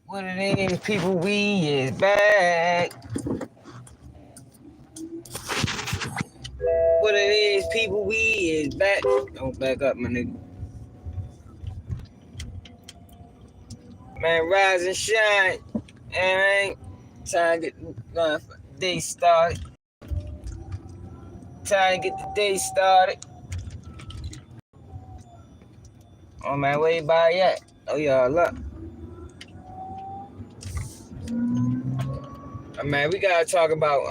What it is, people, we is back. What it is, people, we is back. Don't back up, my nigga. Man, rise and shine. And time to get the day started. Time to get the day started. Oh, man, where you by at? Oh, y'all, look. Man, we gotta talk about,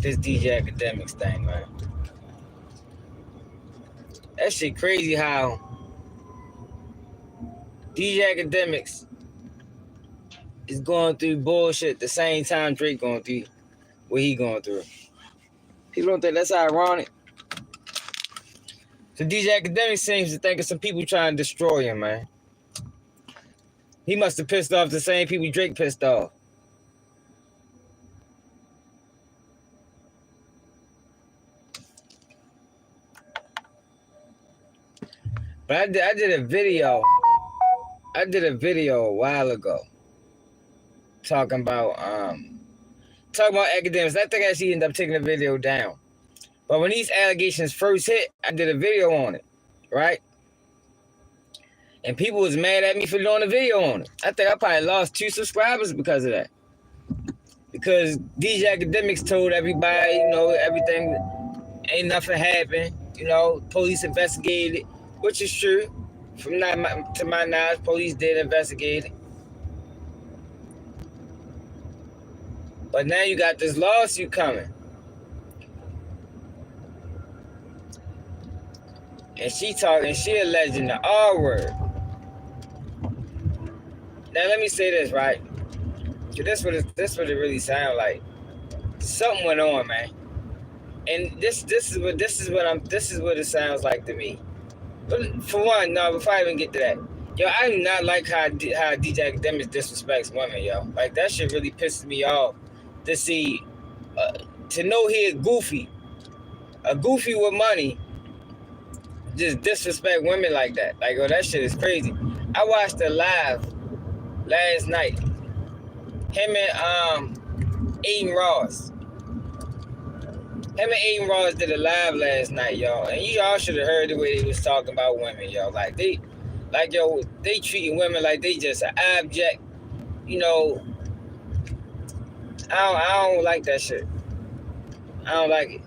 this DJ Akademiks thing, man. That shit crazy how DJ Akademiks is going through bullshit at the same time Drake going through what he going through. People don't think that's ironic. So DJ Akademiks seems to think of some people trying to destroy him, man. He must have pissed off the same people Drake pissed off. But I did a video. I did a video a while ago talking about Akademiks. I think I actually ended up taking the video down. But when these allegations first hit, I did a video on it, right? And people was mad at me for doing a video on it. I think I probably lost 2 subscribers because of that. Because DJ Akademiks told everybody, everything, ain't nothing happened. Police investigated, which is true. To my knowledge, police did investigate it. But now you got this lawsuit coming. And she alleging the R word. Now let me say this, right? This what it really sound like. Something went on, man. And this is what it sounds like to me. But for one, no, before I even get to that, yo, I do not like how DJ Akademiks disrespects women, yo. Like that shit really pisses me off to see, to know he a goofy with money, just disrespect women like that. Like, oh, that shit is crazy. I watched it live last night. Him and Aiden Ross. Him and Aiden Ross did a live last night, y'all. And y'all should have heard the way they was talking about women, yo. They treating women like they just an object. I don't like that shit. I don't like it.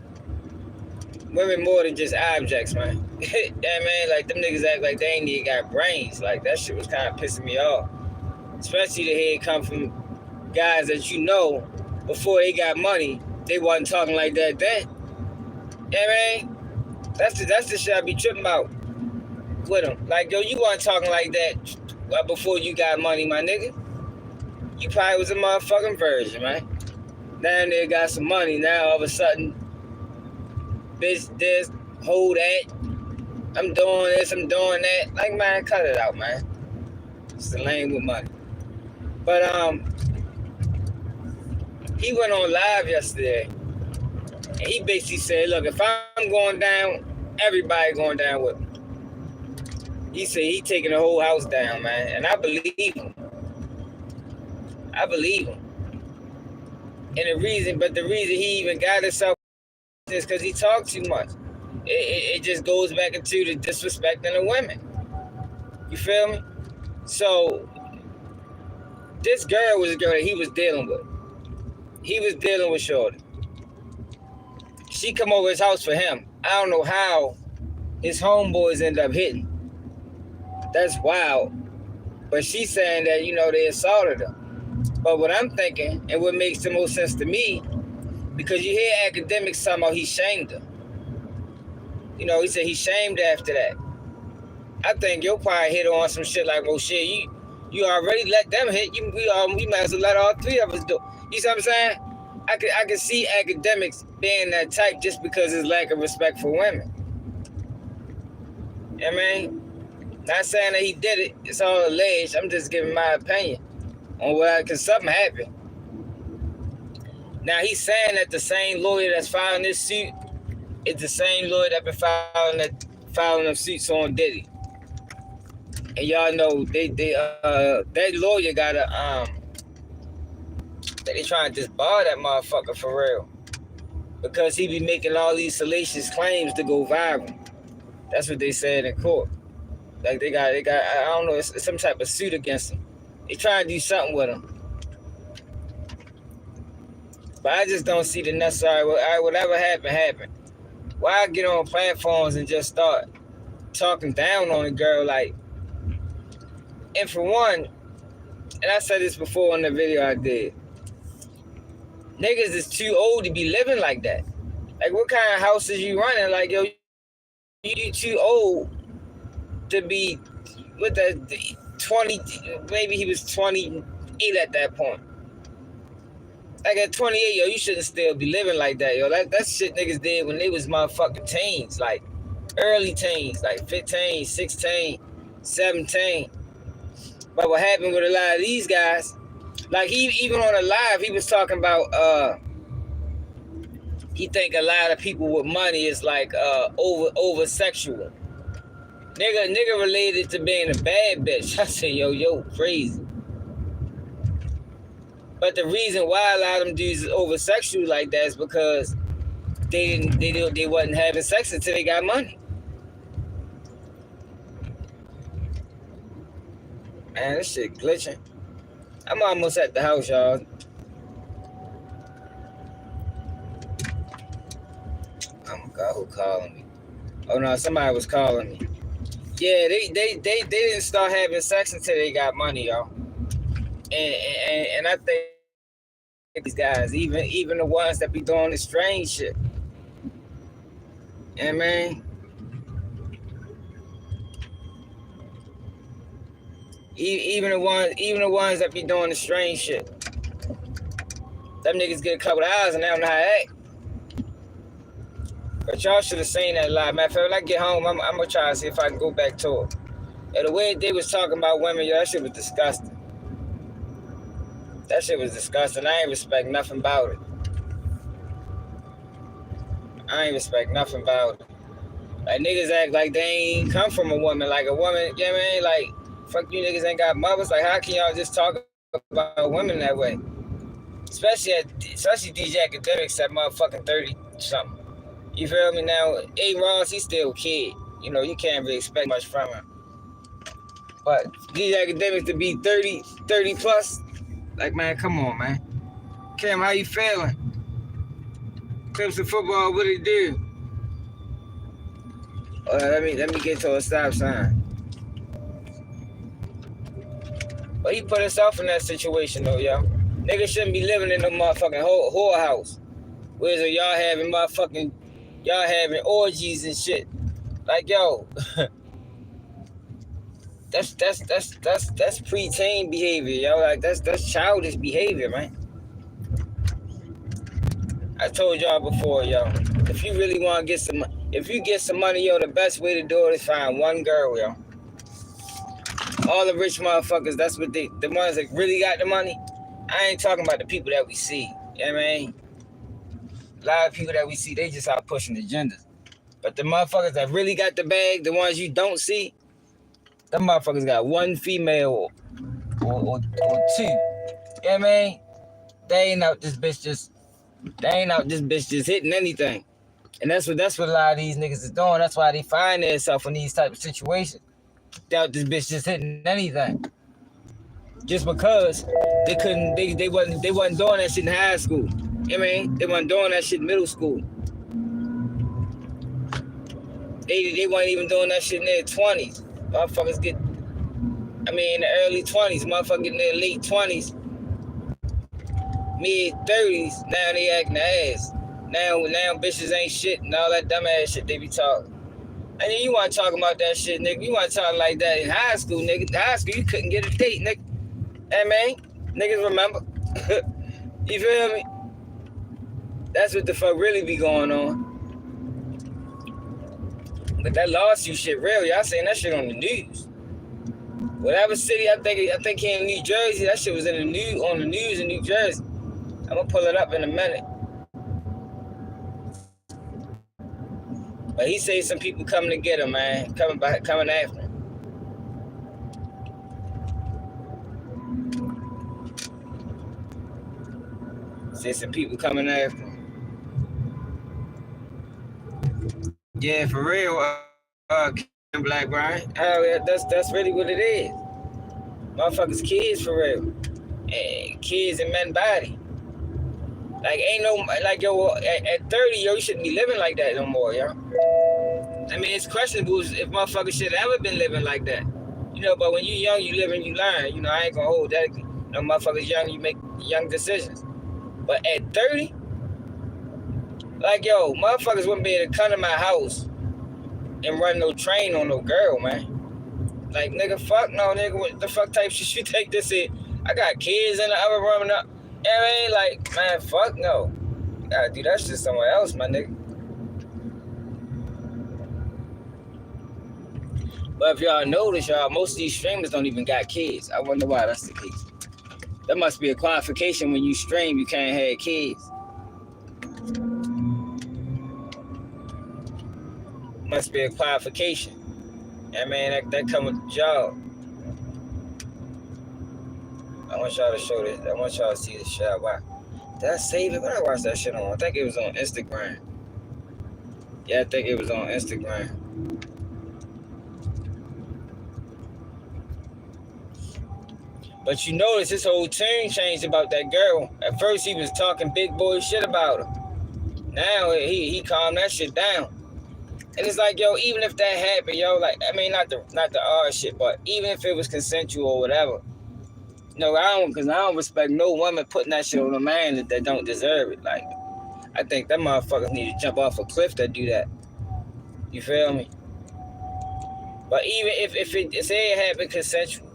Women more than just objects, man. Yeah, man, like them niggas act like they ain't even got brains. Like that shit was kind of pissing me off. Especially to hear it come from guys that before they got money, they wasn't talking like that then. Yeah, man. That's the shit I be tripping about with them. Like, yo, you wasn't talking like that before you got money, my nigga. You probably was a motherfucking virgin, man. Now they got some money. Now all of a sudden, bitch, this, hold that. I'm doing this, I'm doing that. Like, man, cut it out, man. It's the lame with money. But he went on live yesterday, and he basically said, look, if I'm going down, everybody going down with me. He said he taking the whole house down, man, and I believe him. And the reason he even got himself is because he talked too much. It just goes back into the disrespecting the women. You feel me? So this girl was a girl that he was dealing with. He was dealing with shorty. She come over his house for him. I don't know how his homeboys end up hitting. That's wild. But she's saying that, they assaulted her. But what I'm thinking, and what makes the most sense to me, because you hear Akademiks talking about he shamed her. He said he shamed her after that. I think you'll probably hit her on some shit like, well, shit, you already let them hit. We might as well let all 3 of us do. You see what I'm saying? I can see Akademiks being that type just because his lack of respect for women. I mean, not saying that he did it. It's all alleged. I'm just giving my opinion on because something happened. Now he's saying that the same lawyer that's filing this suit is the same lawyer that been filing them suits on Diddy. And y'all know that lawyer got they trying to just bar that motherfucker for real. Because he be making all these salacious claims to go viral. That's what they said in court. Like they got I don't know, it's some type of suit against him. They trying to do something with him. But I just don't see the necessary. Whatever happened. Why get on platforms and just start talking down on a girl? Like, and for one, and I said this before in the video I did, niggas is too old to be living like that. Like, what kind of house is you running? Like, yo, you too old to be with that 20, maybe he was 28 at that point. Like at 28, yo, you shouldn't still be living like that, yo. That shit niggas did when they was motherfucking teens, like early teens, like 15, 16, 17. But what happened with a lot of these guys, like even on a live, he was talking about he think a lot of people with money is like over sexual. Nigga related to being a bad bitch. I said, yo, crazy. But the reason why a lot of them dudes is over sexual like that is because they wasn't having sex until they got money. Man, this shit glitching. I'm almost at the house, y'all. Oh my God, who calling me? Oh no, somebody was calling me. Yeah, they didn't start having sex until they got money, y'all. And I think these guys, even the ones that be doing the strange shit. Yeah, man. Even the ones that be doing the strange shit. Them niggas get a couple of hours and they don't know how to act. But y'all should have seen that live. Matter of fact, when I get home, I'm gonna try to see if I can go back to it. And the way they was talking about women, yo, that shit was disgusting. That shit was disgusting. I ain't respect nothing about it. I ain't respect nothing about it. Like, niggas act like they ain't come from a woman. Like, a woman, you know what I mean? Like, fuck you niggas ain't got mothers. Like, how can y'all just talk about women that way? Especially DJ Akademiks at motherfucking 30-something. You feel me? Now, A. Ross, he's still a kid. You know, you can't really expect much from him. But DJ Akademiks to be 30 plus, like, man, come on, man. Cam, how you feeling? Clemson football, what it do? Let me get to a stop sign. But he put himself in that situation, though, yo. Niggas shouldn't be living in no motherfucking whorehouse. Whereas y'all having orgies and shit. Like, yo, that's preteen behavior, yo. Like, that's childish behavior, man. I told y'all before, yo. If you really want to get some money, yo, the best way to do it is find one girl, yo. All the rich motherfuckers, that's what the ones that really got the money. I ain't talking about the people that we see. You know what I mean? A lot of people that we see, they just out pushing agendas. But the motherfuckers that really got the bag, the ones you don't see, them motherfuckers got one female or two. You know what I mean? They ain't out this bitch just hitting anything. And that's what a lot of these niggas is doing. That's why they find themselves in these type of situations. They out this bitch just hitting anything. Just because they wasn't doing that shit in high school. You know what I mean? They wasn't doing that shit in middle school. They weren't even doing that shit in their 20s. Motherfuckers get, in the early 20s, motherfuckers in their late 20s, mid 30s, now they acting the ass. Now bitches ain't shit and all that dumb ass shit they be talking. And then you want to talk about that shit, nigga. You want to talk like that in high school, nigga. In high school, you couldn't get a date, nigga. Hey, man, niggas remember. You feel me? That's what the fuck really be going on. But that lawsuit shit real. Y'all saying that shit on the news. Whatever city, I think he in New Jersey. That shit was on the news in New Jersey. I'm gonna pull it up in a minute. But he say some people coming to get him, man. Coming after him. There's some people coming after him. Yeah, for real, Black Brian. Hell yeah, that's really what it is. Motherfuckers, kids for real. And kids and men body. Like ain't no like yo at 30, yo, you shouldn't be living like that no more, yo. I mean, it's questionable if motherfuckers should have ever been living like that. You know, but when you young, you live and you learn. You know, I ain't gonna hold that. You know, motherfuckers young, you make young decisions. But at 30, like yo, motherfuckers wouldn't be able to come to my house and run no train on no girl, man. Like nigga, fuck no, nigga. What the fuck type shit you take this in? I got kids in the other room and up. Ain't like, man, fuck no. You gotta do that shit somewhere else, my nigga. But if y'all notice, y'all, most of these streamers don't even got kids. I wonder why that's the case. That must be a qualification when you stream, you can't have kids. Must be a qualification. I mean, that come with the job. I want y'all to show this. I want y'all to see this shit. Why? Did I save it? When I watched that shit on? I think it was on Instagram. Yeah, I think it was on Instagram. But you notice his whole tune changed about that girl. At first he was talking big boy shit about her. Now he calmed that shit down. And it's like, yo, even if that happened, yo, like, I mean, not the odd shit, but even if it was consensual or whatever, no, I don't respect no woman putting that shit on a man that don't deserve it. Like, I think that motherfuckers need to jump off a cliff that do that. You feel me? But even if it say it happened consensual,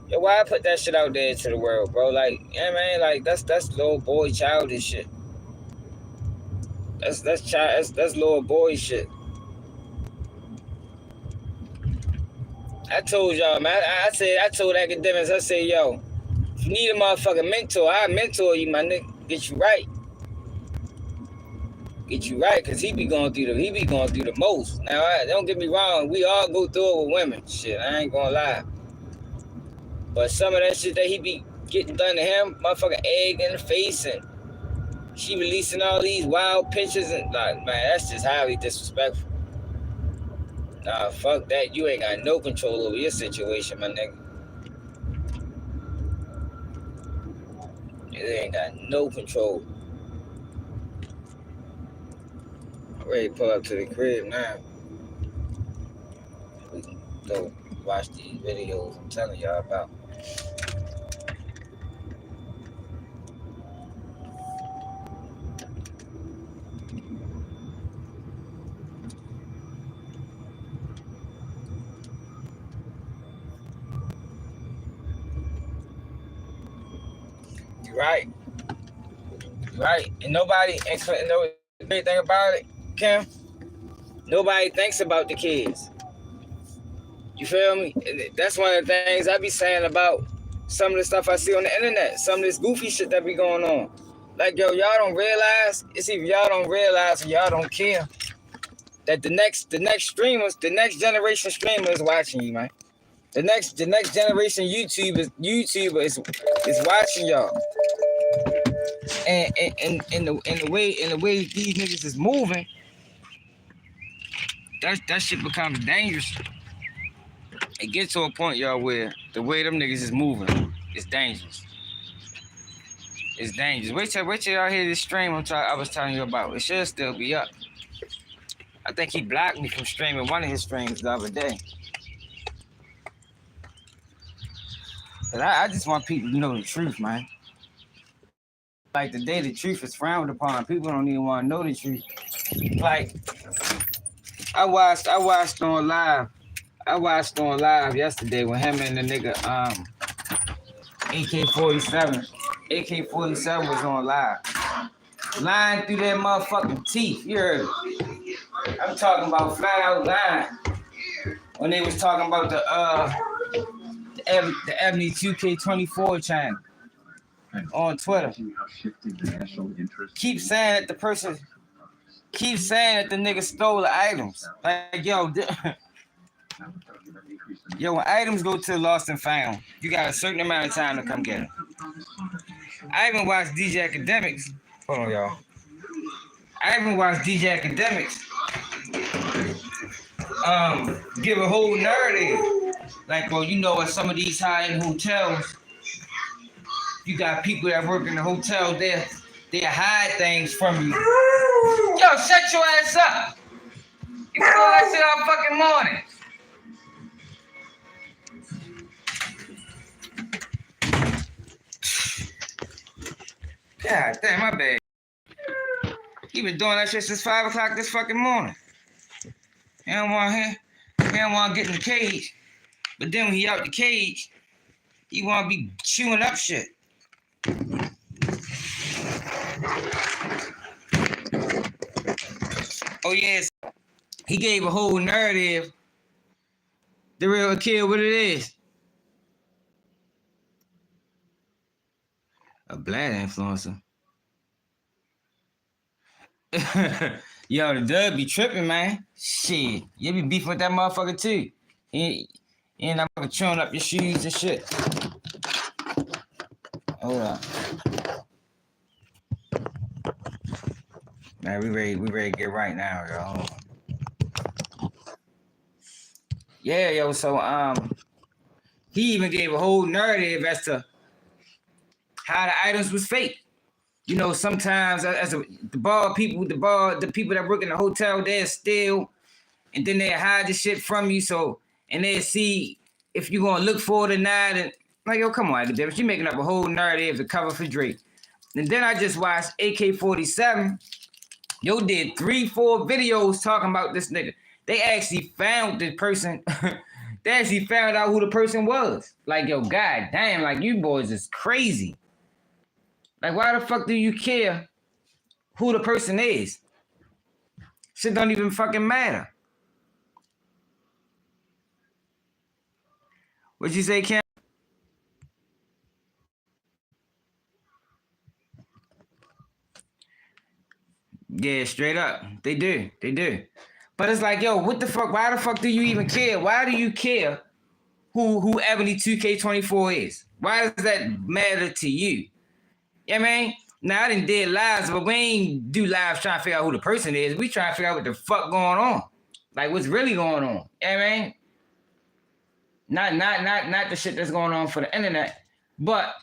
yo, why put that shit out there to the world, bro? Like, yeah, man, like that's little boy childish shit. That's little boy shit. I told y'all, man. I told Akademiks, I said, yo, if you need a motherfucking mentor, I mentor you, my nigga. Get you right. Get you right, cause he be going through the most. Now, don't get me wrong, we all go through it with women. Shit, I ain't gonna lie. But some of that shit that he be getting done to him, motherfucking egg in the face, and she releasing all these wild pictures, and like, man, that's just highly disrespectful. Nah, fuck that. You ain't got no control over your situation, my nigga. You ain't got no control. I'm ready to pull up to the crib now. We can go watch these videos I'm telling y'all about. You right. And nobody, and the great thing about it, Kim, nobody thinks about the kids. You feel me? That's one of the things I be saying about some of the stuff I see on the internet, some of this goofy shit that be going on. Like, yo, y'all don't realize, it's either y'all don't realize or y'all don't care that the next streamers, the next generation streamer is watching you, man. The next generation YouTuber is watching y'all. And the way these niggas is moving, that shit becomes dangerous. It gets to a point, y'all, where the way them niggas is moving is dangerous. It's dangerous. Wait till y'all hear this stream I was telling you about. It should still be up. I think he blocked me from streaming one of his streams the other day. Cause I just want people to know the truth, man. Like today, the truth is frowned upon. People don't even want to know the truth. Like I watched on live. I watched on live yesterday with him and the nigga AK-47. AK-47 was on live. Lying through their motherfucking teeth. You heard it. I'm talking about flat out lying. When they was talking about the Ebony 2K24 channel on Twitter. Keep saying that the nigga stole the items. Like, yo, when items go to the lost and found, you got a certain amount of time to come get them. I even watched DJ Akademiks. Hold on, y'all. I even watched DJ Akademiks give a whole narrative. Like, well, you know, at some of these high-end hotels, you got people that work in the hotel there. They hide things from you. Yo, shut your ass up. You doing that shit all fucking morning. God damn, my bad. He been doing that shit since 5 o'clock this fucking morning. He don't want to get in the cage. But then when he out the cage, he want to be chewing up shit. Oh yes, he gave a whole narrative. The real kid, what it is. A black influencer. Yo, the dub be tripping, man. Shit, you be beefing with that motherfucker too. He ain't that motherfucker chewing up your shoes and shit. Hold on. Man, we ready to get right now, yo. Yeah, yo, so he even gave a whole narrative as to how the items was fake. You know, sometimes the people that work in the hotel, they'll steal and then they'll hide the shit from you. So, and they'll see if you're gonna look for it or not. And like, yo, come on, Akademiks, you making up a whole narrative to cover for Drake. And then I just watched AK-47. Yo did 3-4 videos talking about this nigga. They actually found the person. They actually found out who the person was. Like, yo, god damn, like you boys is crazy. Like, why the fuck do you care who the person is? Shit don't even fucking matter. What'd you say, Cam? Yeah, straight up. They do. But it's like, yo, what the fuck? Why the fuck do you even care? Why do you care who Ebony 2K24 is? Why does that matter to you? Yeah, man. Now I didn't did lives, but we ain't do lives trying to figure out who the person is. We trying to figure out what the fuck going on. Like what's really going on. Yeah, man. Not the shit that's going on for the internet. But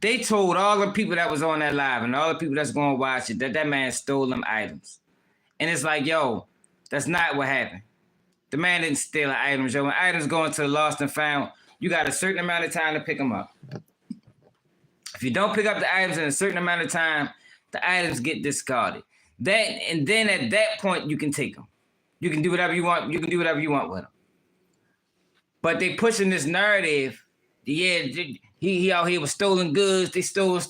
they told all the people that was on that live and all the people that's going to watch it that man stole them items. And it's like, yo, that's not what happened. The man didn't steal the items, yo. When items go into the lost and found, you got a certain amount of time to pick them up. If you don't pick up the items in a certain amount of time, the items get discarded. And then at that point, you can take them. You can do whatever you want. You can do whatever you want with them. But they pushing this narrative. Yeah, he out here with stolen goods. They stolen,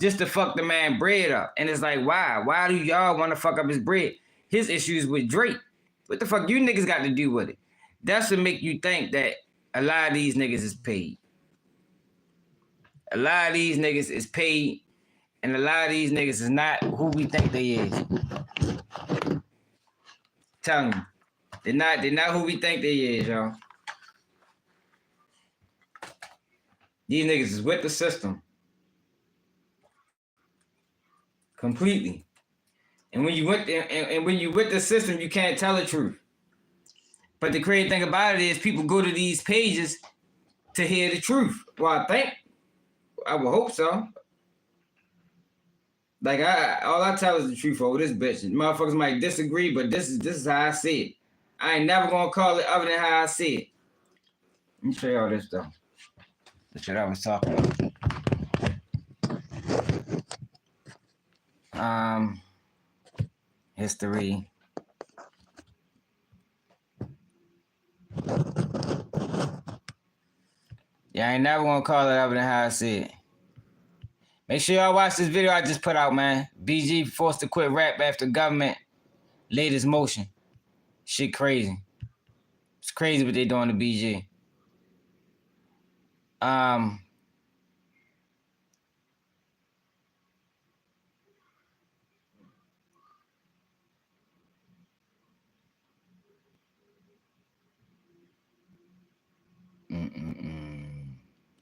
just to fuck the man bread up. And it's like, why? Why do y'all want to fuck up his bread? His issues with Drake. What the fuck you niggas got to do with it? That's to make you think that a lot of these niggas is paid. A lot of these niggas is paid, and a lot of these niggas is not who we think they is. Tell me. They're not who we think they is, y'all. These niggas is with the system. Completely. And when you with the system, you can't tell the truth. But the crazy thing about it is people go to these pages to hear the truth. Well, I would hope so. Like all I tell is the truth over this bitch. Motherfuckers might disagree, but this is how I see it. I ain't never gonna call it other than how I see it. Let me show y'all this though. The shit I was talking about. History. Yeah, I ain't never gonna call it other than how I see it. Make sure y'all watch this video I just put out, man. BG forced to quit rap after government latest motion. Shit crazy. It's crazy what they doing to BG.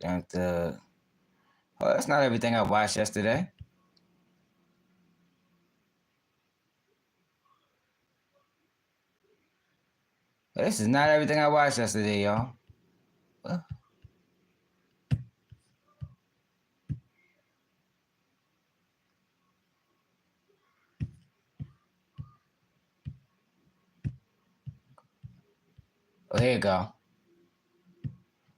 Dr. Oh, that's not everything I watched yesterday. This is not everything I watched yesterday, y'all. Oh, here you go.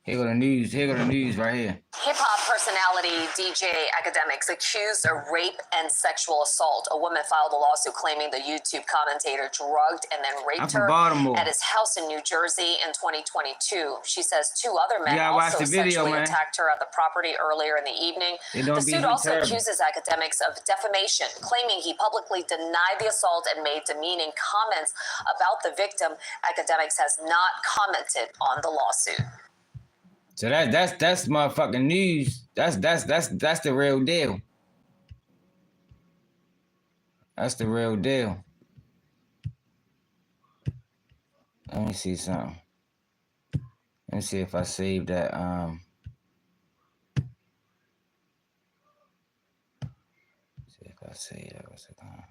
Here go the news. Here go the news right here. Hip-hop personality DJ Akademiks accused of rape and sexual assault. A woman filed a lawsuit claiming the YouTube commentator drugged and then raped her at his house in New Jersey in 2022. She says two other men also sexually attacked her at the property earlier in the evening. The suit also accuses Akademiks of defamation, claiming he publicly denied the assault and made demeaning comments about the victim. Akademiks has not commented on the lawsuit. So that's motherfucking news. That's the real deal. That's the real deal. Let me see something. Let me see if I saved that. See if I saved that. What's it called?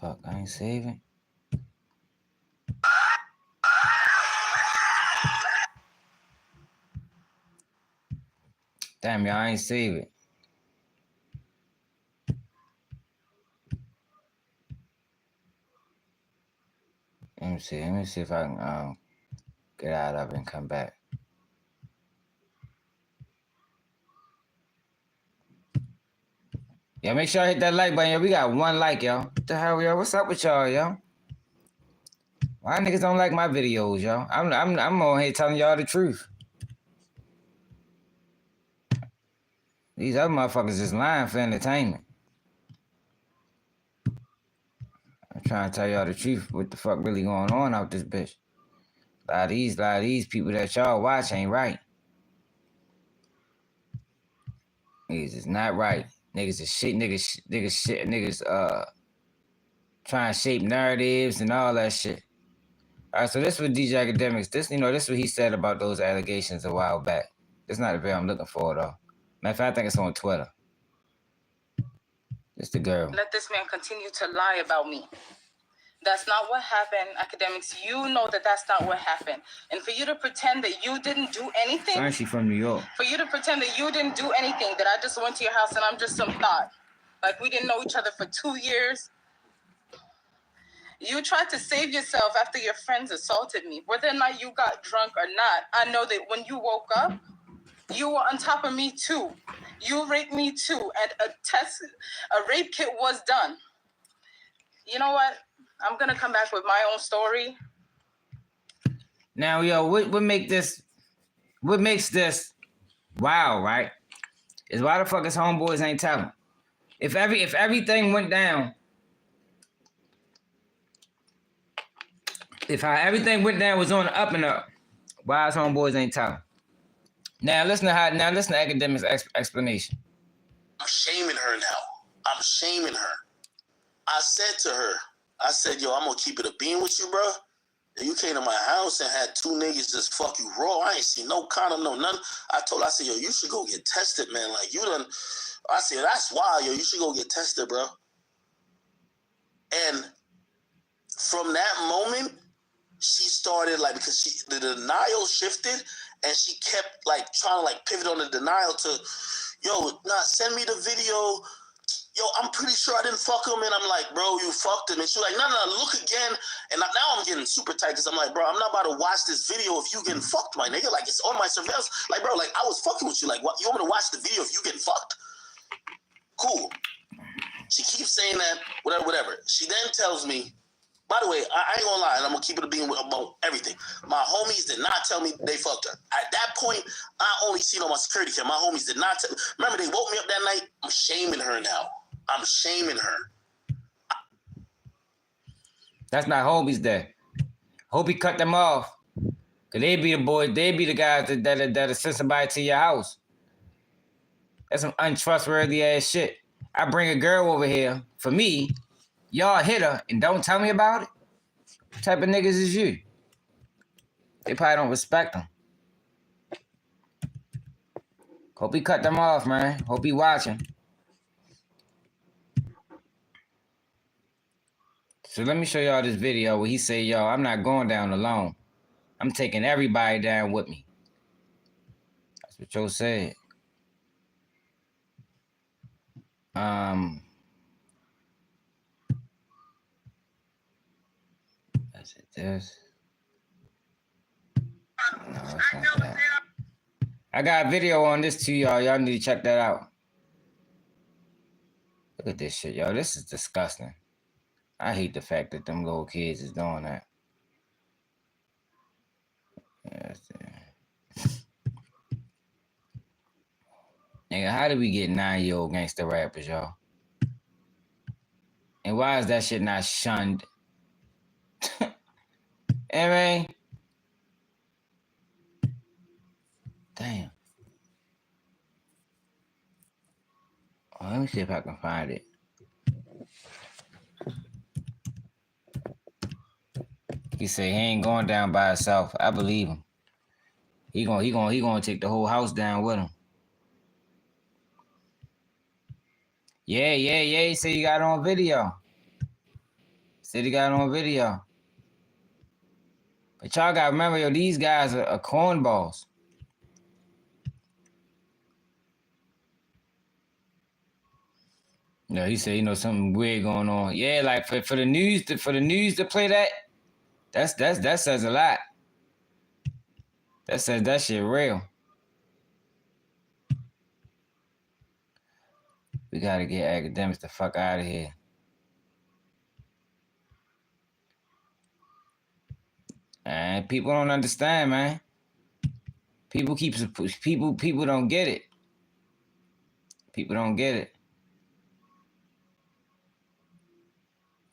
Fuck, I ain't saving. Damn, y'all, I ain't save it. Let me see if I can get out of it and come back. Yeah, make sure I hit that like button, yo. We got 1 like, yo. What the hell, yo? What's up with y'all, yo? Why niggas don't like my videos, yo? I'm on here telling y'all the truth. These other motherfuckers just lying for entertainment. I'm trying to tell y'all the truth. What the fuck really going on out this bitch? A lot of these people that y'all watch ain't right. Niggas is not right. Niggas is shit. Niggas trying to shape narratives and all that shit. All right, so this was DJ Akademiks. This is what he said about those allegations a while back. It's not the video I'm looking for, though. Matter of fact, I think it's on Twitter. It's the girl. Let this man continue to lie about me. That's not what happened, Akademiks. You know that that's not what happened. And for you to pretend that you didn't do anything. Sorry, she from New York. For you to pretend that you didn't do anything, that I just went to your house and I'm just some thought. Like we didn't know each other for 2 years. You tried to save yourself after your friends assaulted me. Whether or not you got drunk or not, I know that when you woke up, you were on top of me too. You raped me too. And a rape kit was done. You know what? I'm going to come back with my own story. Now, yo, what makes this wow, right? Is why the fuck his homeboys ain't telling. If everything went down, if how everything went down was on the up and up, why his homeboys ain't telling? Now listen to Akademiks' explanation. I'm shaming her now. I'm shaming her. I said to her, I said, yo, I'm gonna keep it a bean with you, bro. And you came to my house and had 2 niggas just fuck you raw. I ain't seen no condom, no nothing. I said, yo, you should go get tested, man. Like you done. I said, that's wild, yo. You should go get tested, bro. And from that moment, she started like, because the denial shifted and she kept like trying to like pivot on the denial to, yo, nah, send me the video. Yo, I'm pretty sure I didn't fuck him. And I'm like, bro, you fucked him. And she's like, no, look again. And now I'm getting super tight because I'm like, bro, I'm not about to watch this video if you getting fucked, my nigga. Like, it's on my surveillance. Like, bro, like, I was fucking with you. Like, what? You want me to watch the video if you getting fucked? Cool. She keeps saying that, whatever. She then tells me, by the way, I ain't gonna lie, and I'm gonna keep it a being about everything. My homies did not tell me they fucked her. At that point, I only seen on my security cam. My homies did not tell me. Remember, they woke me up that night. I'm shaming her now. I'm shaming her. That's not homies there. Hope he cut them off. Cause they be the boys, they be the guys that send somebody to your house. That's some untrustworthy ass shit. I bring a girl over here for me. Y'all hit her and don't tell me about it. What type of niggas is you? They probably don't respect them. Hope he cut them off, man. Hope he watching. So let me show y'all this video where he say, yo, I'm not going down alone. I'm taking everybody down with me. That's what Joe said. That's it, this. No, it's not that. I got a video on this too, y'all. Y'all need to check that out. Look at this shit, y'all. This is disgusting. I hate the fact that them little kids is doing that. Nigga, how did we get 9-year-old gangster rappers, y'all? And why is that shit not shunned? I mean, damn. Oh, let me see if I can find it. He said he ain't going down by himself. I believe him. He gonna take the whole house down with him. Yeah. He said he got it on video. Said he got it on video. But y'all gotta remember, yo, these guys are cornballs. No, he said, something weird going on. Yeah, like for the news to play that says a lot. That says that shit real. We gotta get Akademiks the fuck out of here. And people don't understand, man. People don't get it. People don't get it.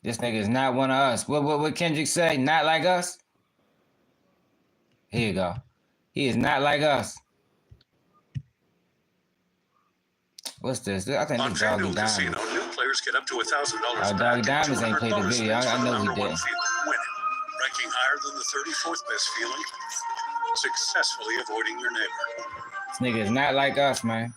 This nigga is not one of us. What Kendrick say? Not like us? Here you go. He is not like us. What's this? I think this Doggy Diamonds. New players get up to $1,000 Doggy Diamonds ain't played the video. I know he did. Winning, ranking higher than the 34th best feeling, successfully avoiding your neighbor. This nigga is not like us, man.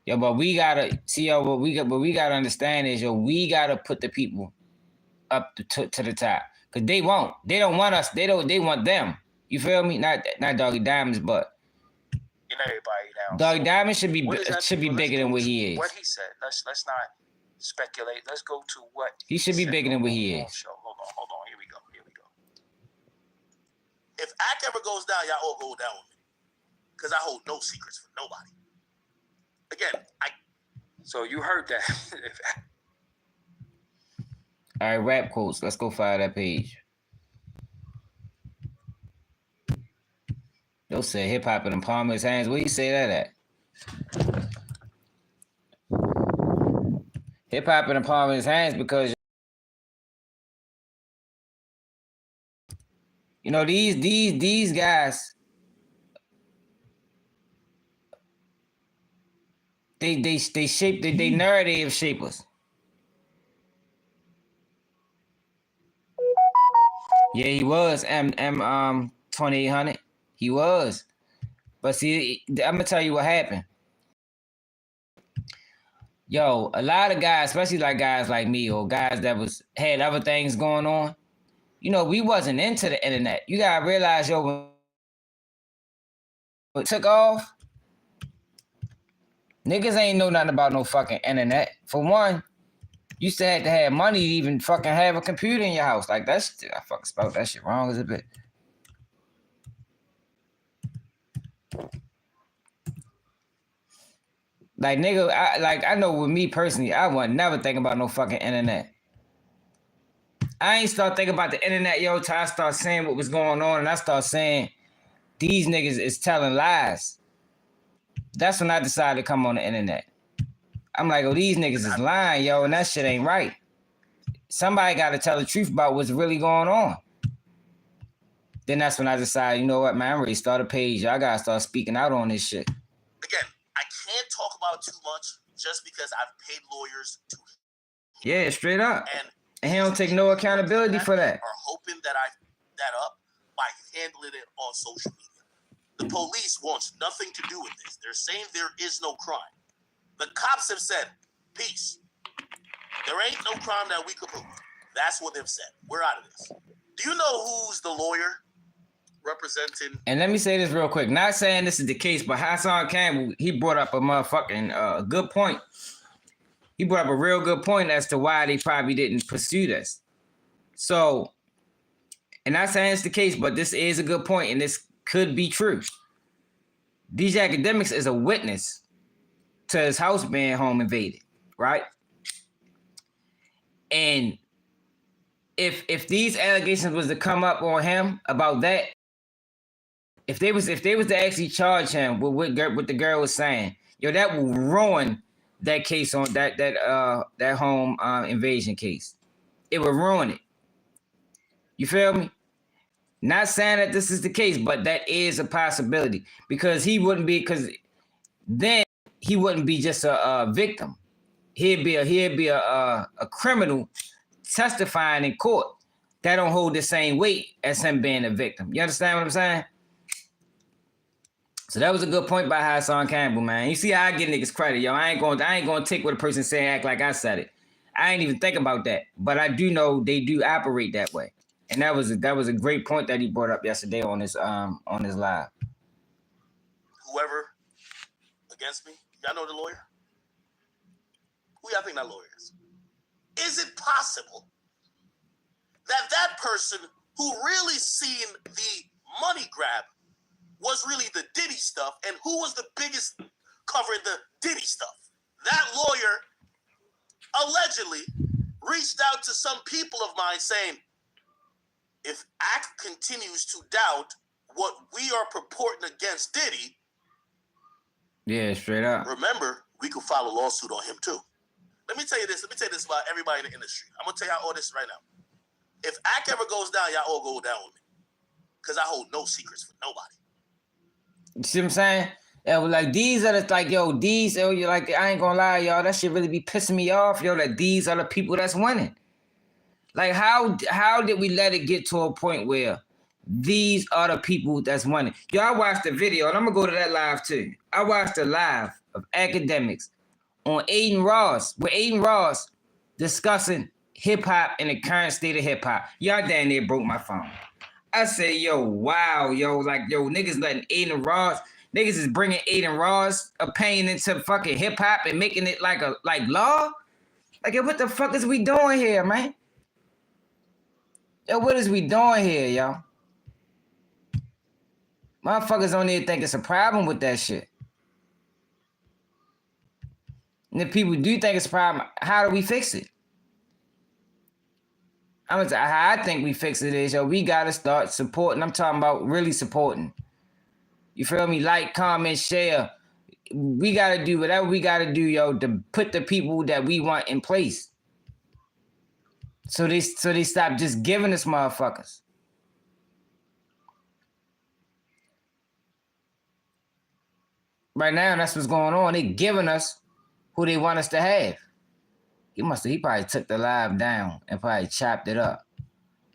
Yo, but we gotta see, yo. What we gotta understand is, yo, we gotta put the people up to the top, cause they won't. They don't want us. They want them. You feel me? Not Doggy Diamonds, but everybody down. Doggy Diamonds should be bigger than what he is. What he said. Let's not speculate. Let's go to what he should be bigger than what he is. Hold on. Here we go. If Ak ever goes down, y'all all go down with me, cause I hold no secrets for nobody. Again, So you heard that. All right, rap quotes. Let's go find that page. They'll say hip hop in the palm of his hands. Where you say that at? Hip hop in the palm of his hands because these guys. They shape they narrative shapers. Yeah, he was M 2800. He was. But see, I'm gonna tell you what happened. Yo, a lot of guys, especially like guys like me or guys that had other things going on, we wasn't into the internet. You gotta realize, yo, when it took off, niggas ain't know nothing about no fucking internet. For one, you still had to have money to even fucking have a computer in your house. Like, I fucking spelled that shit wrong as a bit. Like, nigga, I know with me personally, I wasn't never thinking about no fucking internet. I ain't start thinking about the internet, yo, till I start seeing what was going on, and I start saying, these niggas is telling lies. That's when I decided to come on the internet. I'm like, oh, these niggas is lying, yo, and that shit ain't right. Somebody got to tell the truth about what's really going on. Then that's when I decided, you know what, man, I'm ready to start a page. I got to start speaking out on this shit. Again, I can't talk about it too much just because I've paid lawyers to. Yeah, straight up. And And he don't take no accountability for that. Are hoping that I that up by handling it on social media. The police wants nothing to do with this. They're saying there is no crime. The cops have said, peace. There ain't no crime that we could prove. That's what they've said. We're out of this. Do you know who's the lawyer representing? And let me say this real quick. Not saying this is the case, but Hassan Campbell, he brought up a motherfucking good point. He brought up a real good point as to why they probably didn't pursue this. So, and not saying it's the case, but this is a good point, and this could be true. DJ Akademiks is a witness to his house being home invaded, right? And if these allegations was to come up on him about that, if they was to actually charge him with what the girl was saying, yo, that will ruin that case on that home invasion case. It would ruin it. You feel me? Not saying that this is the case, but that is a possibility because then he wouldn't be just a victim. He'd be a criminal testifying in court. That don't hold the same weight as him being a victim. You understand what I'm saying? So that was a good point by Hassan Campbell, man. You see how I get niggas credit, yo. I ain't gonna take what a person say and act like I said it. I ain't even think about that, but I do know they do operate that way. And that was a great point that he brought up yesterday on his live. Whoever against me, y'all know the lawyer? Who y'all think that lawyer is? Is it possible that person who really seen the money grab was really the Diddy stuff, and who was the biggest covering the Diddy stuff? That lawyer allegedly reached out to some people of mine saying, if ACT continues to doubt what we are purporting against Diddy, yeah, straight up. Remember, we could file a lawsuit on him too. Let me tell you this about everybody in the industry. I'm gonna tell y'all all this right now. If ACT ever goes down, y'all all go down with me. Because I hold no secrets for nobody. You see what I'm saying? Yeah, like these are you're like, I ain't gonna lie, y'all, that shit really be pissing me off, yo, that these are the people that's winning. Like, how did we let it get to a point where these are the people that's winning? Yo, I watched the video, and I'm gonna go to that live too. I watched the live of Akademiks on Aiden Ross, with Aiden Ross discussing hip-hop and the current state of hip-hop. Y'all down there broke my phone. I say, yo, wow, yo, like, yo, niggas letting Aiden Ross, niggas is bringing Aiden Ross opinion into fucking hip-hop and making it like law? Like, yo, what the fuck is we doing here, man? Yo, what is we doing here, yo? Motherfuckers don't even think it's a problem with that shit. And if people do think it's a problem, how do we fix it? How I think we fix it is, yo, we gotta start supporting. I'm talking about really supporting. You feel me? Like, comment, share. We gotta do whatever we gotta do, yo, to put the people that we want in place. So they stop just giving us motherfuckers. Right now, that's what's going on. They giving us who they want us to have. He probably took the live down and probably chopped it up.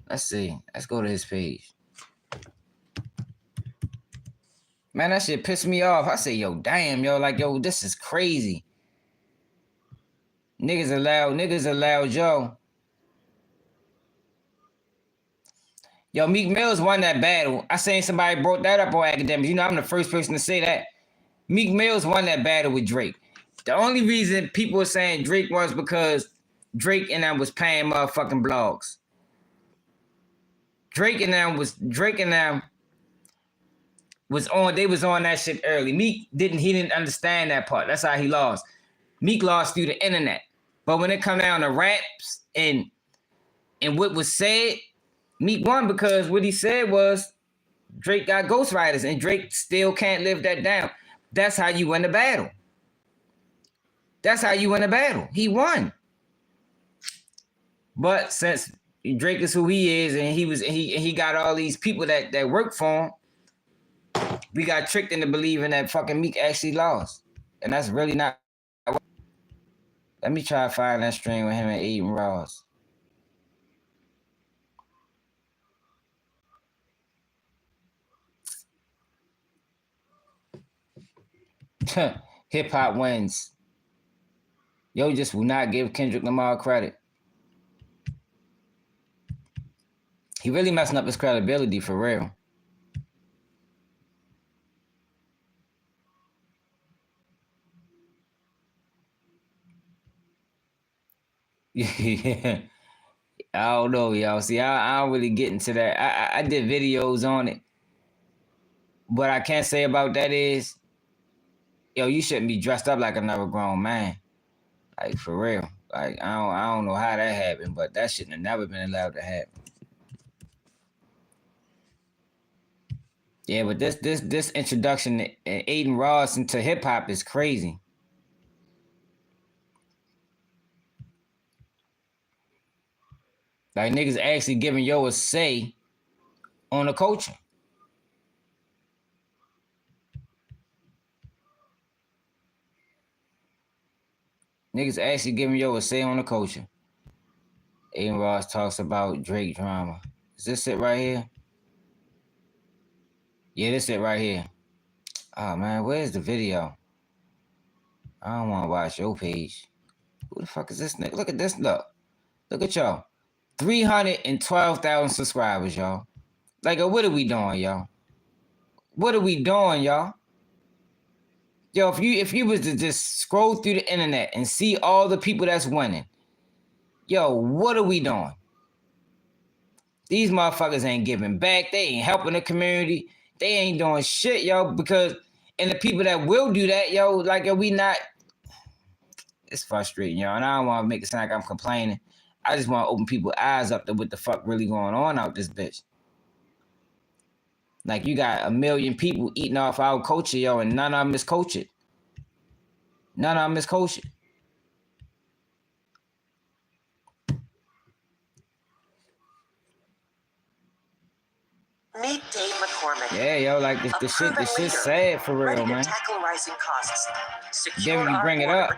Let's see. Let's go to his page. Man, that shit pissed me off. I say, yo, damn, yo, like, yo, this is crazy. Niggas allowed Joe. Yo, Meek Mill's won that battle. I seen somebody brought that up on Akademiks. You know, I'm the first person to say that. Meek Mill's won that battle with Drake. The only reason people were saying Drake was because Drake and them was paying motherfucking blogs. Drake and them was on that shit early. Meek didn't understand that part. That's how he lost. Meek lost through the internet. But when it come down to raps and what was said, Meek won because what he said was Drake got ghostwriters and Drake still can't live that down. That's how you win the battle. That's how you win a battle. He won. But since Drake is who he is and he got all these people that work for him, we got tricked into believing that fucking Meek actually lost. And that's really not. Let me try to find that stream with him and Aiden Ross. Hip hop wins. Yo just will not give Kendrick Lamar credit. He really messing up his credibility for real. Yeah. I don't know, y'all. See, I don't really get into that. I did videos on it. What I can't say about that is, yo, you shouldn't be dressed up like another grown man. Like, for real. Like, I don't know how that happened, but that shouldn't have never been allowed to happen. Yeah, but this introduction of Aiden Ross into hip hop is crazy. Like, niggas actually giving yo a say on the culture. Niggas actually giving yo a say on the culture. Aiden Ross talks about Drake drama. Is this it right here? Yeah, this it right here. Oh, man, where's the video? I don't want to watch your page. Who the fuck is this nigga? Look at this, look. Look at y'all. 312,000 subscribers, y'all. Like, what are we doing, y'all? What are we doing, y'all? Yo, if you was to just scroll through the internet and see all the people that's winning, yo, what are we doing? These motherfuckers ain't giving back. They ain't helping the community. They ain't doing shit, yo, because, and the people that will do that, yo, like, we not, it's frustrating, yo, and I don't want to make it sound like I'm complaining. I just want to open people's eyes up to what the fuck really going on out this bitch. Like, you got 1 million people eating off our culture, yo, and none of them is coaching. None of them is coaching. Meet Dave McCormick. Yeah, yo, like, the shit's sad for real, man. Tackle rising costs. Then when you bring it up.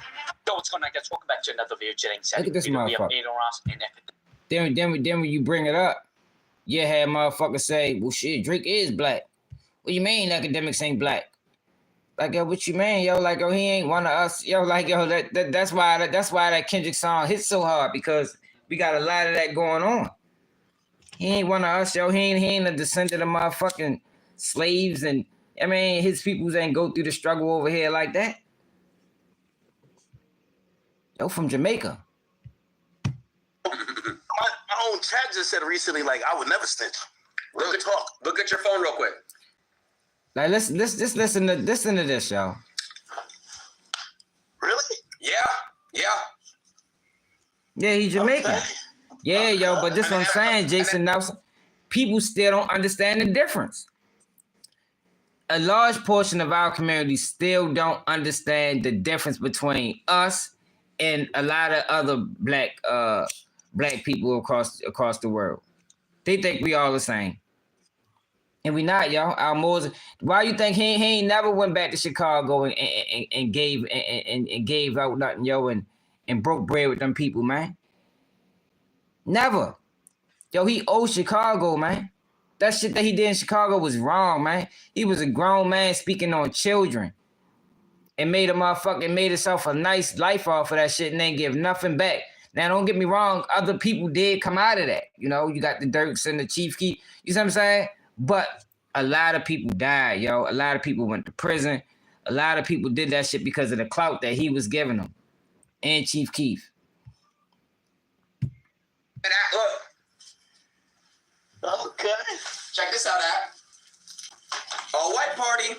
Yo, what's going on, guys? Welcome back to another video chatting session. Look at this motherfucker. Aiden Ross and Akademiks. Then when you bring it up, you had motherfuckers say, well, shit, Drake is black. What you mean Akademiks ain't black? Like, yo, what you mean, yo? Like, yo, he ain't one of us. Yo, like, yo, that's why that Kendrick song hits so hard, because we got a lot of that going on. He ain't one of us, yo. He ain't a descendant of motherfucking slaves, and I mean, his peoples ain't go through the struggle over here like that. Yo, from Jamaica. My own chat just said recently, like, I would never snitch. Real talk. Look at your phone real quick. Like, let's listen to this, y'all. Really? Yeah. Yeah, he's Jamaican. Okay. Yeah, yo, but this what I'm saying, Jason Nelson. People still don't understand the difference. A large portion of our community still don't understand the difference between us and a lot of other black people across the world. They think we all the same. And we not, y'all. Our Moses. Why you think he ain't never went back to Chicago and gave out nothing, yo, and broke bread with them people, man? Never. Yo, he owed Chicago, man. That shit that he did in Chicago was wrong, man. He was a grown man speaking on children and made himself a nice life off of that shit and ain't give nothing back. Now, don't get me wrong. Other people did come out of that. You know, you got the Dirks and the Chief Keef. You see what I'm saying? But a lot of people died, yo. A lot of people went to prison. A lot of people did that shit because of the clout that he was giving them. And Chief Keef. And look. Okay. Check this out, App. A white party.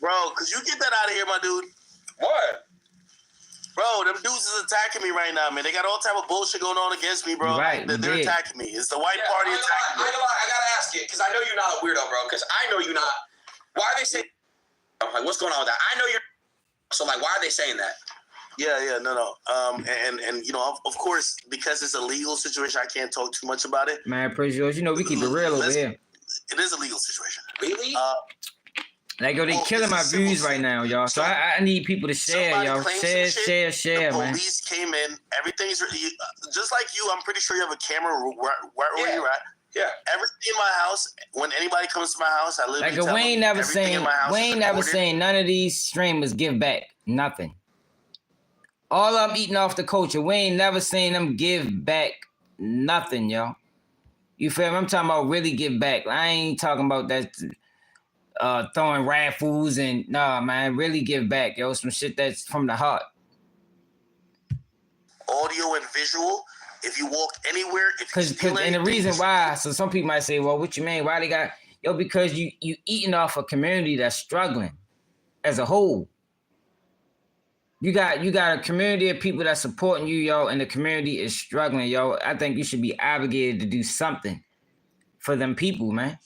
Bro, could you get that out of here, my dude? What? Bro, them dudes is attacking me right now, man. They got all type of bullshit going on against me, bro. Right, they're attacking me. It's the white party attacking me. I gotta ask you, because I know you're not a weirdo, bro. Because I know you're not. Why are they saying? I'm like, what's going on with that? I know you're. So, like, why are they saying that? Yeah, no. And you know, of course, because it's a legal situation, I can't talk too much about it. Man, pretty sure, you know, we keep it real over here. It is a legal situation. Really? Like, yo, they killing my views right now, y'all. So I need people to share, y'all. Share, the man. Police came in. Everything's just like you. I'm pretty sure you have a camera where you're at. Yeah. Everything in my house, when anybody comes to my house, I literally tell we ain't them never everything in my house we is ain't never recorded. seen none of these streamers give back nothing. All of them eating off the culture. We ain't never seen them give back nothing, yo. You feel me? I'm talking about really give back. I ain't talking about that throwing raffles and nah, man, really give back, yo. Some shit that's from the heart. Audio and visual. If you walk anywhere, if you steal anything, and the reason why, so some people might say, well, what you mean? Why they got, yo, because you eating off a community that's struggling as a whole. You got a community of people that's supporting you, yo, and the community is struggling, yo. I think you should be obligated to do something for them people, man.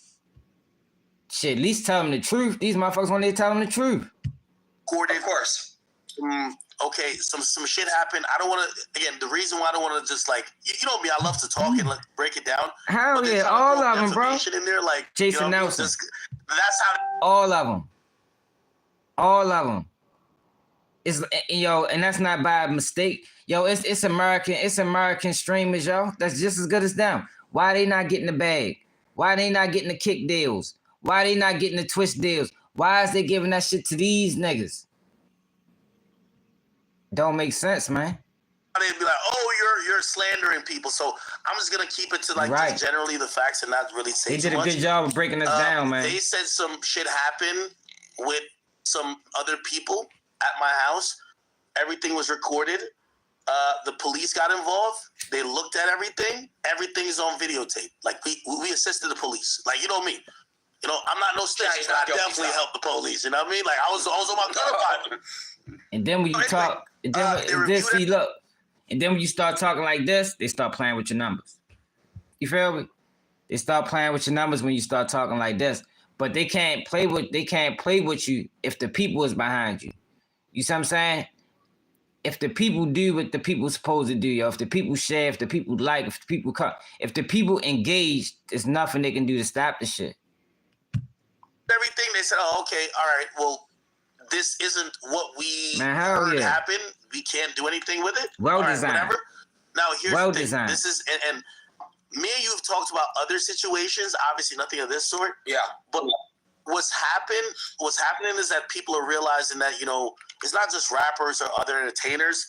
Shit, at least tell them the truth. These motherfuckers want to tell them the truth. Of course. Okay, some shit happened. I don't want to. Again, the reason why I don't want to just like you know me. I love to talk and break it down. Hell yeah, all of them, bro. In there, like Jason you know Nelson. That's how. All of them. All of them. It's yo, and that's not by mistake. Yo, it's American streamers, yo. That's just as good as them. Why they not getting the bag? Why they not getting the kick deals? Why they not getting the twist deals? Why is they giving that shit to these niggas? Don't make sense, man. They'd be like, "Oh, you're slandering people." So I'm just gonna keep it to like just generally the facts and not really say too much. They did a good job of breaking this down, man. They said some shit happened with some other people at my house. Everything was recorded. The police got involved. They looked at everything. Everything is on videotape. Like we assisted the police. Like you know me. You know I'm not no snitch. Yeah, I definitely helped the police. You know what I mean? Like I was on my gun. And then when you talk, and then when you start talking like this, they start playing with your numbers. You feel me? They start playing with your numbers when you start talking like this. But they can't play with you if the people is behind you. You see what I'm saying? If the people do what the people supposed to do, yo, if the people share, if the people like, if the people engage, there's nothing they can do to stop the shit. Everything they said, oh, okay, all right, well, this isn't what we heard happen. We can't do anything with it. Well designed. Whatever. Now here's the thing. Designed. This is and me and you have talked about other situations. Obviously, nothing of this sort. Yeah. But what's happening is that people are realizing that it's not just rappers or other entertainers.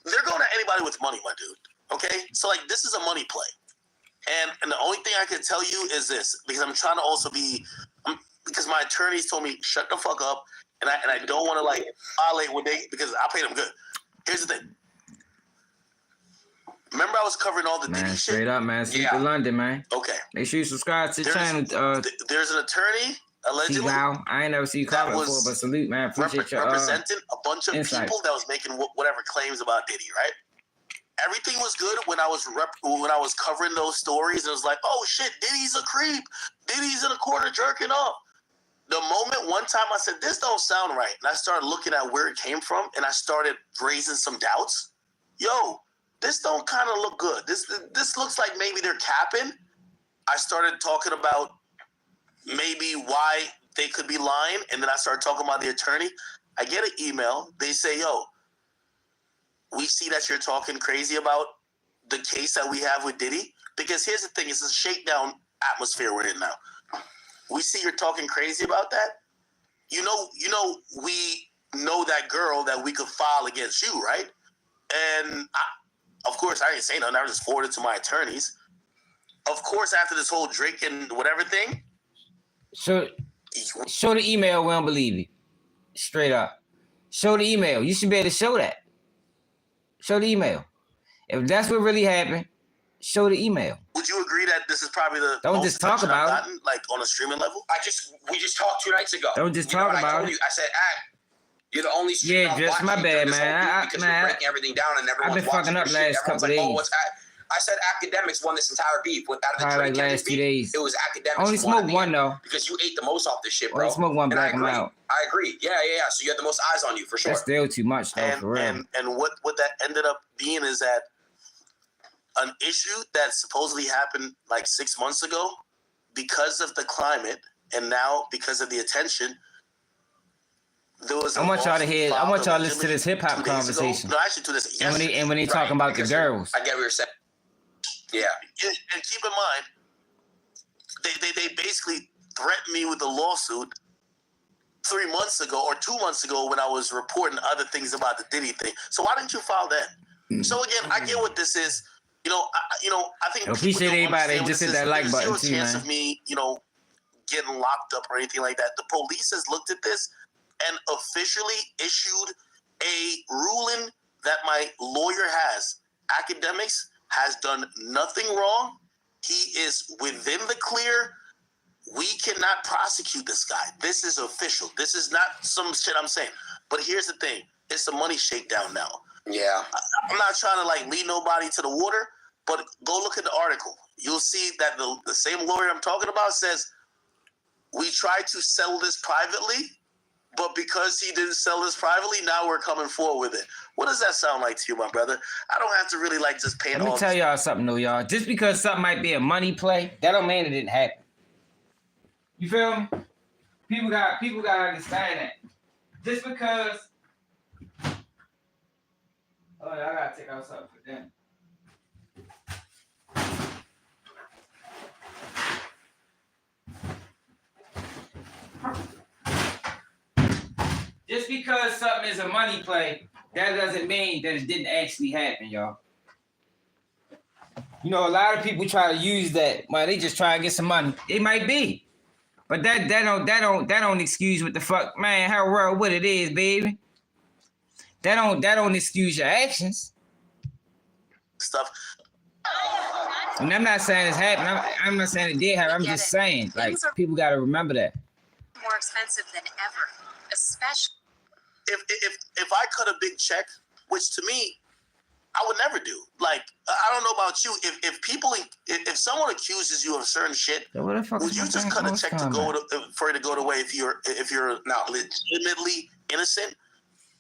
They're going to anybody with money, my dude. Okay, so like this is a money play, and the only thing I can tell you is this because I'm trying to also because my attorneys told me shut the fuck up. And I don't want to like violate what they because I paid them good. Here's the thing. Remember I was covering all the Diddy shit? Straight up, man. See to London, man. Okay. Make sure you subscribe to the channel. There's an attorney allegedly. Wow, I ain't never seen you comment before, but salute, man. Appreciate your representing a bunch of insight. people that was making whatever claims about Diddy, right? Everything was good when I was covering those stories. It was like, oh shit, Diddy's a creep. Diddy's in a corner jerking off. The moment one time I said, this don't sound right. And I started looking at where it came from and I started raising some doubts. Yo, this don't kind of look good. This looks like maybe they're capping. I started talking about maybe why they could be lying. And then I started talking about the attorney. I get an email. They say, yo, we see that you're talking crazy about the case that we have with Diddy. Because here's the thing. It's a shakedown atmosphere we're in now. We see you're talking crazy about that. You know, we know that girl that we could file against you, right? And of course, I didn't say nothing. I just forwarded to my attorneys. Of course, after this whole Drake and whatever thing. Show the email. We don't believe you. Straight up. Show the email. You should be able to show that. Show the email. If that's what really happened, show the email. Would you agree that this is probably the don't just talk about gotten, it like on a streaming level? We just talked 2 nights ago. Don't just talk about it. I said, you're the only streamer. Yeah, just my bad, man. Because you're breaking everything down and everyone's I've been fucking up last couple like, days. I said Akademiks won this entire beef. Without the like last 2 days. It was Akademiks. Only smoked one though. Because you ate the most off this shit, bro. Only smoked one, black him out. I agree. Yeah. So you had the most eyes on you for sure. That's still too much though, for real. And what that ended up being is that an issue that supposedly happened like 6 months ago, because of the climate and now because of the attention, there was. I want y'all to listen to this hip hop conversation. No, actually, to this. And when they talking about the girls, I get what you're saying. Yeah. And keep in mind, they basically threatened me with a lawsuit 3 months ago or 2 months ago when I was reporting other things about the Diddy thing. So why didn't you file that? So again, I get what this is. I think I appreciate everybody just hit that like button too, man. There's zero chance of me, getting locked up or anything like that. The police has looked at this and officially issued a ruling that my lawyer has. Akademiks has done nothing wrong. He is within the clear. We cannot prosecute this guy. This is official. This is not some shit I'm saying. But here's the thing. It's a money shakedown now. Yeah. I'm not trying to like lead nobody to the water, but go look at the article. You'll see that the same lawyer I'm talking about says, we tried to settle this privately, but because he didn't sell this privately, now we're coming forward with it. What does that sound like to you, my brother? I don't have to really like just pay it off. Let me tell y'all something though, y'all. Just because something might be a money play, that don't mean it didn't happen. You feel me? People gotta understand that. Just because I gotta take out something for them. Just because something is a money play, that doesn't mean that it didn't actually happen, y'all. A lot of people try to use that. Man, they just try to get some money. It might be, but that don't excuse what the fuck, man. How real what it is, baby. That don't excuse your actions. Stuff. And I'm not saying it's happened. I'm not saying it did happen. I'm just saying, like, people got to remember that. More expensive than ever, especially. If I cut a big check, which to me, I would never do. Like, I don't know about you. If someone accuses you of certain shit, so would you just cut a check for it to go away if you're not legitimately innocent?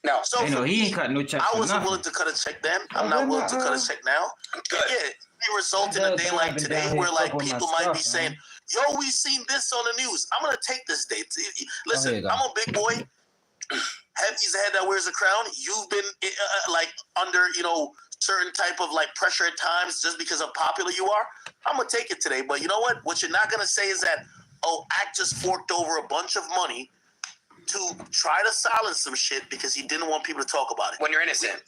No. So he ain't cut no check. I wasn't willing to cut a check then. I'm not willing to cut a check now. Good. Yeah, it results in a day like today where like people might be saying, "Yo, we seen this on the news. I'm gonna take this day." Listen, I'm a big boy. Heavy's the head that wears a crown. You've been like under certain type of like pressure at times just because of popular you are. I'm gonna take it today. But you know what? What you're not gonna say is that Act just forked over a bunch of money to try to silence some shit because he didn't want people to talk about it. When you're innocent.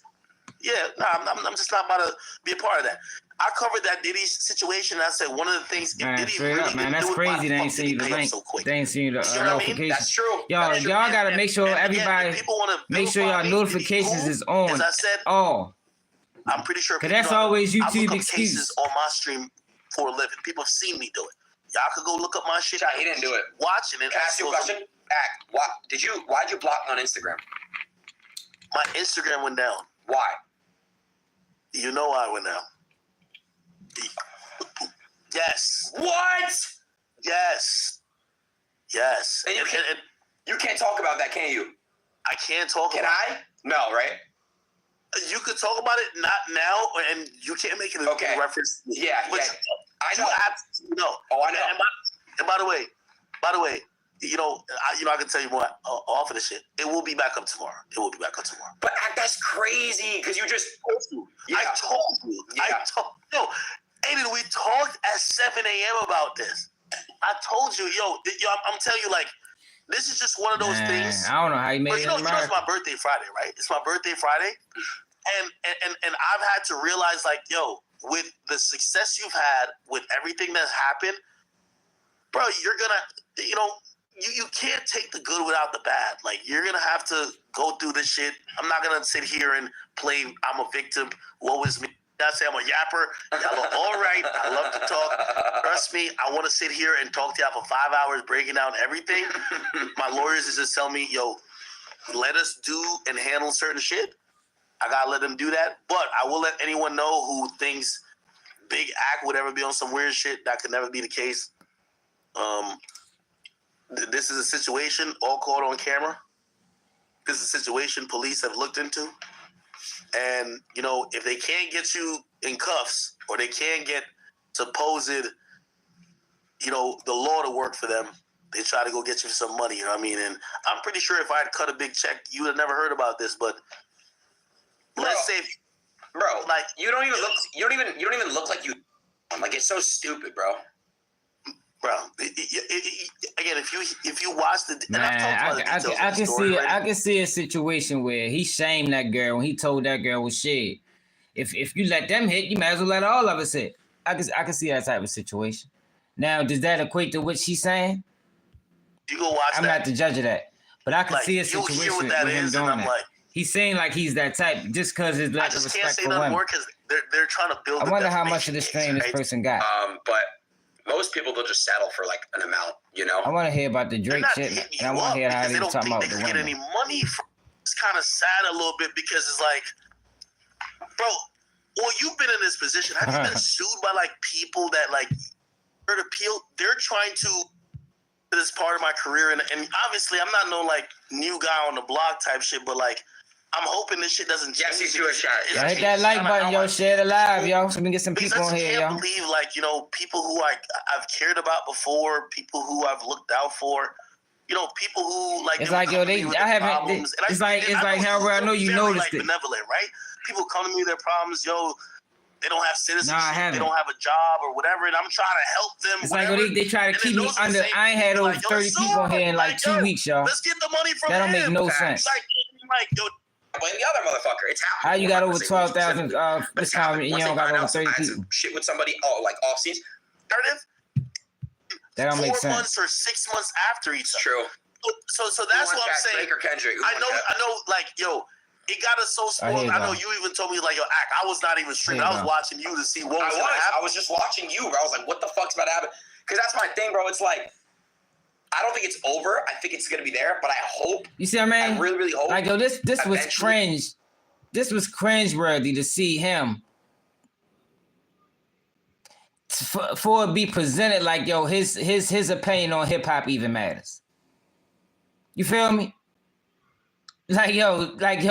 Yeah, no, I'm just not about to be a part of that. I covered that Diddy situation. And I said one of the things. Man, Diddy straight really up, man. That's crazy. They ain't seen you the link. They ain't seen you the notification. That's true. Y'all gotta make sure everybody make sure y'all notifications is on. As I said, I'm pretty sure. Cause that's always YouTube excuse. Cases on my stream for a living. People have seen me do it. Y'all could go look up my shit. He didn't do it. Watching it. Can I ask you a question? Why'd you block me on Instagram? My Instagram went down. Why? You know why I went down. Yes. What? Yes. Yes. And you can't talk about that, can you? I can't talk about it. Can I? No, right? You could talk about it, not now, and you can't make it a reference. Yeah. I know. No. Oh, I know. And by the way, I can tell you more off of the shit. It will be back up tomorrow. But that's crazy because you just told you. Yeah. I told you. Yeah. Aiden, we talked at 7 a.m. about this. I told you, I'm telling you, like, this is just one of those things. I don't know how you made it. It's my birthday Friday, right? It's my birthday Friday. And I've had to realize, like, with the success you've had, with everything that's happened, bro, you're gonna, you can't take the good without the bad. Like, you're gonna have to go through this shit. I'm not gonna sit here and play I'm a victim. Woe is me. I say I'm a yapper. Y'all are all right. I love to talk. Trust me, I want to sit here and talk to y'all for 5 hours, breaking down everything. My lawyers is just telling me, let us do and handle certain shit. I gotta let them do that. But I will let anyone know who thinks Big Act would ever be on some weird shit. That could never be the case. This is a situation all caught on camera. This is a situation police have looked into. And, if they can't get you in cuffs or they can't get supposed, the law to work for them, they try to go get you some money, you know what I mean? And I'm pretty sure if I had cut a big check, you would have never heard about this, but let's say, bro, like, you don't even look like you, like, it's so stupid, bro. bro. Again, if you watch the, and Man, I can see a situation where he shamed that girl when he told that girl was shit. If you let them hit, you might as well let all of us hit. I can see that type of situation. Now, does that equate to what she's saying? You go watch. I'm not the judge of that, but I can like, see a situation with him doing that. Like, he's saying like he's that type just because his lack of respect for women. Because they're trying to build. I wonder how much of the strain this person got. But most people will just settle for like an amount, you know. I want to hear about the Drake shit, and I want to hear how they was talking about the women. Get any money from. It's kind of sad a little bit because it's like, bro, well, you've been in this position. Have you been sued by like people that like they're trying to. This part of my career, and obviously I'm not no like new guy on the block type shit, but like I'm hoping this shit doesn't. Yes, you do a shot. Hit that like button, yo. Share it live, yo. So we can get some people on here, yo. I can't believe like people who I've cared about before, people who I've looked out for, people who like. It's like yo, I haven't. It's like however I know you noticed it. Benevolent, right? People come to me with their problems, yo. They don't have citizenship. They don't have a job or whatever, and I'm trying to help them. It's like they try to keep me under. I ain't had over 30 people here in like 2 weeks, y'all. Let's get the money from that don't make no sense. Like, blame the other motherfucker. It's happening. How you got over 12,000 this time and you don't got over 30 people? Shit with somebody, like off season. That don't make sense. 4 months or 6 months after each other. True. So that's what I'm saying. Drake or Kendrick? I know. Like, yo. It got us so spoiled. I know you even told me, like, yo, I was not even streaming. I was watching you to see what was going to happen. I was just watching you, bro. I was like, what the fuck's about to happen? Because that's my thing, bro. It's like, I don't think it's over. I think it's going to be there, but I hope. You see what I mean? I really, really hope. Like, yo, this was cringe. This was cringeworthy to see him. For it be presented like, yo, his opinion on hip-hop even matters. You feel me? Like yo,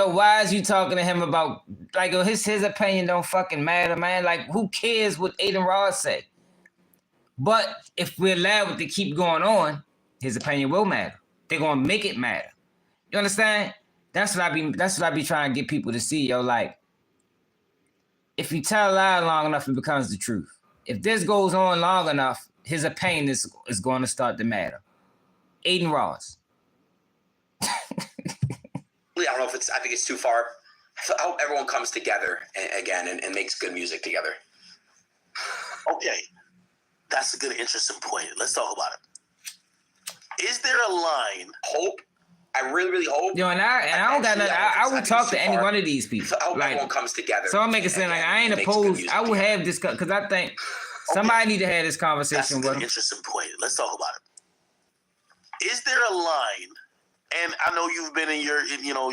why is you talking to him about like yo, his opinion don't fucking matter, man. Like who cares what Aiden Ross say? But if we allow it to keep going on, his opinion will matter. They're gonna make it matter. You understand? That's what I be trying to get people to see, yo. Like, if you tell a lie long enough, it becomes the truth. If this goes on long enough, his opinion is going to start to matter. Aiden Ross. I don't know if I think it's too far. I hope everyone comes together again and makes good music together. Okay. That's a good, interesting point. Let's talk about it. Is there a line? Hope. I really, really hope. Yo, and I don't got nothing. I would talk to any one of these people. I hope everyone comes together. So I'm making sense. Like, I ain't opposed. I would have this, because I think somebody need to have this conversation with him. Interesting point. Let's talk about it. Is there a line? And I know you've been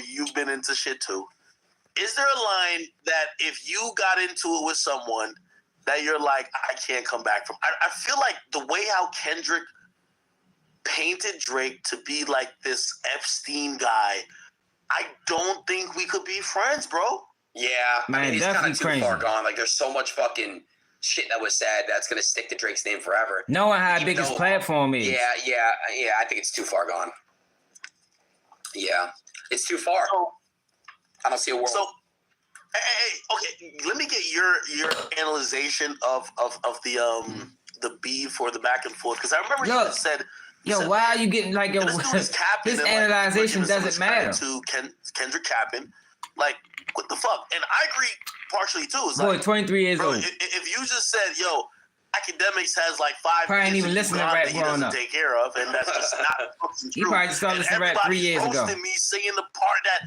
you've been into shit too. Is there a line that if you got into it with someone that you're like, I can't come back from? I feel like the way how Kendrick painted Drake to be like this Epstein guy, I don't think we could be friends, bro. Yeah, man, I mean, it's kind of too crazy. Far gone. Like, there's so much fucking shit that was said that's gonna stick to Drake's name forever. Knowing how big his platform is. Yeah. I think it's too far gone. Yeah, it's too far. I don't see a world. So, okay, let me get your analyzation of the beef or the back and forth, because I remember you said. Yo, why are you getting like yo? His analyzation doesn't matter. To Kendrick capping, like what the fuck? And I agree partially too. It's boy, like, 23 years old. If you just said, yo, Akademiks has like 5 probably ain't even listening to rap that he doesn't take care of, and that's just not fucking true. He probably just started listening to rap 3 years ago. Me singing the part that,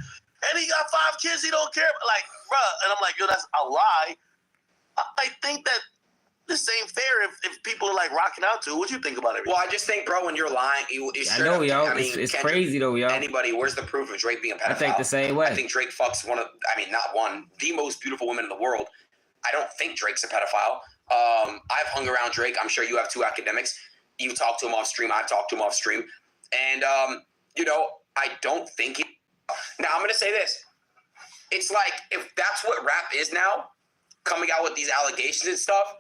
and he got 5 kids he don't care about. Like, bruh, and I'm like, yo, that's a lie. I think that this ain't fair if people are like rocking out to it. What do you think about it? Well, I just think, bro, when you're lying, I know, yo. It's crazy, though, yo. Anybody, where's the proof of Drake being a pedophile? I think the same way. I think Drake fucks the most beautiful women in the world. I don't think Drake's a pedophile. I've hung around Drake. I'm sure you have too, Akademiks. You talk to him off stream. I've talked to him off stream. And, I don't think he... Now, I'm going to say this. It's like, if that's what rap is now, coming out with these allegations and stuff,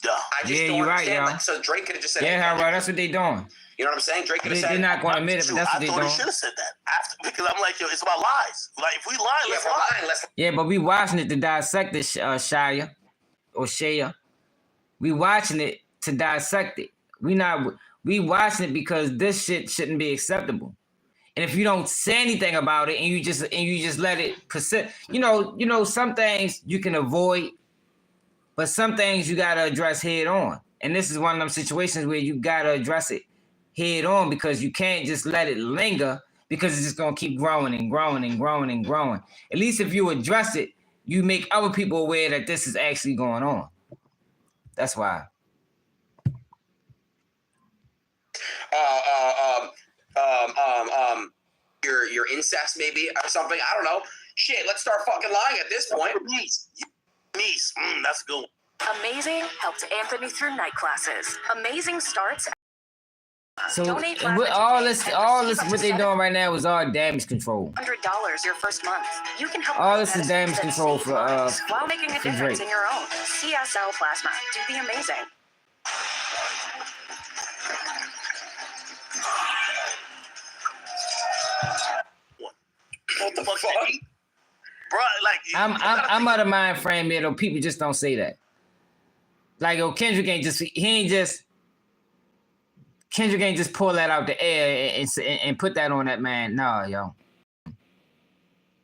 I just don't understand. Right, so Drake could have just said, yeah, right. That's what they doing. You know what I'm saying? Drake could have said, they're not going to admit it, but that's what they doing. I thought he should have said that after, because I'm like, yo, it's about lies. Like, if we lie, let's lie. Yeah, but we watching it to dissect it, Shia or Shaya. We watching it to dissect it. We watching it because this shit shouldn't be acceptable. And if you don't say anything about it and you just let it persist, you know, some things you can avoid, but some things you gotta address head on. And this is one of them situations where you gotta address it head on because you can't just let it linger because it's just gonna keep growing and growing and growing and growing. At least if you address it, you make other people aware that this is actually going on. That's why. Your incest maybe or something. I don't know. Shit, let's start fucking lying at this point. Niece, that's good. Amazing helped Anthony through night classes. Amazing starts. So all this what they're doing right now is all damage control. $100 your first month. You can help. All this is damage control for while making a difference Drake. in your own. CSL Plasma. Do the amazing. What the fuck? Bro, like I'm out of mind frame here though. People just don't say that. Like Kendrick ain't just pull that out the air and put that on that man. No, yo.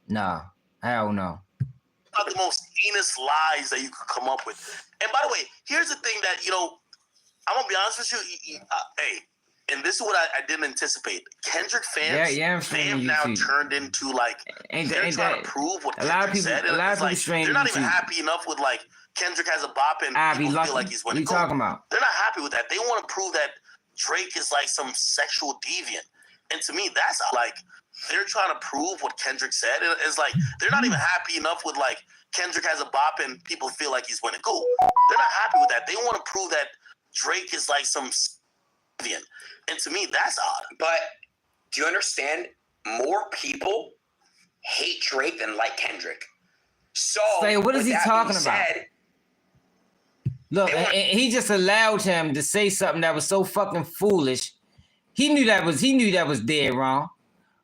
No. Hell no. Not the most heinous lies that you could come up with. And by the way, here's the thing that, I'm going to be honest with you. Hey, and this is what I didn't anticipate. Kendrick fans, they have now turned into they're trying to prove what Kendrick said. A lot of people they're not even happy enough with Kendrick has a bop and people feel like he's winning. What are you talking about? They're not happy with that. They want to prove that Drake is some sexual deviant. And to me, that's they're trying to prove what Kendrick said. It's they're not even happy enough with Kendrick has a bop and people feel like he's winning. Cool. They're not happy with that. They want to prove that Drake is some deviant. And to me, that's odd. But do you understand? More people hate Drake than like Kendrick. So what is he talking about? Look, and he just allowed him to say something that was so fucking foolish. He knew that was dead wrong.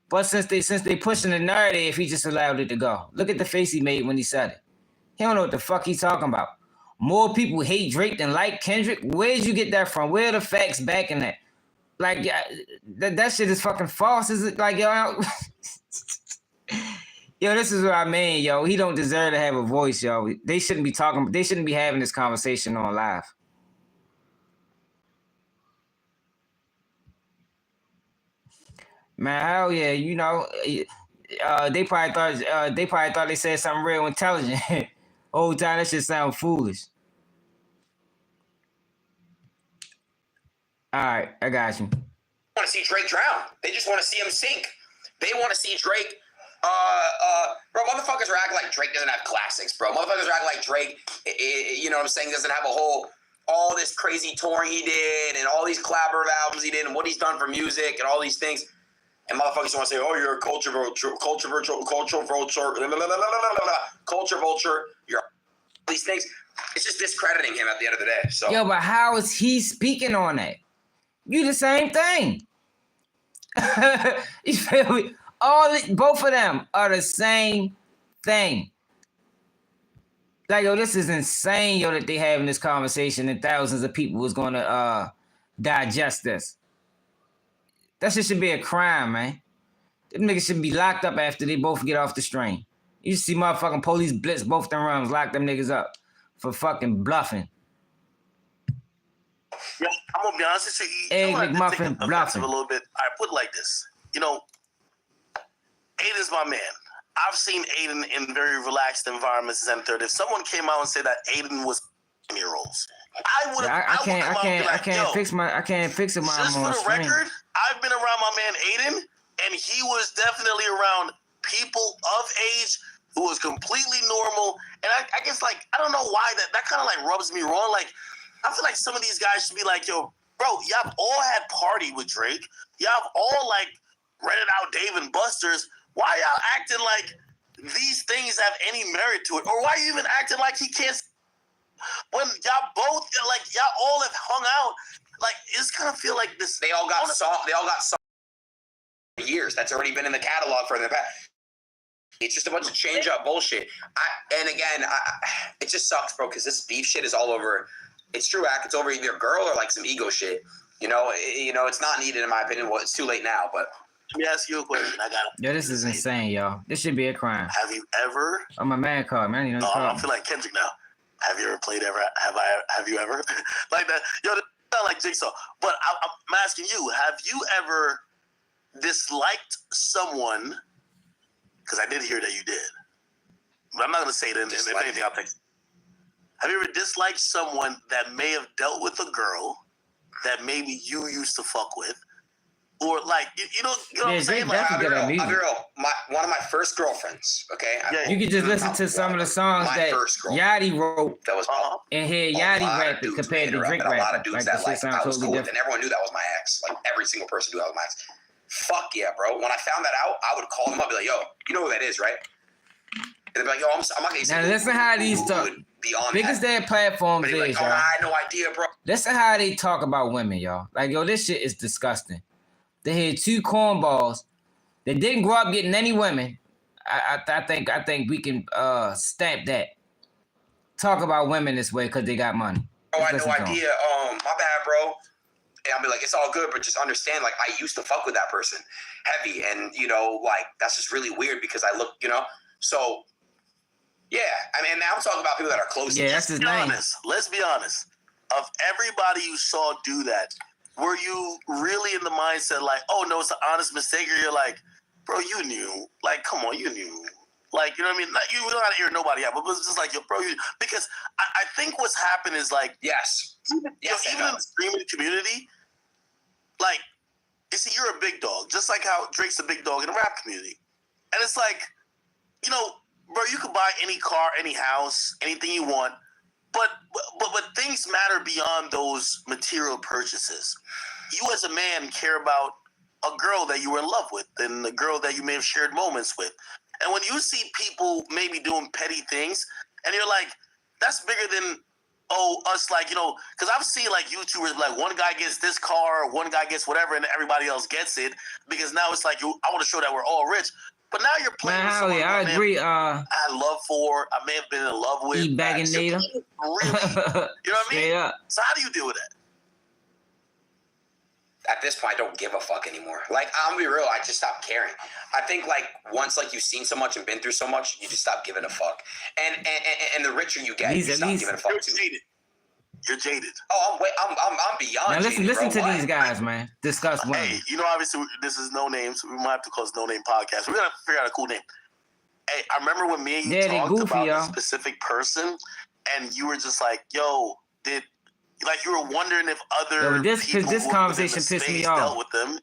But since they pushing the narrative, he just allowed it to go. Look at the face he made when he said it. He don't know what the fuck he's talking about. More people hate Drake than like Kendrick. Where'd you get that from? Where are the facts backing that? That shit is fucking false. Is it yo? Yo, this is what I mean, yo. He don't deserve to have a voice, yo. They shouldn't be having this conversation on live. Man, hell yeah, they probably thought they said something real intelligent. Whole time that shit sound foolish. All right, I got you. Want to see Drake drown. They just want to see him sink. They want to see Drake. Bro, motherfuckers are acting like Drake doesn't have classics, bro. Motherfuckers are acting like Drake, you know what I'm saying, doesn't have all this crazy touring he did and all these collaborative albums he did and what he's done for music and all these things. And motherfuckers want to say, oh, you're a culture vulture, you're these things. It's just discrediting him at the end of the day. So yo, but how is he speaking on that? You the same thing. You feel me? Both of them are the same thing. Yo, this is insane, yo, that they having this conversation and thousands of people was going to digest this. That shit should be a crime, man. Them niggas should be locked up after they both get off the stream. You see motherfucking police blitz both them rooms, lock them niggas up for fucking bluffing. Yeah, I'm gonna be honest with you. Egg McMuffin bluffing a little bit. I put it like this. Aiden's my man. I've seen Aiden in very relaxed environments and third. If someone came out and said that Aiden was 10-year-olds, I would have. I can't fix it. Just for the record, I've been around my man Aiden, and he was definitely around people of age who was completely normal. And I guess I don't know why that kind of rubs me wrong. I feel like some of these guys should be like, yo, bro, y'all all had party with Drake. Y'all all rented out Dave and Buster's. Why y'all acting like these things have any merit to it? Or why you even acting like he can't? When y'all both y'all all have hung out, it's kind of feel like this. They all got songs for years. That's already been in the catalog for the past. It's just a bunch of change up bullshit. It just sucks, bro, because this beef shit is all over It's true, Ak. It's over either a girl or like some ego shit. It's not needed in my opinion. Well, it's too late now, but. Let me ask you a question. I got it. Yo, this is insane, y'all. This should be a crime. Have you ever? Oh, my man called, man. I feel like Kendrick now. Have you ever played ever? Have you ever like that? Yo, that sound like Jigsaw. But I'm asking you. Have you ever disliked someone? Because I did hear that you did. But I'm not gonna say it. If anything, I'll take it. Have you ever disliked someone that may have dealt with a girl that maybe you used to fuck with? Or like what I'm saying? Like, I'll be real. One of my first girlfriends. Okay, you can just listen to some of the songs that Yachty wrote. That was and hear Yachty rap it compared to Drake rap. A lot of dudes that I was cool with, and everyone knew that was my ex. Like every single person knew that was my ex. Fuck yeah, bro. When I found that out, I would call them up, be like, "Yo, you know who that is, right?" And they'd be like, "Yo, I'm not gonna say." Now listen how these talk. Biggest their platforms is, like, I had no idea, bro. Listen how they talk about women, y'all. Like, yo, this shit is disgusting. They had two cornballs that didn't grow up getting any women. I think we can stamp that. Talk about women this way because they got money. Oh, I had no idea. My bad, bro. And I'll be like, it's all good, but just understand, like, I used to fuck with that person heavy, and like that's just really weird because I look, So, yeah, I mean, now I'm talking about people that are close. Yeah, that's his name. Let's be honest. Of everybody you saw do that, were you really in the mindset like, oh no, it's an honest mistake, or you're like, bro, you knew, like, come on, you knew, like, you know what I mean? Like, you don't have to hear nobody out, but it's just like, yo, bro, because I think what's happened is like, even in the streaming community, like, you see, you're a big dog, just like how Drake's a big dog in the rap community, and it's like, bro, you could buy any car, any house, anything you want. But things matter beyond those material purchases. You as a man care about a girl that you were in love with and a girl that you may have shared moments with. And when you see people maybe doing petty things and you're like, that's bigger than, us, like, because I've seen like YouTubers, like one guy gets this car, one guy gets whatever, and everybody else gets it because now it's like, I want to show that we're all rich. But now you're playing with someone I agree. I had love for, I may have been in love with. E-Baginator. Really, you know what I mean? Yeah. So how do you deal with that? At this point, I don't give a fuck anymore. Like, I'm gonna be real, I just stopped caring. I think like once like you've seen so much and been through so much, you just stop giving a fuck. And the richer you get, you stop giving a fuck too. You're jaded. Oh, I'm beyond. Now jaded, listen bro. to these guys, man. Discuss women. Hey, obviously this is No Names. We might have to call this No Name Podcast. We're gonna figure out a cool name. Hey, I remember when me and you talked goofy, about a specific person, and you were just like, "Yo, you were wondering if other people this conversation pissed me off. Dealt with them,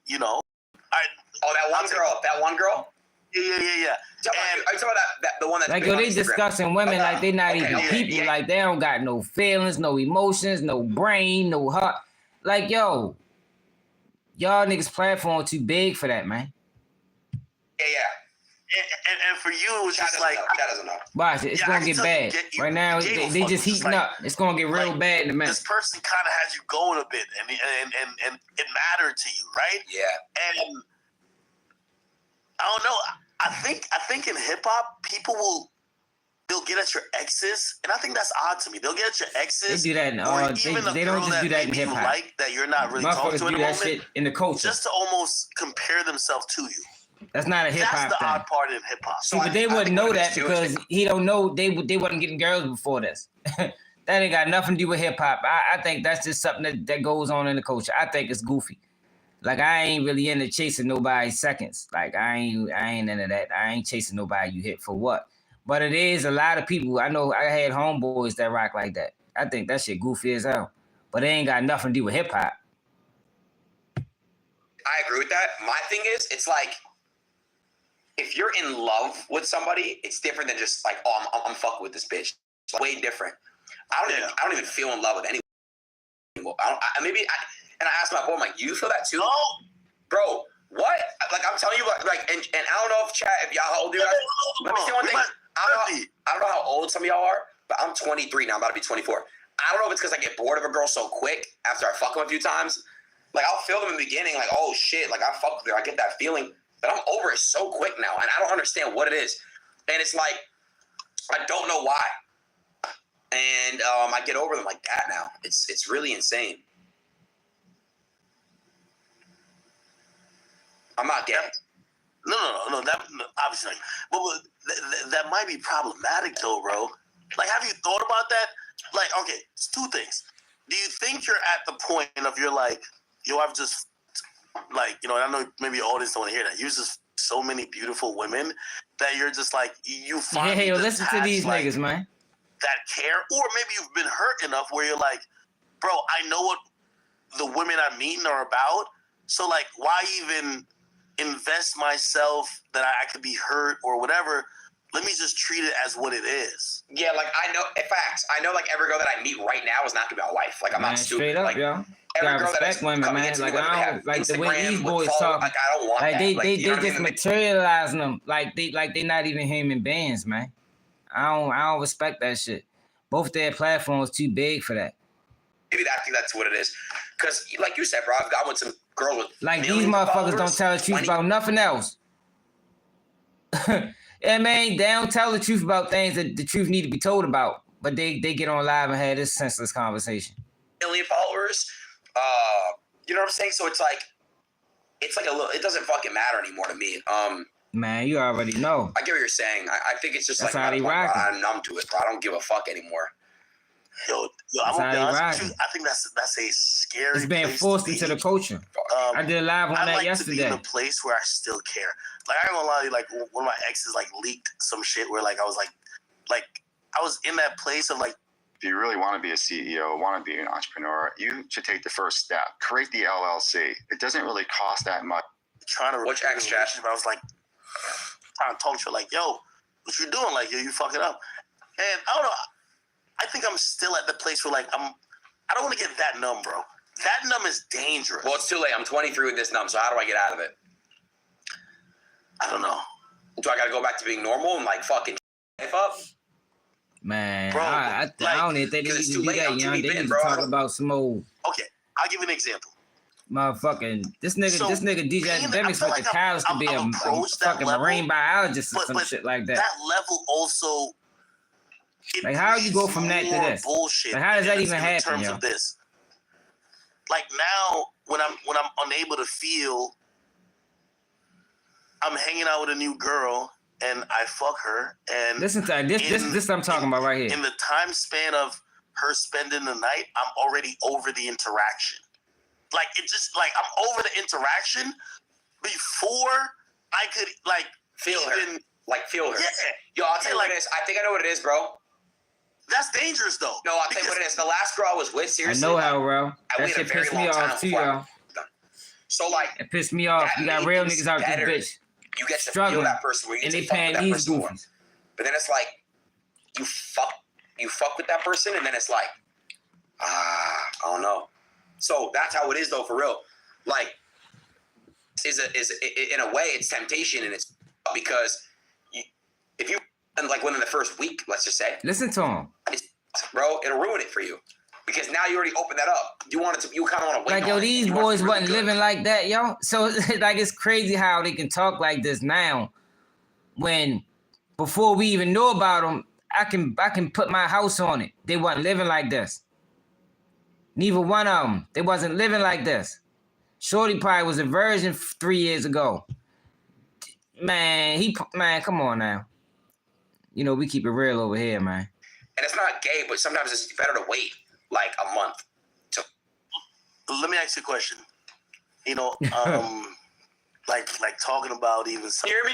That one girl. Yeah. Are you talking about that the one that's like, they discussing women like they not even people. Like, they don't got no feelings, no emotions, no brain, no heart. Like, yo, y'all niggas platform too big for that, man. Yeah. And for you, it was just like, that doesn't know. Watch it. It's gonna get bad. Right now, they just heating up. It's gonna get real bad in a minute. This person kind of had you going a bit, and it mattered to you, right? Yeah. And I don't know. I think in hip hop, they'll get at your exes, and I think that's odd to me. They'll get at your exes. They do that in they don't just do that in hip hop. Like that you're not really talking to in the moment. Shit in the culture just to almost compare themselves to you. That's not a hip hop thing. That's the odd part in hip hop. So, but they wouldn't know that because he don't know they wasn't getting girls before this. That ain't got nothing to do with hip hop. I think that's just something that goes on in the culture. I think it's goofy. Like, I ain't really into chasing nobody's seconds. Like, I ain't into that. I ain't chasing nobody you hit for what. But it is a lot of people. I know I had homeboys that rock like that. I think that shit goofy as hell. But it ain't got nothing to do with hip hop. I agree with that. My thing is, it's like, if you're in love with somebody, it's different than just like, oh, I'm fucking with this bitch. It's way different. I don't even feel in love with anyone. And I asked my boy, I'm like, you feel that too? No. Bro, what? Like, I'm telling you, like, and I don't know if y'all, how old you guys? Let me say one thing. I don't know how old some of y'all are, but I'm 23 now. I'm about to be 24. I don't know if it's because I get bored of a girl so quick after I fuck them a few times. Like, I'll feel them in the beginning, like, oh shit, like, I fuck with her. I get that feeling, but I'm over it so quick now, and I don't understand what it is. And it's like, I don't know why. And I get over them like that now. It's really insane. I'm not gay. No. That obviously, but that might be problematic though, bro. Like, have you thought about that? Like, okay, it's two things. Do you think you're at the point of you're like, yo, I've just like, you know, I know maybe all this don't want to hear that. You're just so many beautiful women that you're just like you find. Hey, listen to these like, niggas, man. That care, or maybe you've been hurt enough where you're like, bro, I know what the women I'm meeting are about. So like, why even invest myself that I could be hurt or whatever? Let me just treat it as what it is. Yeah, like I know, in fact, I know like every girl that I meet right now is not gonna be my wife. Like I'm not stupid. Straight up, like, yo. Every girl that is women, coming man. into Like me, I don't like the way these boys talk. Like I don't want like that. they just I mean? Materializing them like they not even human beings, man. I don't respect that shit. Both their platforms too big for that. Maybe I think that's what it is. Cause like you said, bro, I've got with some girls with like these motherfuckers don't tell the truth about nothing else. Yeah, man, they don't tell the truth about things that the truth need to be told about. But they get on live and have this senseless conversation. Million followers. You know what I'm saying? So it's like a little, it doesn't fucking matter anymore to me. Man, you already know. I get what you're saying. I think it's just that's like how they rockin'. I'm numb to it, bro. I don't give a fuck anymore. Yo, I'm gonna be honest with you. I think that's a scary. It's being forced into the culture. I did a live on that yesterday. I like to be in a place where I still care. Like I ain't gonna lie to you, like one of my exes like leaked some shit where like I was like I was in that place of like. If you really want to be a CEO, want to be an entrepreneur, you should take the first step. Create the LLC. It doesn't really cost that much. Trying to watch X chat. I was like trying to talk to her like, yo, what you doing? Like, yo, you fucking up. And I don't know. I think I'm still at the place where like I don't want to get that numb, bro. That numb is dangerous. Well, it's too late. I'm 23 with this numb, so how do I get out of it? I don't know. Do I gotta go back to being normal and like fucking life up? Man, bro, I don't even think they need to do that, young. They need to talk about some old. Okay, I'll give you an example. Motherfucking this nigga DJ Akademiks went to college to be a fucking marine biologist or some shit like that. That level also. Like how you go from that to this? Bullshit. Like how does that even happen? In terms of this, like now when I'm unable to feel, I'm hanging out with a new girl. And I fuck her, and listen to this I'm talking about right here. In the time span of her spending the night, I'm already over the interaction. Like it just like I'm over the interaction before I could like feel her. Yeah. Yo, I'll tell you what it is. I think I know what it is, bro. That's dangerous though. No, I'll tell you what it is. The last girl I was with, seriously. I know how, bro. That shit pissed me off too, y'all. So like it pissed me off. You got real niggas out this bitch. You get to feel that person where you get to fuck with that person more. But then it's like you fuck with that person, and then it's like I don't know. So that's how it is though, for real. Like is in a way it's temptation, and it's because if you and like within the first week, let's just say, listen to him, bro, it'll ruin it for you. Because now you already opened that up. You kind of want to wait. Like, yo, these boys wasn't living like that, yo. So, like, it's crazy how they can talk like this now. When, before we even know about them, I can put my house on it. They wasn't living like this. Neither one of them. They wasn't living like this. Shorty probably was a virgin 3 years ago. Man, come on now. You know, we keep it real over here, man. And it's not gay, but sometimes it's better to wait. Like a month. Let me ask you a question. You know, like talking about even. You hear me?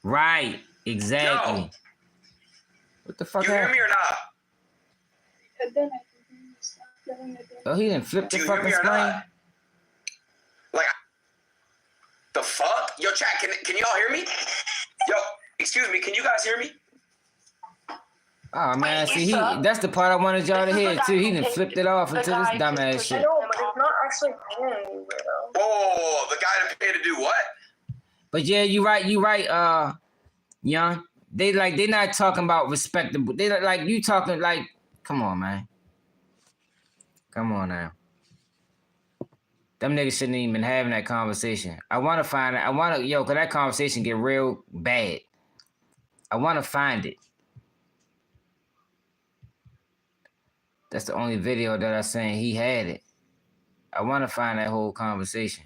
Right. Exactly. Yo. What the fuck? You hear me or not? Oh, he didn't flip the fucking screen. Like, the fuck? Yo, chat. Can y'all hear me? Yo, excuse me. Can you guys hear me? Oh man, see, that's the part I wanted y'all to hear too. He done flipped it off into this dumbass shit. No, but it's not actually paying anywhere though. Oh, the guy that paid to do what? But yeah, you right, young. They not talking about respectable. They like you talking like, come on, man. Come on now. Them niggas shouldn't even been having that conversation. Cause that conversation get real bad. I wanna find it. That's the only video that I seen he had it. I want to find that whole conversation.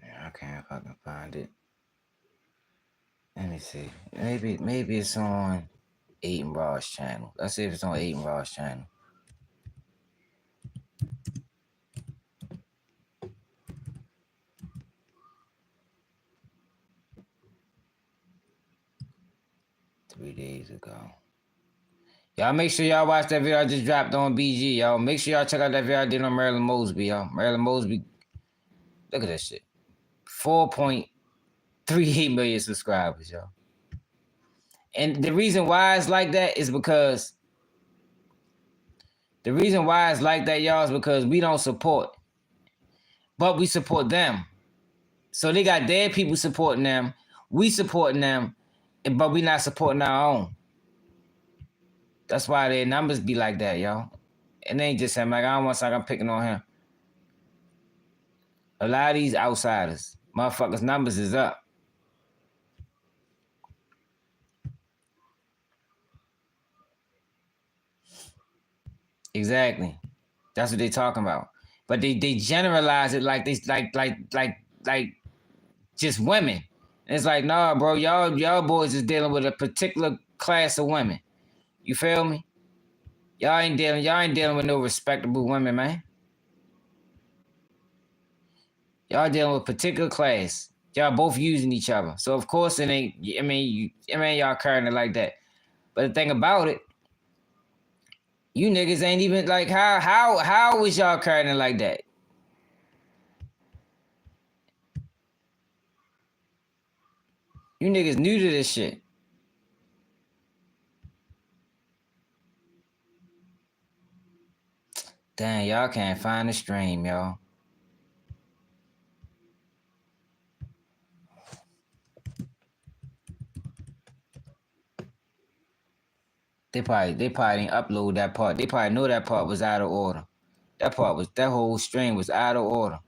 Yeah, I can't fucking find it. Let me see. Maybe it's on Aiden Ross channel. Let's see if it's on Aiden Ross channel. Three days ago. Y'all make sure y'all watch that video I just dropped on BG, y'all. Make sure y'all check out that video I did on Marilyn Mosby, y'all. Marilyn Mosby. Look at that shit. 4.38 million subscribers, y'all. And the reason why it's like that is because y'all, is because we don't support, but we support them. So they got their people supporting them, we supporting them, but we not supporting our own. That's why their numbers be like that, y'all. And they ain't just him. Like, I don't want to say I'm picking on him. A lot of these outsiders, motherfuckers' numbers is up. Exactly. That's what they talking about. But they generalize it like they like just women. And it's like, nah, bro, y'all boys is dealing with a particular class of women. You feel me? Y'all ain't dealing with no respectable women, man. Y'all dealing with a particular class. Y'all both using each other. So of course it ain't, y'all carrying it like that. But the thing about it, you niggas ain't even like how was y'all carrying it like that? You niggas new to this shit. Damn, y'all can't find the stream, y'all. They probably didn't upload that part. They probably know that part was out of order. That whole stream was out of order.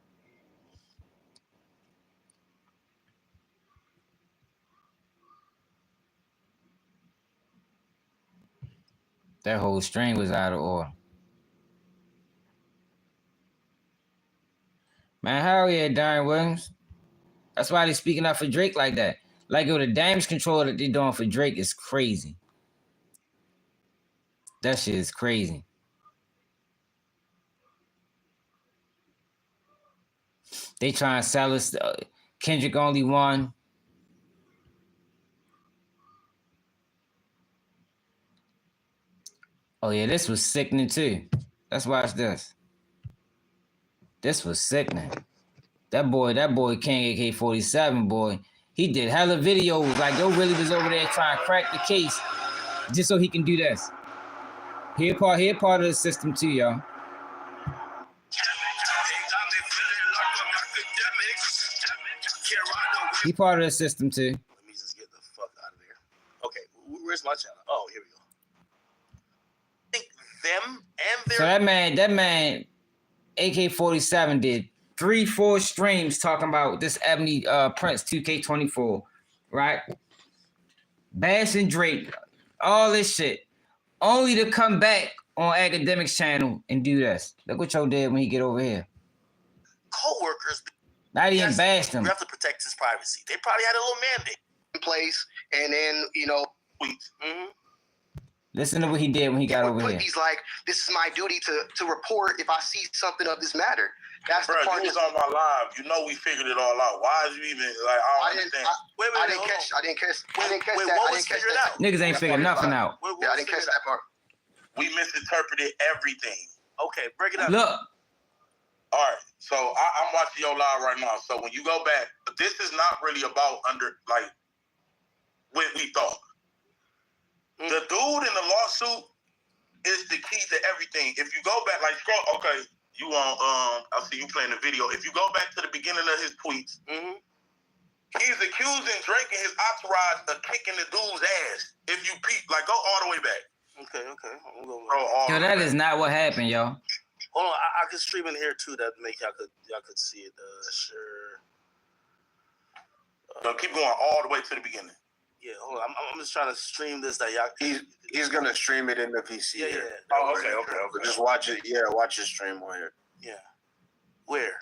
That whole stream was out of order. Man, hell yeah, Darren Williams. That's why they speaking up for Drake like that. Like, yo, the damage control that they doing for Drake is crazy. That shit is crazy. They trying to sell us. Kendrick only won. Oh yeah, this was sickening too. Let's watch this. This was sickening. That boy King AK-47 boy, he did hella videos. Like, yo really was over there trying to crack the case just so he can do this. He part of the system too, y'all. He part of the system too. Let me just get the fuck out of there. Okay, where's my channel? Oh, here we go. I think them and their... So that man, AK-47 did 3-4 streams talking about this Ebony Prince 2K24, right? Bashing Drake, all this shit, only to come back on Akademiks channel and do this. Look what y'all did when he get over here. Co-workers... Not even bashed him. We have to protect his privacy. They probably had a little mandate in place, and then, tweets. Listen to what he did when he got over here. He's like, this is my duty to report if I see something of this matter. That's the part. You was on my live. You know we figured it all out. Why is you even like? I didn't catch that. Niggas ain't figured nothing out. I didn't catch that part. We misinterpreted everything. Okay, break it up. Look. All right, so I'm watching your live right now. So when you go back, this is not really about what we thought. The dude in the lawsuit is the key to everything. If you go back, scroll, okay, you on, I see you playing the video. If you go back to the beginning of his tweets, he's accusing Drake and his entourage of kicking the dude's ass. If you peep, go all the way back. Okay. I'm going. Yo, that is not what happened, yo. Hold on, I can stream in here too. That make y'all could see it. Sure. No, keep going all the way to the beginning. Yeah, hold on. I'm just trying to stream this. That y'all. He's gonna stream it in the PC. Yeah. Oh, okay. But just watch it. Yeah, watch his stream on here. Yeah. Where?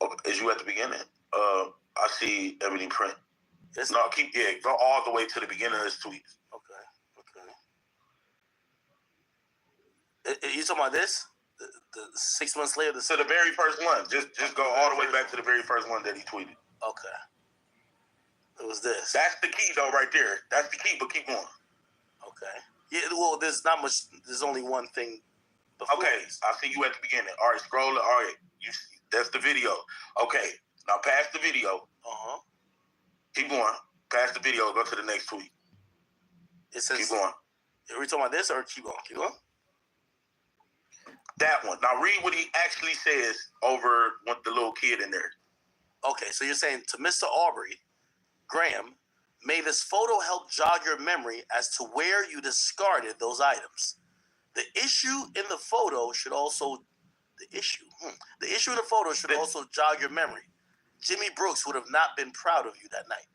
Okay, is you at the beginning? I see Ebony Print. Go all the way to the beginning of his tweets. Okay. You talking about this? The 6 months later? So the very first one. Just go all the way back to the very first one that he tweeted. Okay. It was this. That's the key, though, right there. That's the key, but keep going. Okay. Yeah, well, there's not much. There's only one thing. Okay, I see you at the beginning. All right, scroll. All right, that's the video. Okay, now past the video. Keep going. Past the video. Go to the next tweet. It says. Keep going. Are we talking about this or keep going? Keep going. That one. Now read what he actually says over with the little kid in there. Okay, so you're saying to Mr. Aubrey, Graham, may this photo help jog your memory as to where you discarded those items. The issue in the photo should also jog your memory. Jimmy Brooks would have not been proud of you that night.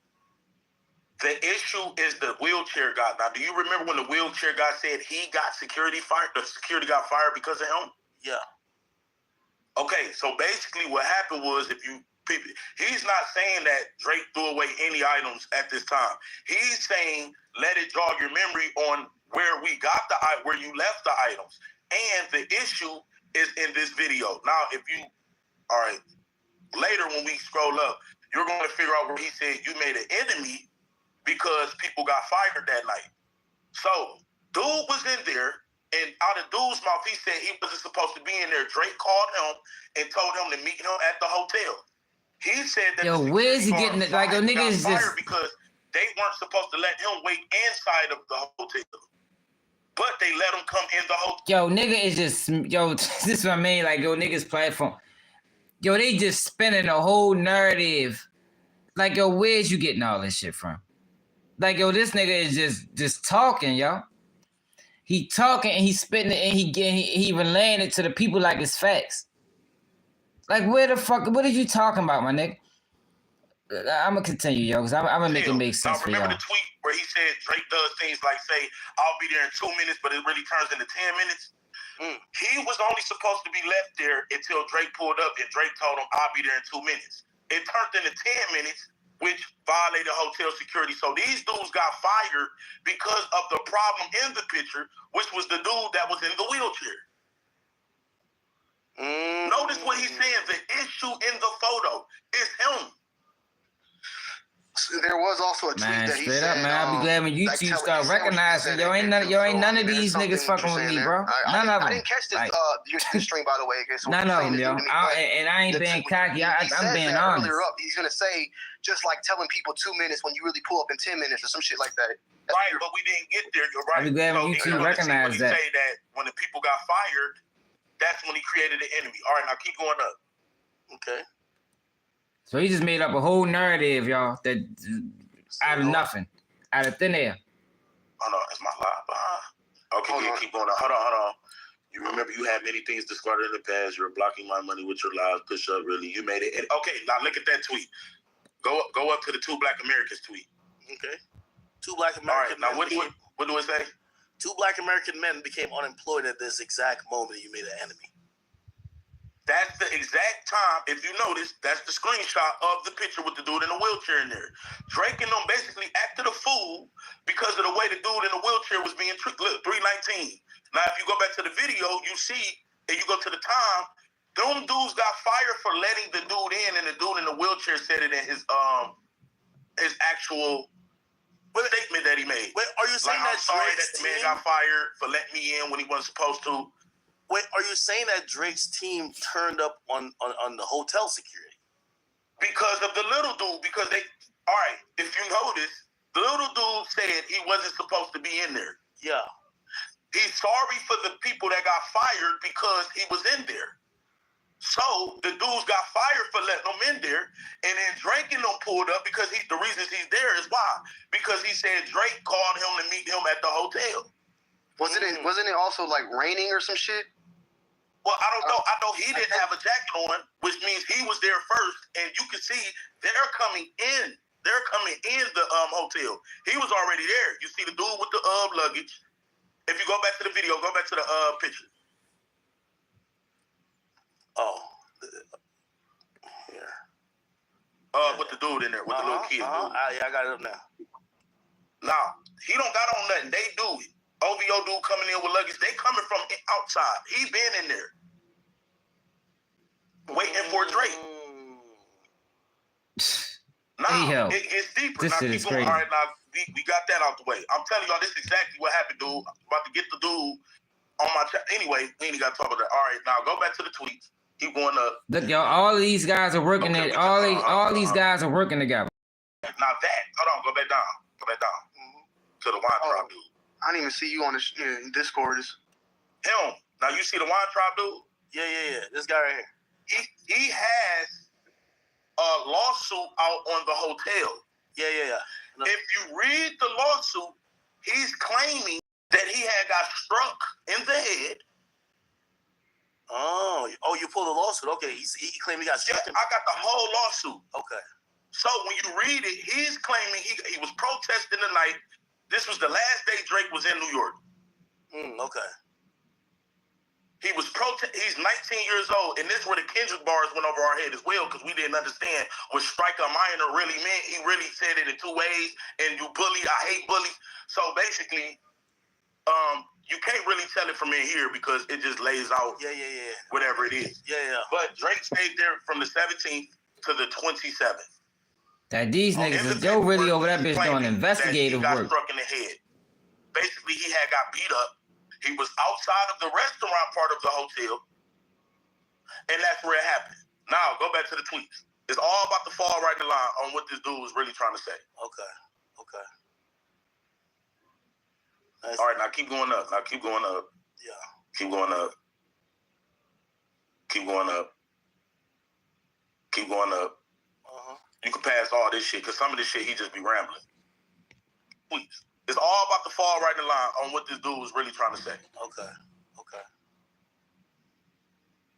The issue is the wheelchair guy. Now, do you remember when the wheelchair guy said he got security fired? The security got fired because of him? Yeah. Okay, so basically what happened was he's not saying that Drake threw away any items at this time. He's saying let it jog your memory on where you left the items. And the issue is in this video. Now, later when we scroll up, you're going to figure out where he said you made an enemy because people got fired that night. So, dude was in there, and out of dude's mouth, he said he wasn't supposed to be in there. Drake called him and told him to meet him at the hotel. He said that where is he getting it? Like, niggas just because they weren't supposed to let him wait inside of the hotel, but they let him come in the hotel. Yo, nigga is just this is what I mean. Like, niggas platform. Yo, they just spinning a whole narrative. Like, where's you getting all this shit from? Like, this nigga is just talking, yo. He talking and he spitting it and he even laying it to the people like it's facts. Like, what are you talking about, my nigga? I'm gonna continue, yo, because I'm gonna make it make sense for y'all. Remember the tweet where he said Drake does things like say, I'll be there in 2 minutes, but it really turns into 10 minutes? He was only supposed to be left there until Drake pulled up and Drake told him, I'll be there in 2 minutes. It turned into 10 minutes, which violated hotel security. So these dudes got fired because of the problem in the picture, which was the dude that was in the wheelchair. Notice what he's saying. The issue in the photo is him. There was also a tweet that he straight said, up, man. I'll be glad when YouTube start recognizing ain't none of these niggas fucking with me, bro. None of them. I didn't catch this your stream, by the way. So none of them, yo. And I ain't being cocky. I'm being honest. He's gonna say just like telling people 2 minutes when you really pull up in 10 minutes or some shit like that. Right, but we didn't get there. You're right. I'll be glad when YouTube recognize that. Say that when the people got fired, that's when he created the enemy. All right, now keep going up. Okay. So he just made up a whole narrative, y'all, that out of nothing, out of thin air. Oh no, it's my live. Okay, keep going up. Hold on. You remember you had many things discarded in the past. You're blocking my money with your lies. Push up, really. You made it. Okay, now look at that tweet. Go up to the 2 Black Americans tweet. Okay. 2 Black American men. All right, now what do it say? 2 Black American men became unemployed at this exact moment you made an enemy. That's the exact time, if you notice, that's the screenshot of the picture with the dude in the wheelchair in there. Drake and them basically acted a fool because of the way the dude in the wheelchair was being treated. Look, 319. Now, if you go back to the video, you see, and you go to the time, them dudes got fired for letting the dude in, and the dude in the wheelchair said it in his actual statement that he made. Wait, are you saying like, I'm sorry that the man got fired for letting me in when he wasn't supposed to? Wait, are you saying that Drake's team turned up on the hotel security? Because of the little dude, because all right, if you notice, the little dude said he wasn't supposed to be in there. Yeah. He's sorry for the people that got fired because he was in there. So the dudes got fired for letting them in there, and then Drake and them pulled up because the reasons he's there is why? Because he said Drake called him to meet him at the hotel. Wasn't it also like raining or some shit? Well, I don't know. I know he didn't have a jacket on, which means he was there first, and you can see they're coming in. They're coming in the hotel. He was already there. You see the dude with the luggage. If you go back to the video, go back to the picture. Oh, here. With the dude in there, with the little kid. Yeah, I got it up now. Nah, he don't got on nothing. They do it. OVO dude coming in with luggage. They coming from outside. He been in there waiting for Drake. Nah, it gets deeper. This now, shit keep is going. crazy. All right, now we got that out the way. I'm telling y'all, this is exactly what happened, dude. I'm about to get the dude on my chat. Anyway, we ain't got to talk about that. All right, now go back to the tweets. Keep going up. Look, y'all, all of these guys are working at all these guys are working together. Now that, hold on, go back down. Go back down. To the wine tribe dude. I didn't even see you on the Discord. Him. Now you see the wine tribe dude? Yeah. This guy right here. He has a lawsuit out on the hotel. Yeah. No. If you read the lawsuit, he's claiming that he had got struck in the head. Oh, you pulled the lawsuit. Okay, he claimed he got struck. Yeah, I got the whole lawsuit. Okay. So when you read it, he's claiming he was protesting the night. This was the last day Drake was in New York. Okay. He's 19 years old, and this is where the Kendrick bars went over our head as well, because we didn't understand what strike a minor really meant. He really said it in two ways, and you bully, I hate bullies. So basically, you can't really tell it from in here because it just lays out whatever it is. Yeah. But Drake stayed there from the 17th to the 27th. That these niggas is Joe really over that bitch doing investigative work. He got work. struck in the head. Basically, he had got beat up. He was outside of the restaurant part of the hotel, and that's where it happened. Now, go back to the tweets. It's all about to fall right in line on what this dude was really trying to say. Okay. All right, now keep going up. Yeah. Keep going up. Keep going up. You can pass all this shit, because some of this shit, he just be rambling. Tweets. It's all about to fall right in line on what this dude was really trying to say. Okay.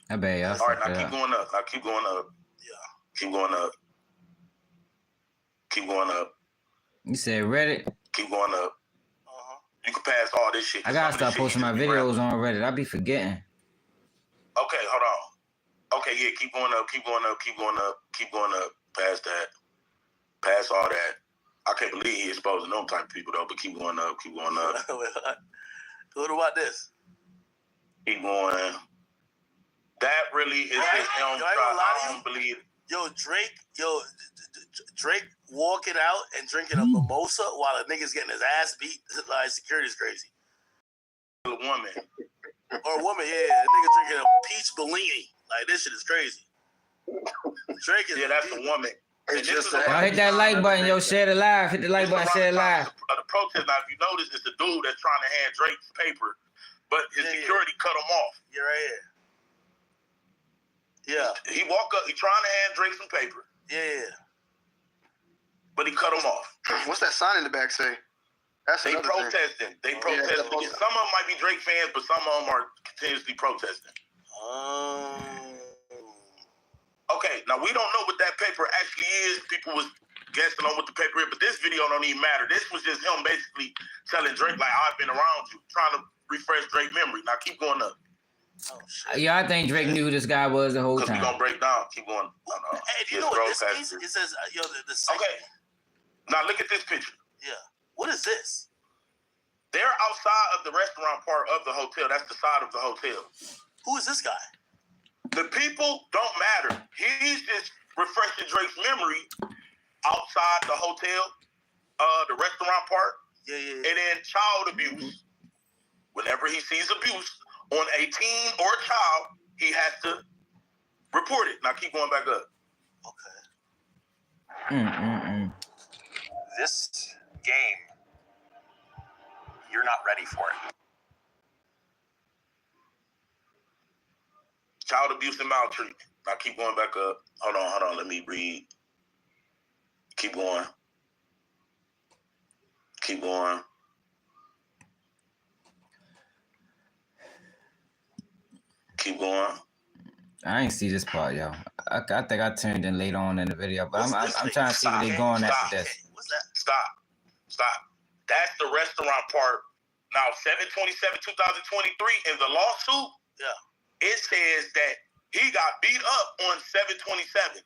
I bet y'all. All right, now keep going up. Yeah. Keep going up. You said Reddit? Keep going up. You can pass all this shit. I gotta start posting my videos on Reddit. I be forgetting. Okay, hold on. Okay, yeah, keep going up. Past that. Pass all that. I can't believe he exposing them type of people though, but keep going up. What about this? Keep going. That really is just him. I don't believe it. Drake walking out and drinking a mimosa while a nigga's getting his ass beat. Like, security's crazy. A woman. Or a woman, yeah. A nigga drinking a peach Bellini. Like, this shit is crazy. Drake is... Yeah, that's a woman. Y'all hit that like button, yo. Share the live. Hit the like button, share the live. The protest, now, if you notice, it's the dude that's trying to hand Drake's paper, but his security cut him off. Yeah, right here. Yeah. He walk up, he trying to hand Drake some paper. Yeah. But he cut him off. What's that sign in the back say? They protesting. They protesting. Some of them might be Drake fans, but some of them are continuously protesting. Okay, now we don't know what that paper actually is. People was guessing on what the paper is, but this video don't even matter. This was just him basically telling Drake, like, I've been around you, trying to refresh Drake's memory. Now keep going up. Oh, shit. Yeah, I think Drake knew who this guy was the whole time. Because we're going to break down. Keep going. Hey, do you know what this means? It says, the second. Okay. Now look at this picture. Yeah. What is this? They're outside of the restaurant part of the hotel. That's the side of the hotel. Who is this guy? The people don't matter. He's just refreshing Drake's memory outside the hotel, the restaurant part. Yeah. And then child abuse. Whenever he sees abuse on a teen or a child, he has to report it. Now keep going back up. Okay. This game, you're not ready for it. Child abuse and maltreatment. Now keep going back up. Hold on. Let me read. Keep going. Keep going. Keep going. I ain't see this part, yo. I think I turned in later on in the video, but I'm trying to see where they're going after this. What's that? Stop. That's the restaurant part. Now, 7/27/2023 in the lawsuit, it says that he got beat up on 7/27.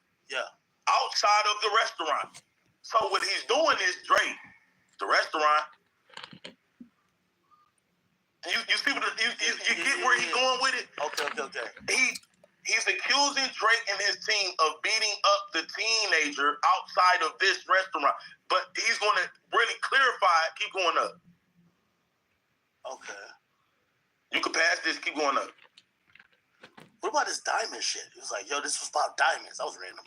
Outside of the restaurant. So what he's doing is Drake, the restaurant. You see what you get where he's going with it? Okay. He's accusing Drake and his team of beating up the teenager outside of this restaurant. But he's going to really clarify it. Keep going up. Okay. You can pass this. Keep going up. What about this diamond shit? He was like, yo, this was about diamonds. That was random.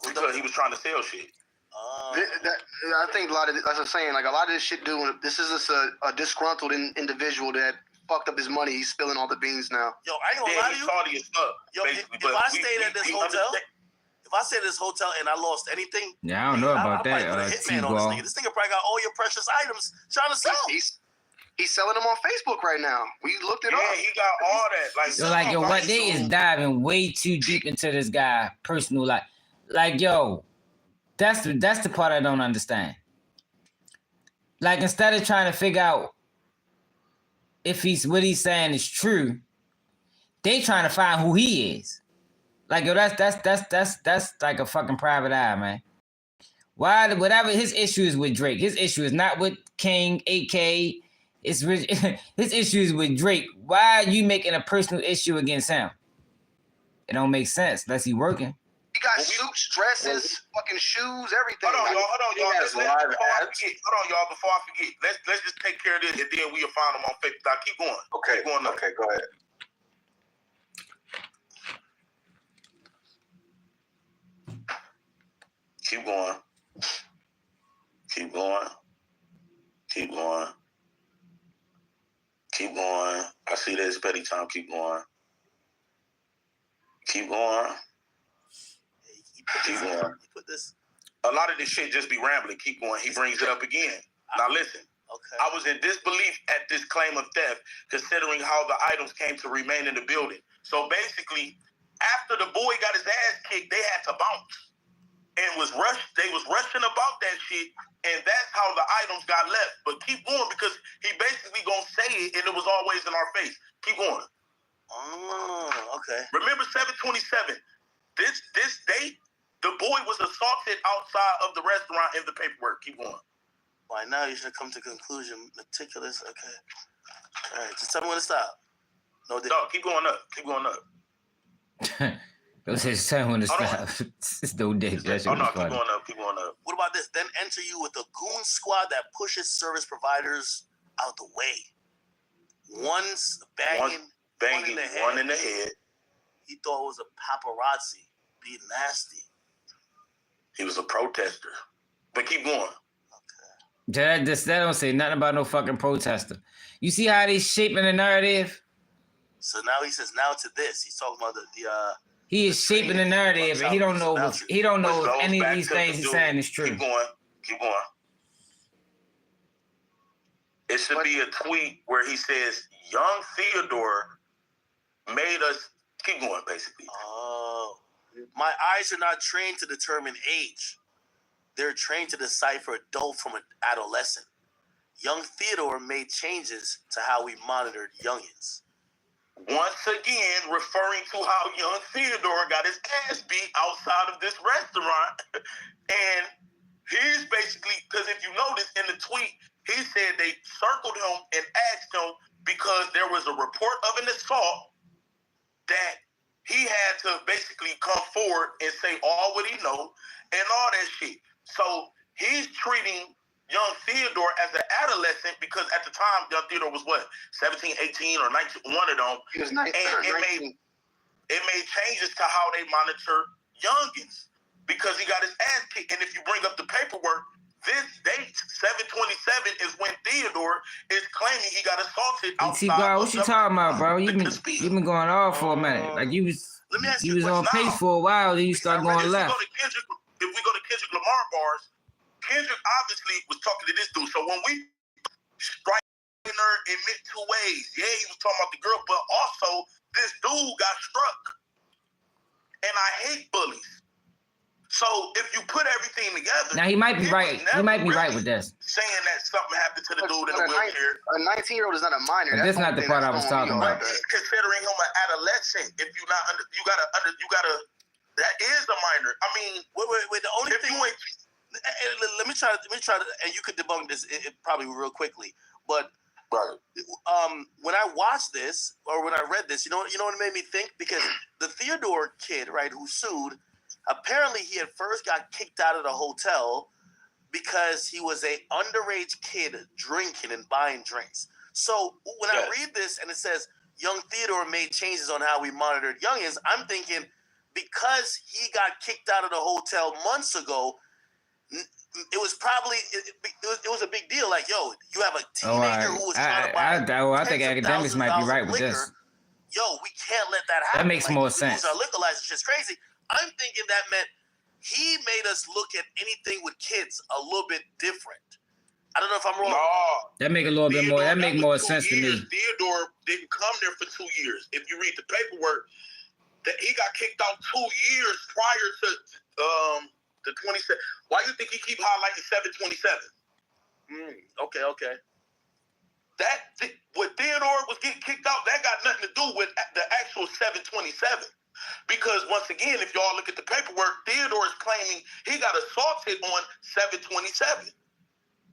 Because he was trying to sell shit. I think a lot of this, as I'm saying, like a lot of this shit this is just a disgruntled individual that fucked up his money. He's spilling all the beans now. Yo, I ain't gonna lie to you. Salty as fuck. Yo, if I stayed at this hotel, if I stayed at this hotel and I lost anything, yeah, I don't know about that. Put a hitman on this nigga probably got all your precious items trying to sell. He's selling them on Facebook right now. We looked it up. Yeah, he got all that. What they is diving way too deep into this guy' personal life. Like, yo, that's the part I don't understand. Like, instead of trying to figure out if what he's saying is true, they trying to find who he is. Like, yo, that's like a fucking private eye, man. Why? Whatever his issue is with Drake, his issue is not with King, AK. His issue is with Drake. Why are you making a personal issue against him? It don't make sense unless he working. He got suits, dresses, fucking shoes, everything. Hold on, y'all. Before I forget, let's just take care of this, and then we'll find him on Facebook. Now, keep going. Okay. Keep going. Okay, go ahead. Keep going. Keep going. Keep going. Keep going. I see this petty time. Keep going. Keep going. Keep going. A lot of this shit just be rambling. Keep going. He brings it up again. Now listen. Okay. I was in disbelief at this claim of theft, considering how the items came to remain in the building. So basically, after the boy got his ass kicked, they had to bounce. And they was rushing about that shit, and that's how the items got left. But keep going, because he basically gonna say it, and it was always in our face. Keep going. Oh, okay. Remember 7/27. This date, the boy was assaulted outside of the restaurant in the paperwork. Keep going. By now, you should come to conclusion. Meticulous. Okay. All right. Just tell me when to stop. No, keep going up. Keep going up. Those is telling when to stop. It's no dick. That shit was funny. Keep going up. What about this? Then enter you with a goon squad that pushes service providers out the way. One's banging, one in the head. He thought it was a paparazzi being nasty. He was a protester. But keep going. Okay. That don't say nothing about no fucking protester. You see how they shaping the narrative? So now he says, now to this. He's talking about the he is shaping the narrative, and he don't know if any of these things he's saying is true. Keep going. Keep going. It should be a tweet where he says, young Theodore made us... Keep going, basically. Oh. My eyes are not trained to determine age. They're trained to decipher adult from an adolescent. Young Theodore made changes to how we monitored youngins. Once again, referring to how young Theodore got his ass beat outside of this restaurant. And he's basically, because if you notice in the tweet, he said they circled him and asked him because there was a report of an assault that he had to basically come forward and say all what he know and all that shit. So he's treating young Theodore as an adolescent because at the time, young Theodore was what, 17, 18, or 19, one of them. He was 19. And it made changes to how they monitor youngins because he got his ass kicked. And if you bring up the paperwork, This date, 7/27, is when Theodore is claiming he got assaulted outside. See, bro, what you talking about, bro? You been going off for a minute. Like you was on pace for a while, then you start going left. If we go to Kendrick Lamar bars, Kendrick obviously was talking to this dude. So when we strike her in two ways, yeah, he was talking about the girl, but also this dude got struck. And I hate bullies. So if you put everything together, now he might be right. He might be right with this. Saying that something happened to the dude in the wheelchair. A 19-year-old is not a minor. That's not the part I was talking about. Considering him an adolescent, if you're not under, you gotta. That is a minor. I mean, wait. The only thing. Let me try to, and you could debunk this probably real quickly. But when I watched this or when I read this, you know what it made me think? Because the Theodore kid, right, who sued. Apparently, he at first got kicked out of the hotel because he was an underage kid drinking and buying drinks. So when I read this and it says young Theodore made changes on how we monitored youngins, I'm thinking because he got kicked out of the hotel months ago, it was probably it was a big deal. Like, yo, you have a teenager who was trying to buy. I think Akademiks might be right with this. Yo, we can't let that happen. That makes more sense. Our liquor license is just crazy. I'm thinking that meant he made us look at anything with kids a little bit different. I don't know if I'm wrong. No. That make a little bit more. That make more sense to me. Theodore didn't come there for 2 years. If you read the paperwork, that he got kicked out 2 years prior to the 27. Why do you think he keep highlighting 7/27? Okay. When Theodore was getting kicked out, that got nothing to do with the actual 7/27. Because once again, if y'all look at the paperwork, Theodore is claiming he got assaulted on 7/27,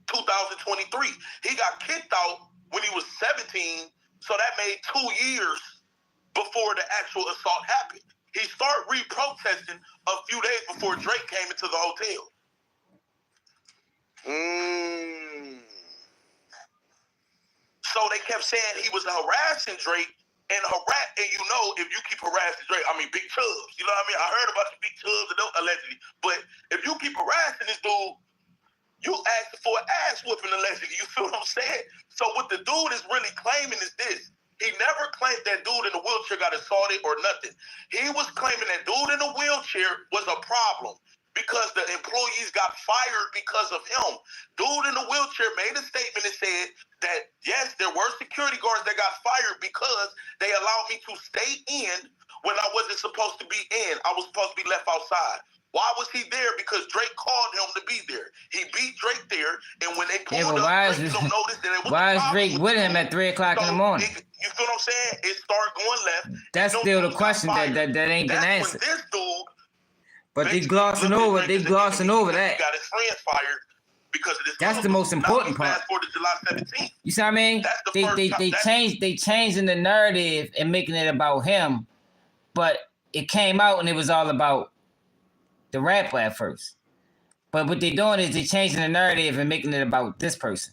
2023. He got kicked out when he was 17, so that made 2 years before the actual assault happened. He started re-protesting a few days before Drake came into the hotel. So they kept saying he was harassing Drake. And if you keep harassing Drake, I mean, Big Chubbs, you know what I mean? I heard about the Big Chubbs allegedly, but if you keep harassing this dude, you ask for an ass whooping allegedly. You feel what I'm saying? So what the dude is really claiming is this. He never claimed that dude in the wheelchair got assaulted or nothing. He was claiming that dude in the wheelchair was a problem because the employees got fired because of him. Dude in the wheelchair made a statement and said that, yes, there were security guards that got fired because they allowed me to stay in when I wasn't supposed to be in. I was supposed to be left outside. Why was he there? Because Drake called him to be there. He beat Drake there, and when they pulled up, Drake don't notice that it was why is Drake with him at 3 o'clock in the morning? You feel what I'm saying? It started going left. That's still the question that ain't been answered. This dude, but they glossing over that. He got his friends fired because of this. That's the most important part. Fast forward to July 17th. You see what I mean? They changing the narrative and making it about him, but it came out and it was all about the rapper at first. But what they're doing is they're changing the narrative and making it about this person.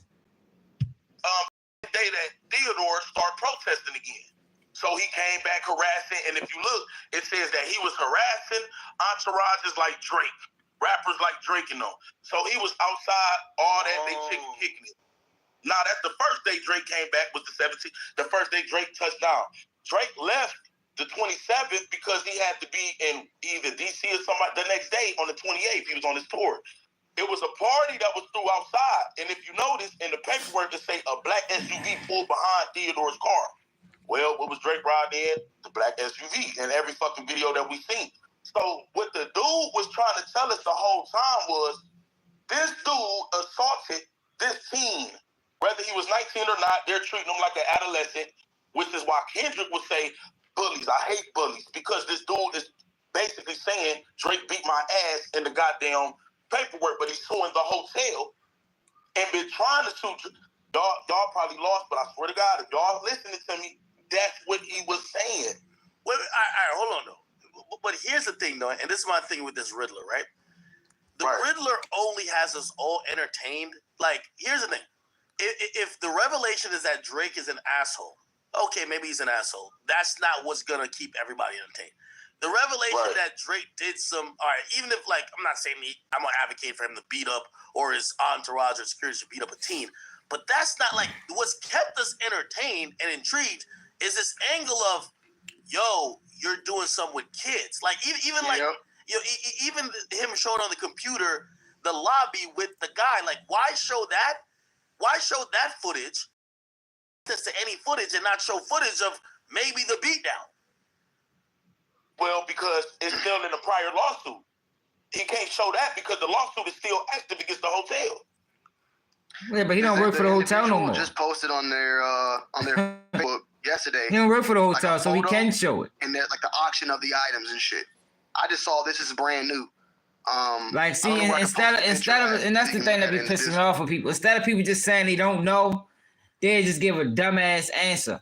The day that Theodore started protesting again. So he came back harassing, and if you look, it says that he was harassing entourages like Drake, rappers like Drake and them. So he was outside, all that, they chicken kicking it. Now, that's the first day Drake came back was the 17th, the first day Drake touched down. Drake left the 27th because he had to be in either DC or somebody the next day on the 28th. He was on his tour. It was a party that was through outside. And if you notice in the paperwork, it say a black SUV pulled behind Theodore's car. Well, what was Drake riding in? The black SUV in every fucking video that we seen. So what the dude was trying to tell us the whole time was this dude assaulted this teen. Whether he was 19 or not, they're treating him like an adolescent, which is why Kendrick would say, bullies, I hate bullies, because this dude is basically saying Drake beat my ass in the goddamn paperwork, but he's suing the hotel and been trying to sue. Y'all probably lost, but I swear to God, if y'all listening to me, that's what he was saying. Wait, all right, hold on, though. But here's the thing, though, and this is my thing with this Riddler, right? The Riddler only has us all entertained. Like, here's the thing. If the revelation is that Drake is an asshole, okay, maybe he's an asshole. That's not what's going to keep everybody entertained. The revelation that Drake did some, all right, even if, like, I'm not saying I'm going to advocate for him to beat up or his entourage or security to beat up a teen, but that's not, like, what's kept us entertained and intrigued is this angle of, yo, you're doing something with kids. Like, even like, you know, even him showing on the computer the lobby with the guy, like, why show that? Why show that footage to any footage and not show footage of maybe the beatdown? Well, because it's still in the prior lawsuit. He can't show that because the lawsuit is still active against the hotel. Yeah, but he don't work for the hotel no more. Just posted on their Facebook yesterday. He don't work for the hotel, like so he can show it. And like the auction of the items and shit. I just saw this is brand new. Like, see, instead of, and that's the thing that be pissing me off with people. Instead of people just saying they don't know, they just give a dumbass answer.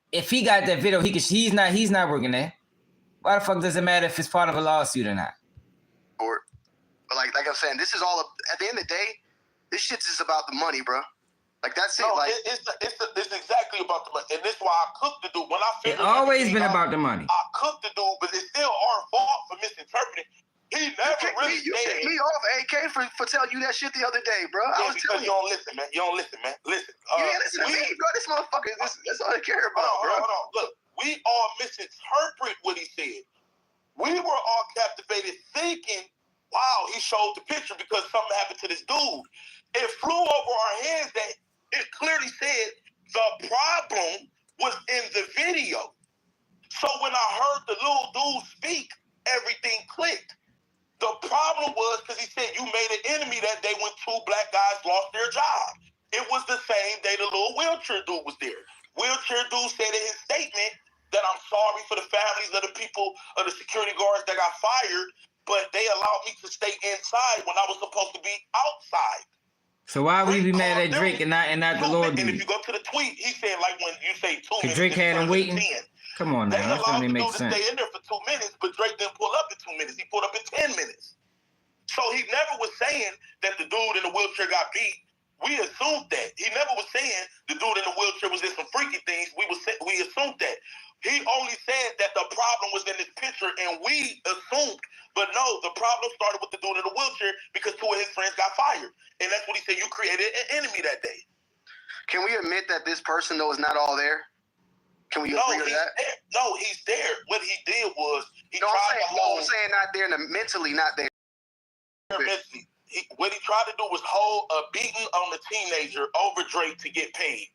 If he got that video, he's not working there. Why the fuck does it matter if it's part of a lawsuit or not? But like I'm saying, this is all at the end of the day, this shit's just about the money, bro. Like that's it. No, like it's exactly about the money, and this is why I cooked the dude. When I figured it's always been about the money. I cooked the dude, but it's still our fault for misinterpreting. He never really. You kicked me off, AK, for telling you that shit the other day, bro. Yeah, because you don't listen, man. You don't listen, man. Listen. You ain't listen to me, bro. This motherfucker. That's all I care about, bro. Hold on. Look, we all misinterpret what he said. We were all captivated thinking, wow, he showed the picture because something happened to this dude. It flew over our heads that it clearly said the problem was in the video. So when I heard the little dude speak, everything clicked. The problem was because he said you made an enemy that day when 2 black guys lost their job. It was the same day the little wheelchair dude was there. Wheelchair dude said in his statement that I'm sorry for the families of the people, of the security guards that got fired, but they allowed me to stay inside when I was supposed to be outside. So why would you be mad at Drake and not the little dude? And if you go to the tweet, he said like when you say 2 minutes, Drake had him waiting. 10. Come on now, that doesn't make sense. They allowed the dude to stay in there for 2 minutes, but Drake didn't pull up in 2 minutes. He pulled up in 10 minutes. So he never was saying that the dude in the wheelchair got beat. We assumed that. He never was saying the dude in the wheelchair was in some freaky things. We assumed that. He only said that the problem was in this picture, and we assumed. But no, the problem started with the dude in the wheelchair because 2 of his friends got fired. And that's what he said. You created an enemy that day. Can we admit that this person, though, is not all there? Can we agree with that? No, he's there. What he did was I'm saying not there, mentally not there. Mentally. What he tried to do was hold a beating on the teenager over Drake to get paid.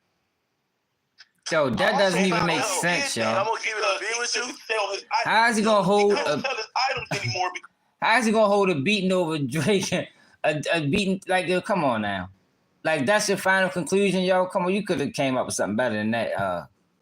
Yo, that doesn't even make sense, yo. I'm gonna keep it up with you. How is he gonna hold sell his items anymore? How is he gonna hold a beating over Drake? a beating, like, yo, come on now. Like, that's your final conclusion, yo? Come on, you could have came up with something better than that,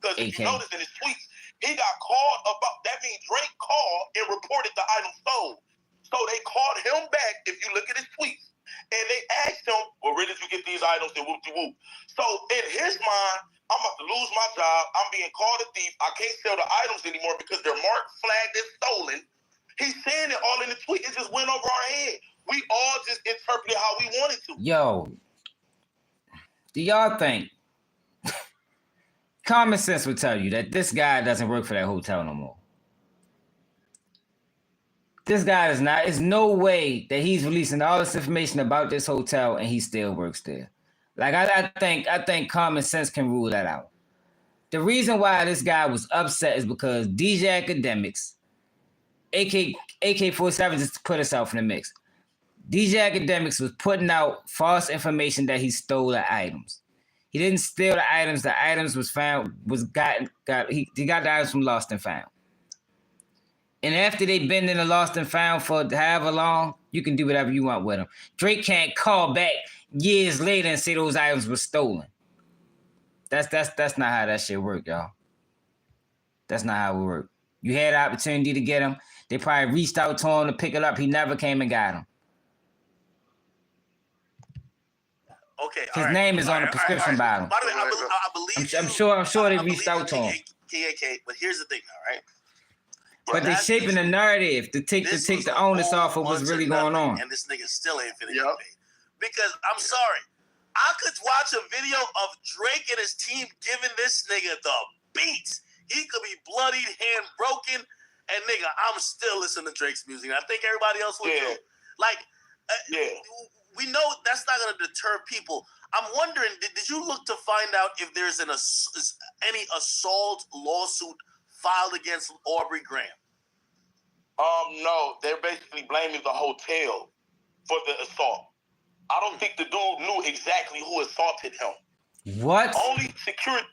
because if you notice in his tweets, he got called about, that means Drake called and reported the item sold. So they called him back, if you look at his tweets, and they asked him, well, where did you get these items and whoop-de-whoop? So in his mind, I'm about to lose my job. I'm being called a thief. I can't sell the items anymore because they're marked, flagged, and stolen. He's saying it all in the tweet. It just went over our head. We all just interpreted how we wanted to. Yo, do y'all think common sense would tell you that this guy doesn't work for that hotel no more? This guy is not. There's no way that he's releasing all this information about this hotel and he still works there. Like, I think common sense can rule that out. The reason why this guy was upset is because DJ Akademiks, AK-47, just to put herself in the mix. DJ Akademiks was putting out false information that he stole the items. He didn't steal the items. The items was found, he got the items from Lost and Found. And after they've been in the Lost and Found for however long, you can do whatever you want with them. Drake can't call back years later and say those items were stolen. That's not how that shit work, y'all. That's not how it work. You had the opportunity to get him. They probably reached out to him to pick it up. He never came and got him. Okay, his name is on the prescription bottle. By the way, I believe I'm sure they reached out to him. But here's the thing, all right? But they're shaping the narrative to take the onus off of what's really going on. And this nigga still ain't finna get paid. Because I'm sorry, I could watch a video of Drake and his team giving this nigga the beats. He could be bloodied, hand broken, and nigga, I'm still listening to Drake's music. I think everybody else would too. Like, we know that's not going to deter people. I'm wondering, did you look to find out if there's any assault lawsuit filed against Aubrey Graham? No, they're basically blaming the hotel for the assault. I don't think the dude knew exactly who assaulted him. What? Only security.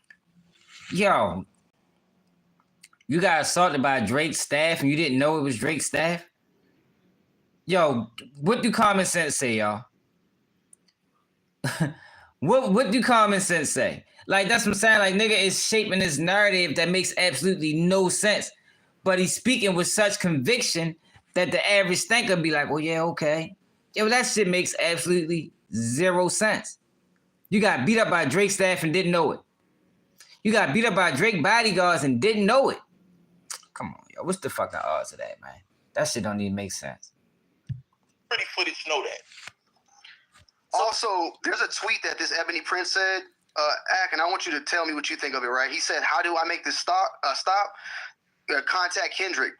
Yo, you got assaulted by Drake's staff and you didn't know it was Drake's staff? Yo, what do common sense say, y'all? What do common sense say? Like, that's what I'm saying. Like, nigga is shaping this narrative that makes absolutely no sense. But he's speaking with such conviction that the average thinker be like, well, yeah, okay. Yo, that shit makes absolutely zero sense. You got beat up by Drake staff and didn't know it. You got beat up by Drake bodyguards and didn't know it. Come on, yo. What's the fucking odds of that, man? That shit don't even make sense. Pretty footage know that. Also, there's a tweet that this Ebony Prince said, Ak, and I want you to tell me what you think of it, right? He said, how do I make this stop? Contact Kendrick.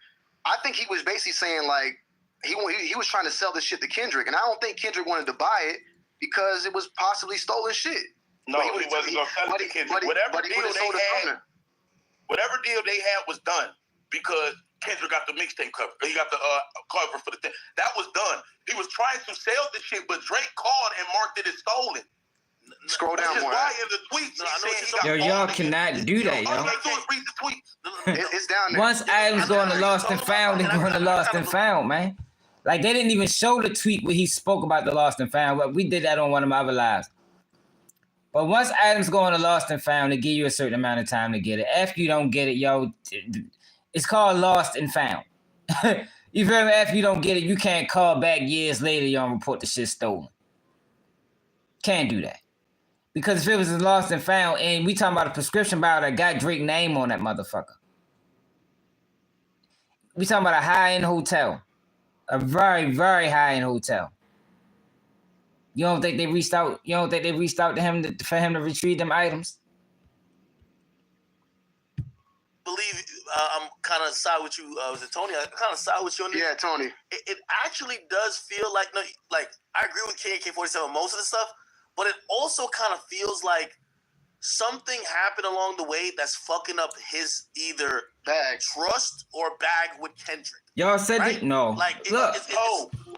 I think he was basically saying, like, he was trying to sell this shit to Kendrick, and I don't think Kendrick wanted to buy it because it was possibly stolen shit. No, he wasn't going to sell it to Kendrick. Whatever deal they had was done because Kendrick got the mixtape cover. He got the cover for the thing. That was done. He was trying to sell the shit, but Drake called and marked it as stolen. Scroll down more. Why in the tweets yo, y'all cannot do that, yo. All you do is read the tweets. It's down there. Once items go on the lost and found, they go on the lost and found, man. Like, they didn't even show the tweet where he spoke about the lost and found. But we did that on one of my other lives. But once items go on the lost and found, they give you a certain amount of time to get it. After you don't get it, yo, it's called lost and found. You feel me? After you don't get it, you can't call back years later, you don't report the shit stolen. Can't do that. Because if it was lost and found, and we talking about a prescription bottle that got Drake's name on that motherfucker. We talking about a high-end hotel. A very, very high-end hotel. You don't think they reached out? You don't think they reached out to him for him to retrieve them items? Believe I'm kind of side with you. Was it Tony? I kind of side with you on this. Yeah, Tony. It actually does feel like I agree with KK47 most of the stuff, but it also kind of feels like something happened along the way that's fucking up his either bag trust or bag with Kendrick. Y'all said right? it? No. Like, look.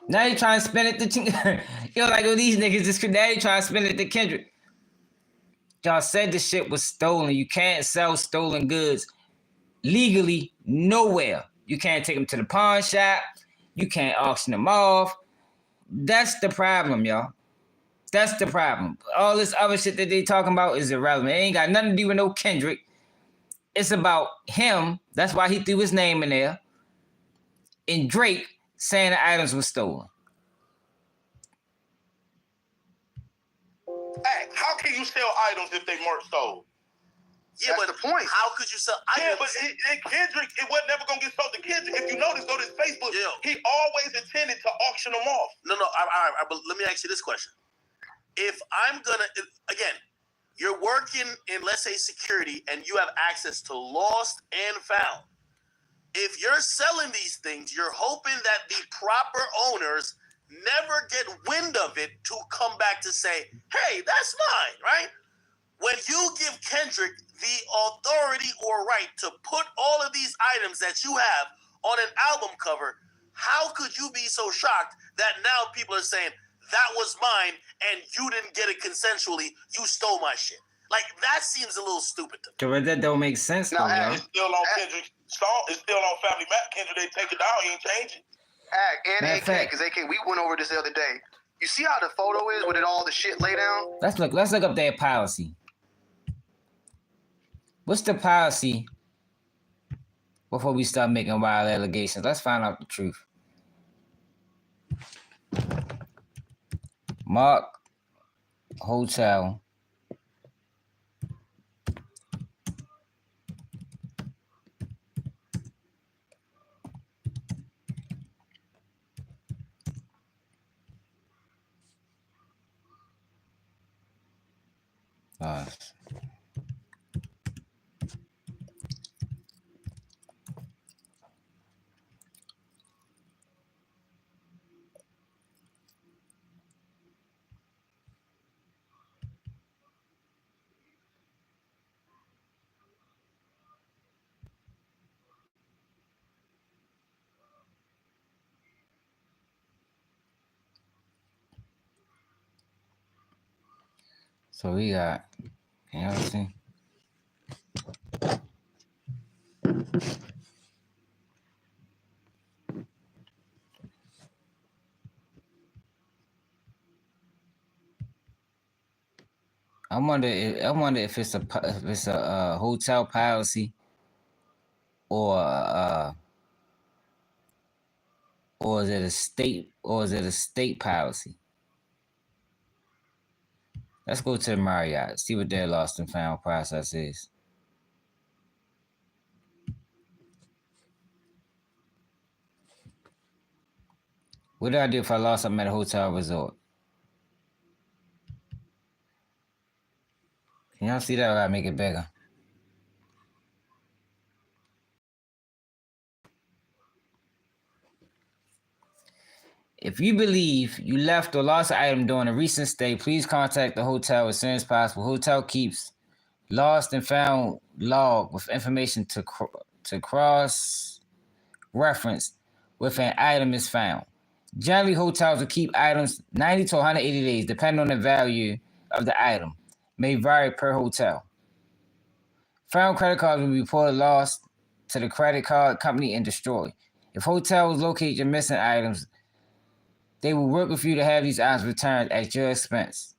Now you trying to spin it to yo, like, oh, these niggas just now you trying to spin it to Kendrick. Y'all said the shit was stolen. You can't sell stolen goods legally nowhere. You can't take them to the pawn shop. You can't auction them off. That's the problem, y'all. That's the problem. All this other shit that they talking about is irrelevant. It ain't got nothing to do with no Kendrick. It's about him. That's why he threw his name in there. And Drake saying the items were stolen. Hey, how can you sell items if they weren't stolen? Yeah, that's the point. How could you sell items? Yeah, but Kendrick, it was never gonna get sold to Kendrick. If you notice, go to his Facebook. Yeah. He always intended to auction them off. No. But let me ask you this question: if I'm gonna, again, you're working in, let's say, security, and you have access to lost and found. If you're selling these things, you're hoping that the proper owners never get wind of it to come back to say, hey, that's mine, right? When you give Kendrick the authority or right to put all of these items that you have on an album cover, how could you be so shocked that now people are saying, that was mine and you didn't get it consensually, you stole my shit? Like, that seems a little stupid to me. That don't make sense, though, yo. It's still on Kendrick's song. It's still on Family Map. Kendrick, they take it down. He ain't changing. And AK, because AK, we went over this the other day. You see how the photo is with it all the shit laid down? Let's look up their policy. What's the policy before we start making wild allegations? Let's find out the truth. Mark Hotel. So we got, can y'all see? I wonder if it's a hotel policy or is it a state policy? Let's go to the Marriott, see what their lost and found process is. What do I do if I lost something at a hotel resort? Can y'all see that? I gotta make it bigger. If you believe you left or lost an item during a recent stay, please contact the hotel as soon as possible. Hotel keeps lost and found log with information to cross-reference with an item is found. Generally, hotels will keep items 90 to 180 days, depending on the value of the item. May vary per hotel. Found credit cards will be reported lost to the credit card company and destroyed. If hotels locate your missing items, they will work with you to have these items returned at your expense.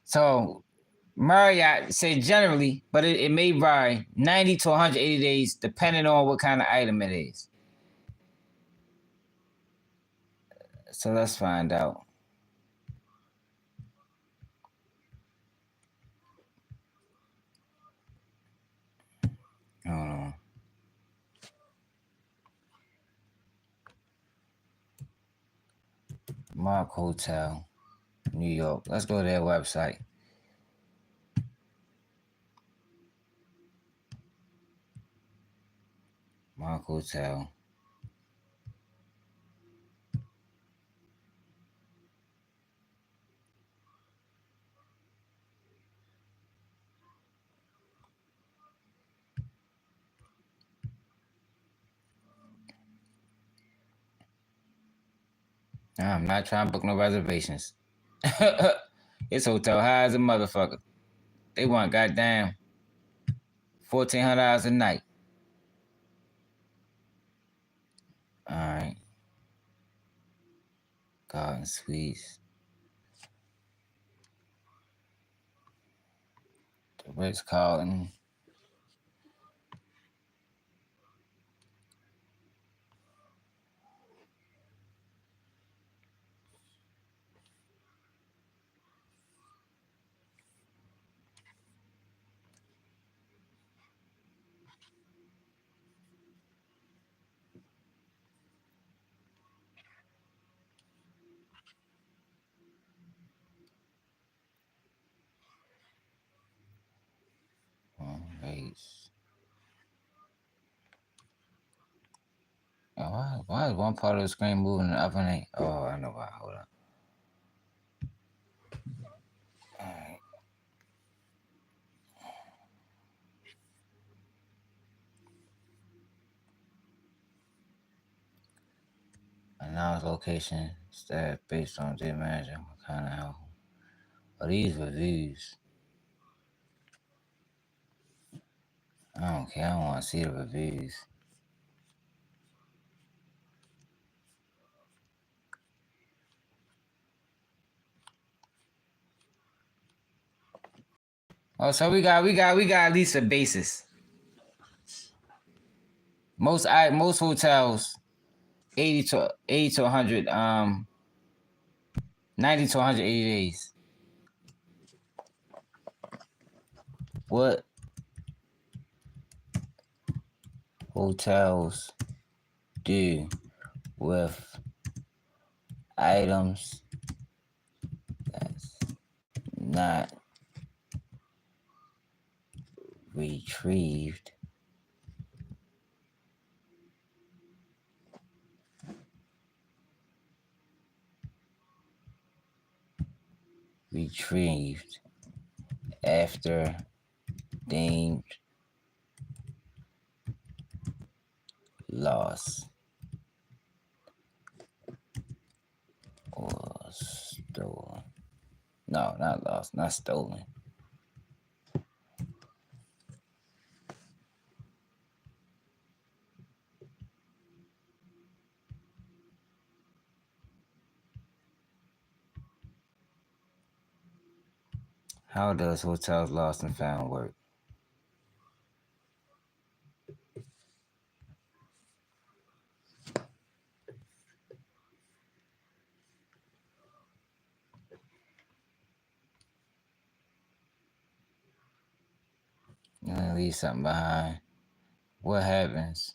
So, Marriott said generally, but it may vary 90 to 180 days depending on what kind of item it is. So let's find out. Hold on. Mark Hotel, New York. Let's go to their website. Mark Hotel. I'm not trying to book no reservations. This hotel high as a motherfucker. They want goddamn $1,400 a night. Alright. Garden Suites. The Ritz-Carlton. Rates. Why is one part of the screen moving and the other ain't? Oh, I know why. Hold on. Alright. Announce location, staff based on the manager. What kind of help? Are these reviews? I don't care. I don't want to see the reviews. Oh, so we got at least a basis. Most hotels, 80 to 100, 90 to 180 days. What hotels do with items that's not retrieved after deemed loss? Stolen. No, not lost, not stolen. How does hotels lost and found work? You're gonna leave something behind. What happens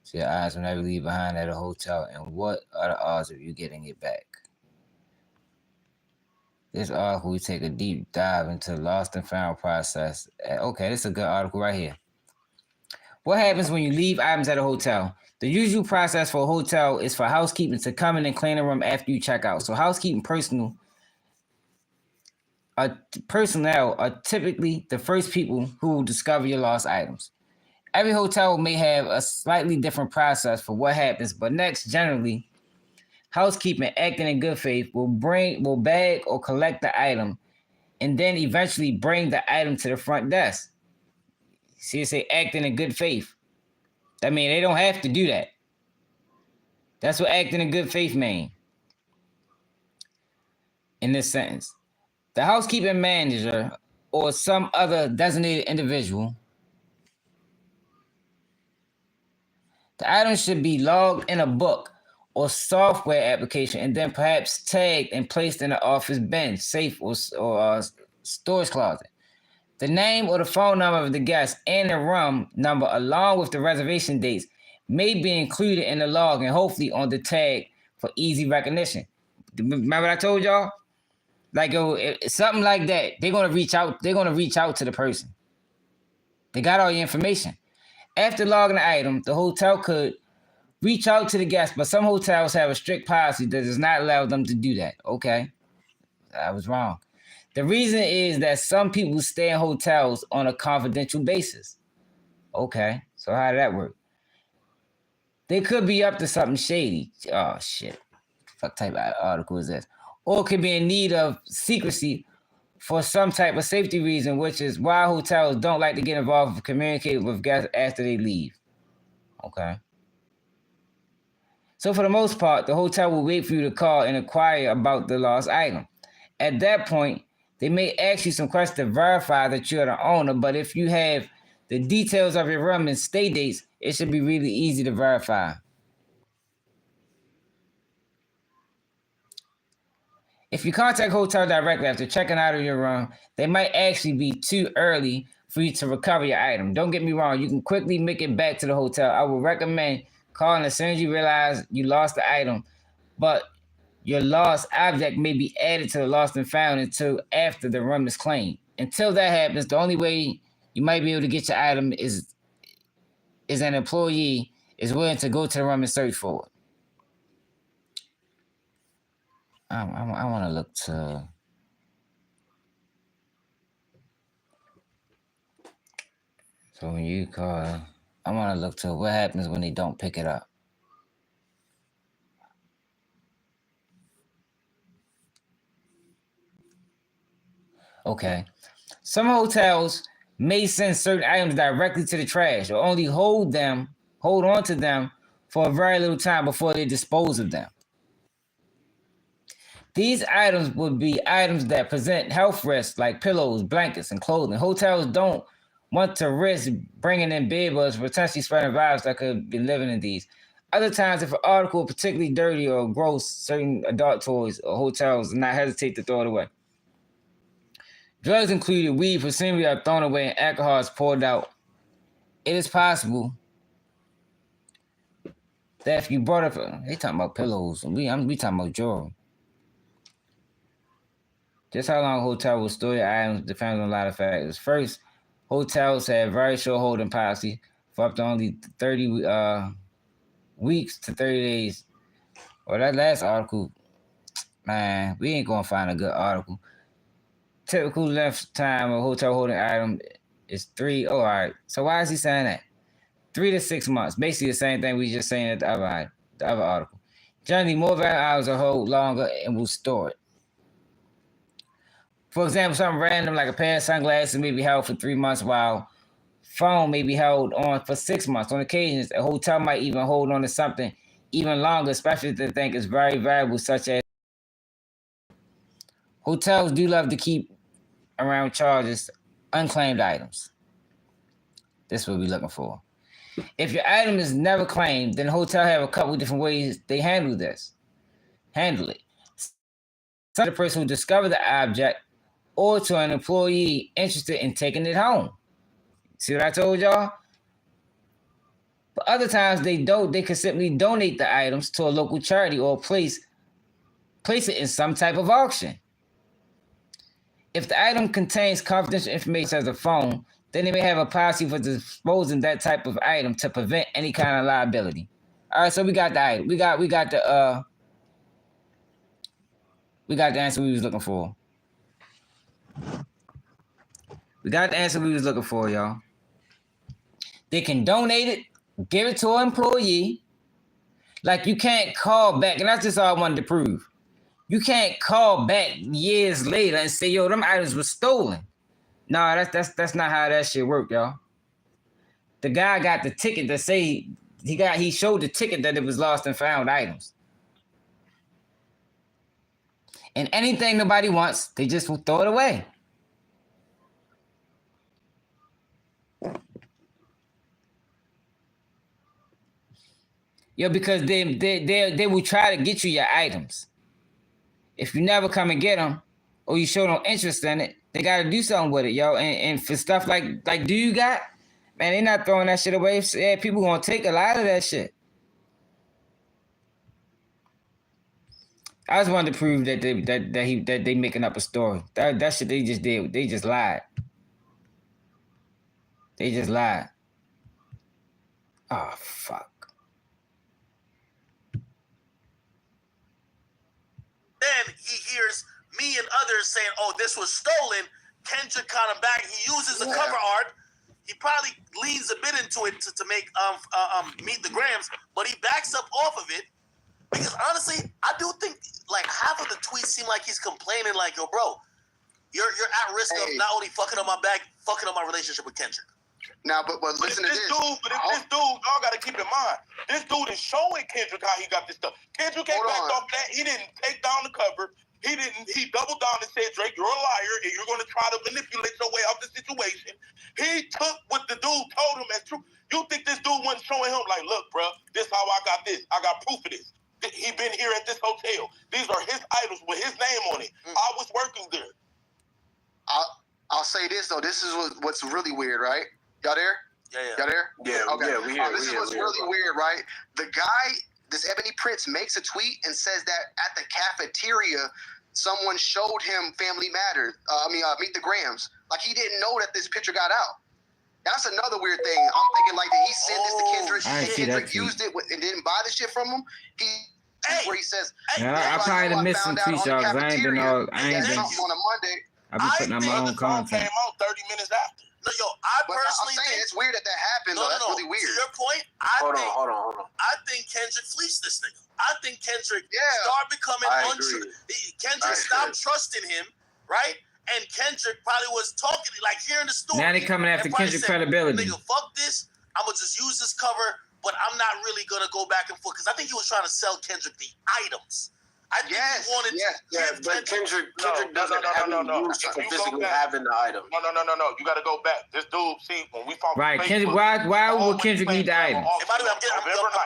to your eyes whenever you leave behind at a hotel, and what are the odds of you getting it back? This article, we take a deep dive into the lost and found process. Okay, this is a good article right here. What happens when you leave items at a hotel? The usual process for a hotel is for housekeeping to come in and clean the room after you check out. So housekeeping personnel are typically the first people who will discover your lost items. Every hotel may have a slightly different process for what happens, but next, generally, housekeeping acting in good faith will bag or collect the item and then eventually bring the item to the front desk. See, it say acting in good faith. I mean, they don't have to do that. That's what acting in good faith means in this sentence. The housekeeping manager or some other designated individual, the item should be logged in a book or software application and then perhaps tagged and placed in an office bin, safe, or storage closet. The name or the phone number of the guest and the room number along with the reservation dates may be included in the log and hopefully on the tag for easy recognition. Remember what I told y'all? Like, something like that. They're gonna reach out to the person. They got all your information. After logging the item, the hotel could reach out to the guest, but some hotels have a strict policy that does not allow them to do that. Okay, I was wrong. The reason is that some people stay in hotels on a confidential basis. Okay, so how did that work? They could be up to something shady. Oh, shit. What type of article is this? Or could be in need of secrecy for some type of safety reason, which is why hotels don't like to get involved or communicate with guests after they leave. Okay. So for the most part, the hotel will wait for you to call and inquire about the lost item. At that point, they may ask you some questions to verify that you're the owner, but if you have the details of your room and stay dates, it should be really easy to verify. If you contact hotel directly after checking out of your room, they might actually be too early for you to recover your item. Don't get me wrong, you can quickly make it back to the hotel. I would recommend calling as soon as you realize you lost the item, but your lost object may be added to the lost and found until after the room is claimed. Until that happens, the only way you might be able to get your item is an employee is willing to go to the room and search for it. I want to look to... So when you call, I want to look to what happens when they don't pick it up. Okay. Some hotels may send certain items directly to the trash or only hold on to them for a very little time before they dispose of them. These items would be items that present health risks like pillows, blankets, and clothing. Hotels don't want to risk bringing in bedbugs, potentially spreading viruses that could be living in these. Other times, if an article is particularly dirty or gross, certain adult toys or hotels do not hesitate to throw it away. Drugs included weed presumably are thrown away and alcohol is poured out. It is possible that if you brought up, they talking about pillows, and we talking about jewelry. Just how long a hotel will store your items depends on a lot of factors. First, hotels have very short holding policy for up to only 30 weeks to 30 days. Well, that last article, man, we ain't gonna find a good article. Typical length time of hotel holding item is 3. Oh, all right. So why is he saying that? 3 to 6 months. Basically the same thing we just saying at the other article. Generally, more valuable items will hold longer and will store it. For example, something random like a pair of sunglasses may be held for 3 months, while phone may be held on for 6 months. On occasions, a hotel might even hold on to something even longer, especially if they think it's very valuable, such as hotels do love to keep around charges unclaimed items. This is what we're looking for. If your item is never claimed, then the hotel have a couple different ways they handle it. Some to the person who discovered the object or to an employee interested in taking it home. See what I told y'all? But other times they can simply donate the items to a local charity or place it in some type of auction. If the item contains confidential information such as a phone, then they may have a policy for disposing that type of item to prevent any kind of liability. All right, so we got the item. We got the answer we was looking for. We got the answer we was looking for, y'all. They can donate it, give it to an employee. Like, you can't call back, and that's just all I wanted to prove. You can't call back years later and say, yo, them items were stolen. No, that's not how that shit work, y'all. The guy got the ticket that say he showed the ticket that it was lost and found items. And anything nobody wants, they just will throw it away. Yo, because they will try to get you your items. If you never come and get them, or you show no interest in it, they got to do something with it, yo. And for stuff like do you got, man, they not throwing that shit away. Yeah, people gonna take a lot of that shit. I just wanted to prove that they making up a story. That shit they just did. They just lied. They just lied. Oh, fuck. Then he hears me and others saying, oh, this was stolen. Kendrick kind of back. He uses the cover art. He probably leans a bit into it to make Meet the Grams, but he backs up off of it. Because honestly, I do think like half of the tweets seem like he's complaining, like, yo, bro, you're at risk of not only fucking up my bag, fucking up my relationship with Kendrick. Now, but listen to this. This dude, y'all got to keep in mind, this dude is showing Kendrick how he got this stuff. Kendrick ain't backed off that. He didn't take down the cover. He doubled down and said, Drake, you're a liar, and you're going to try to manipulate your way out the situation. He took what the dude told him as true. You think this dude wasn't showing him, like, look, bro, this how I got this. I got proof of this. He been here at this hotel. These are his items with his name on it. I was working there. I'll say this, though. This is what's really weird, right? Y'all there? Yeah. Y'all there? Yeah, okay. Yeah, we here. This is what's really weird, right? The guy, this Ebony Prince, makes a tweet and says that at the cafeteria, someone showed him Family Matters. Meet the Grams. Like, he didn't know that this picture got out. That's another weird thing. I'm thinking, like, did he send this to Kendrick? Kendrick used it and didn't buy the shit from him. Where he says, I probably done missed some tweets, y'all, because I ain't been on a Monday. I've been putting out my own content. Came out 30 minutes after. No, yo, I personally think it's weird that happened. No, that's really weird. To your point, hold on. I think Kendrick fleeced this nigga. I think Kendrick started becoming untrue. Kendrick stopped trusting him, right? And Kendrick probably was talking, like, hearing the story. Now they coming after Kendrick's credibility. Nigga, fuck this. I'm gonna just use this cover, but I'm not really gonna go back and forth because I think he was trying to sell Kendrick the items. I think he wanted to. But Kendrick doesn't have any use for physically having the item. No. You got to go back. This dude, see, when we found right, Kendrick. Why would Kendrick need the item? By the way,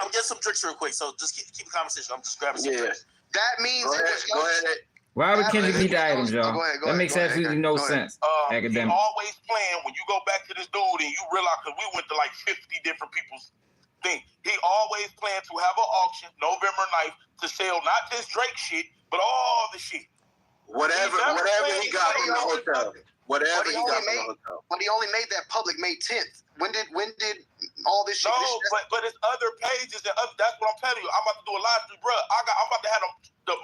I'm getting some drinks real quick, so just keep the conversation. I'm just grabbing some drinks. That means go ahead. Why would Kendrick need the items, y'all? That makes absolutely no sense. Academics. He always playing when you go back to this dude and you realize, because we went to like 50 different people's thing. He always planned to have an auction November 9th to sell not just Drake shit, but all the shit. Whatever he got from the hotel. Whatever he got from the hotel. But he only made that public May 10th. When did all this shit? No, but it's other pages and that's what I'm telling you. I'm about to do a live stream, bro. I'm about to have the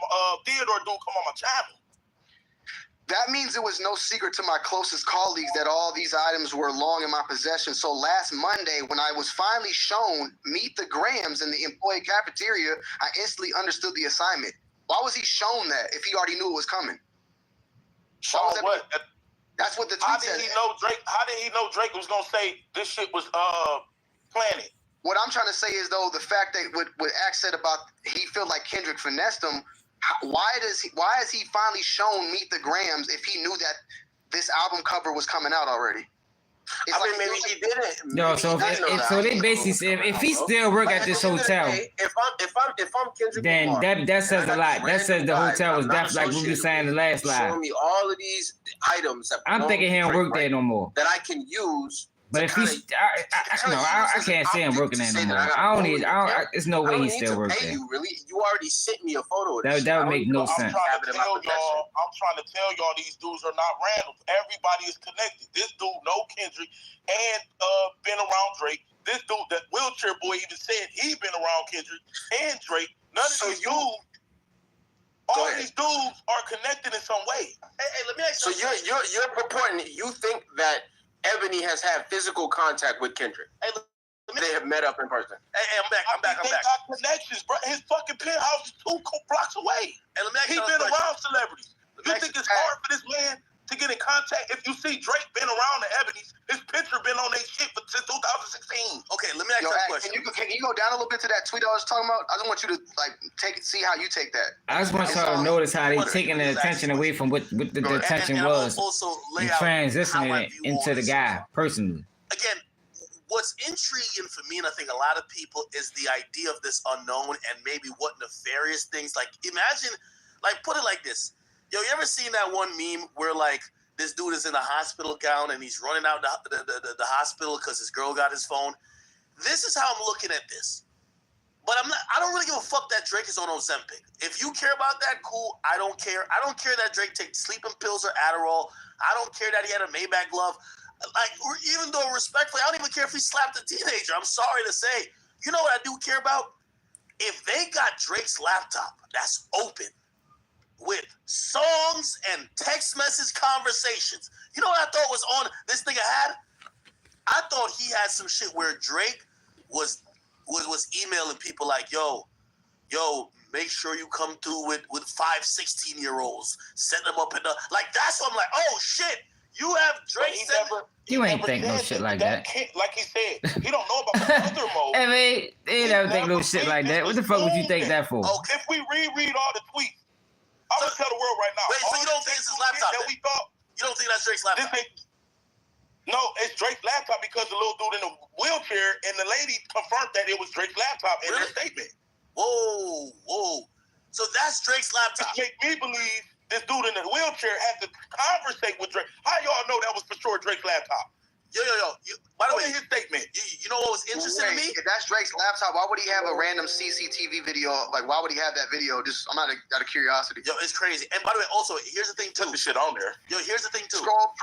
Theodore dude come on my channel. That means it was no secret to my closest colleagues that all these items were long in my possession. So last Monday, when I was finally shown Meet the Grams in the employee cafeteria, I instantly understood the assignment. Why was he shown that if he already knew it was coming? Shown what? That's what the tweet How said. did he know Drake was gonna say this shit was planted? What I'm trying to say is, though, the fact that what Axe said about he felt like Kendrick finessed him. Why is he finally shown Meet the Grams if he knew that this album cover was coming out already? I mean, maybe he didn't. No, so they basically said if he still work at this hotel, if I'm Kendrick then Lamar, that says a lot. That says the hotel was definitely like we were saying the last slide. Showing me all of these items. I'm thinking he don't work there no more. That I can use. But if he's, I can't say him working there no more. There's no way he's still working there. Really, you already sent me a photo of this. That would make no sense. I'm trying to tell y'all these dudes are not random. Everybody is connected. This dude know Kendrick and been around Drake. This dude, that wheelchair boy, even said he been around Kendrick and Drake. None of these dudes. All these dudes are connected in some way. Hey, let me ask you. So you're purporting you think that Ebony has had physical contact with Kendrick. Hey, they have met up in person. Hey, I'm back. They got connections, bro. His fucking penthouse is 2 blocks away. And let me ask you, he's been around celebrities. You think it's hard for this man to get in contact? If you see Drake been around the Ebony's, his picture been on their shit since 2016. Okay, let me ask you a question. Can you go down a little bit to that tweet I was talking about? I just want you to see how you take that. I just want y'all to notice how they taking the attention away from what the attention was and transitioning it into the guy personally. Again, what's intriguing for me, and I think a lot of people, is the idea of this unknown and maybe what nefarious things. Like, imagine, put it like this. Yo, you ever seen that one meme where this dude is in a hospital gown and he's running out the hospital because his girl got his phone? This is how I'm looking at this. But I don't really give a fuck that Drake is on Ozempic. If you care about that, cool. I don't care. I don't care that Drake takes sleeping pills or Adderall. I don't care that he had a Maybach glove. Even though respectfully, I don't even care if he slapped a teenager. I'm sorry to say. You know what I do care about? If they got Drake's laptop that's open with songs and text message conversations, you know what I thought was on this nigga had? I thought he had some shit where Drake was emailing people like, yo, make sure you come through with 5 16-year-olds. Set them up in the that's what I'm like, oh shit, you have Drake. You ain't think no shit like that. Like he said, he don't know about the other mode. I mean, they never think no shit like that. What the fuck would you think that for? Okay. If we reread all the tweets, I'm gonna tell the world right now. Wait, so you don't think it's his laptop? You don't think that's Drake's laptop? No, it's Drake's laptop because the little dude in the wheelchair and the lady confirmed that it was Drake's laptop in their statement. Whoa. So that's Drake's laptop. Which make me believe this dude in the wheelchair had to conversate with Drake. How y'all know that was for sure Drake's laptop? Yo. By the way, his statement. You know what was interesting to me? If that's Drake's laptop, why would he have a random CCTV video? Why would he have that video? I'm out of curiosity. Yo, it's crazy. And by the way, also, here's the thing too. Put the shit on there. Yo, here's the thing too. Scroll up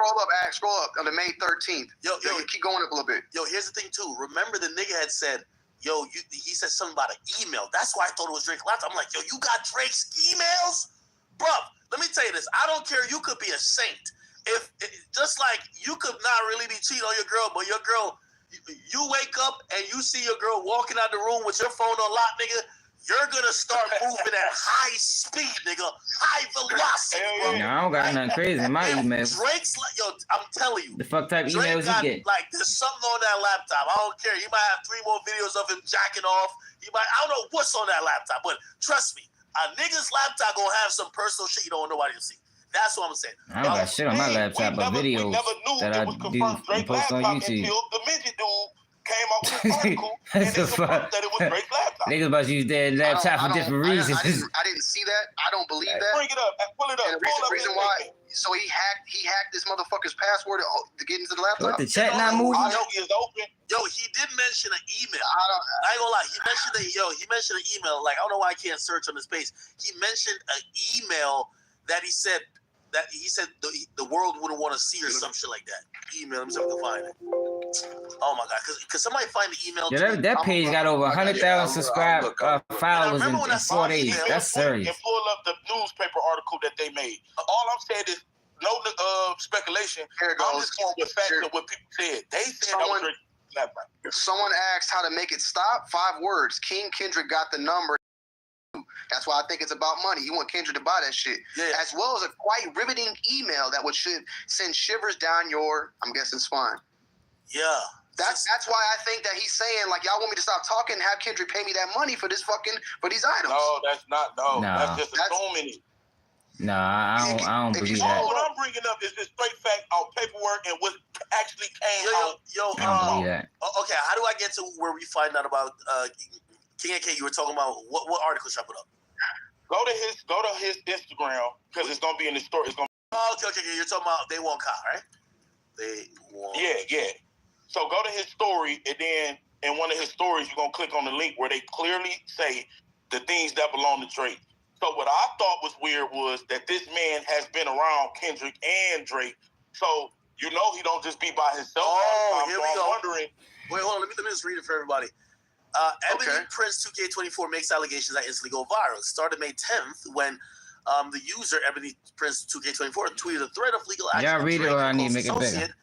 on the May 13th. Yo, keep going up a little bit. Yo, here's the thing too. Remember the nigga had said, he said something about an email. That's why I thought it was Drake's laptop. I'm like, yo, you got Drake's emails? Bruh, let me tell you this. I don't care. You could be a saint. If just like you could not really be cheating on your girl, but your girl, you wake up and you see your girl walking out the room with your phone on lock, nigga, you're gonna start moving at high speed, nigga, high velocity. Bro. No, I don't got nothing crazy in my emails. Drake's I'm telling you. The fuck type emails you get? There's something on that laptop. I don't care. He might have 3 more videos of him jacking off. I don't know what's on that laptop, but trust me, a nigga's laptop gonna have some personal shit you don't want nobody to see. That's what I'm saying. I don't got shit on my laptop, but videos that I do and post on YouTube. Until the midget dude came out with an article and it confirmed that it was Drake's laptop. Niggas about to use their laptop for different reasons. I didn't see that. I don't believe that. Bring it up. Pull it up. And the reason why. So he hacked this motherfucker's password to get into the laptop. What, the chat not moving? I know he is open. Yo, he did mention an email. I ain't gonna lie. He mentioned an email. I don't know why I can't search on his page. He mentioned an email that he said the world wouldn't want to see or some shit like that. Email him so we can find it. Oh my god, because somebody find the email. Yeah, that page got over 100,000 subscribed followers in 4 days. That's serious. And pull up the newspaper article that they made. All I'm saying is speculation. Here it goes. I'm just going with facts of what people said. They said someone asked how to make it stop. 5 words. King Kendrick got the number. That's why I think it's about money. You want Kendrick to buy that shit. Yeah. As well as a quite riveting email that should send shivers down your, I'm guessing, spine. Yeah. That's why I think that he's saying, like, y'all want me to stop talking and have Kendrick pay me that money for these items. No, that's not. No, that's just assuming it. No, I don't believe that. All what I'm bringing up is this straight fact of paperwork and what actually came out. I don't believe that. Okay, how do I get to where we find out about King AK? You were talking about what article should I put up? Go to his Instagram because it's gonna be in the story. It's gonna. Okay. You're talking about They Want Kyle, right? They Want. Yeah. So go to his story, and then in one of his stories, you're gonna click on the link where they clearly say the things that belong to Drake. So what I thought was weird was that this man has been around Kendrick and Drake. So you know he don't just be by himself. Here we go. I'm wondering. Wait, hold on. Let me just read it for everybody. Ebony Prince 2K24 makes allegations that instantly go viral. It started May 10th when the user Ebony Prince 2K24 tweeted a thread of legal action. Y'all read it or I need to make it bigger?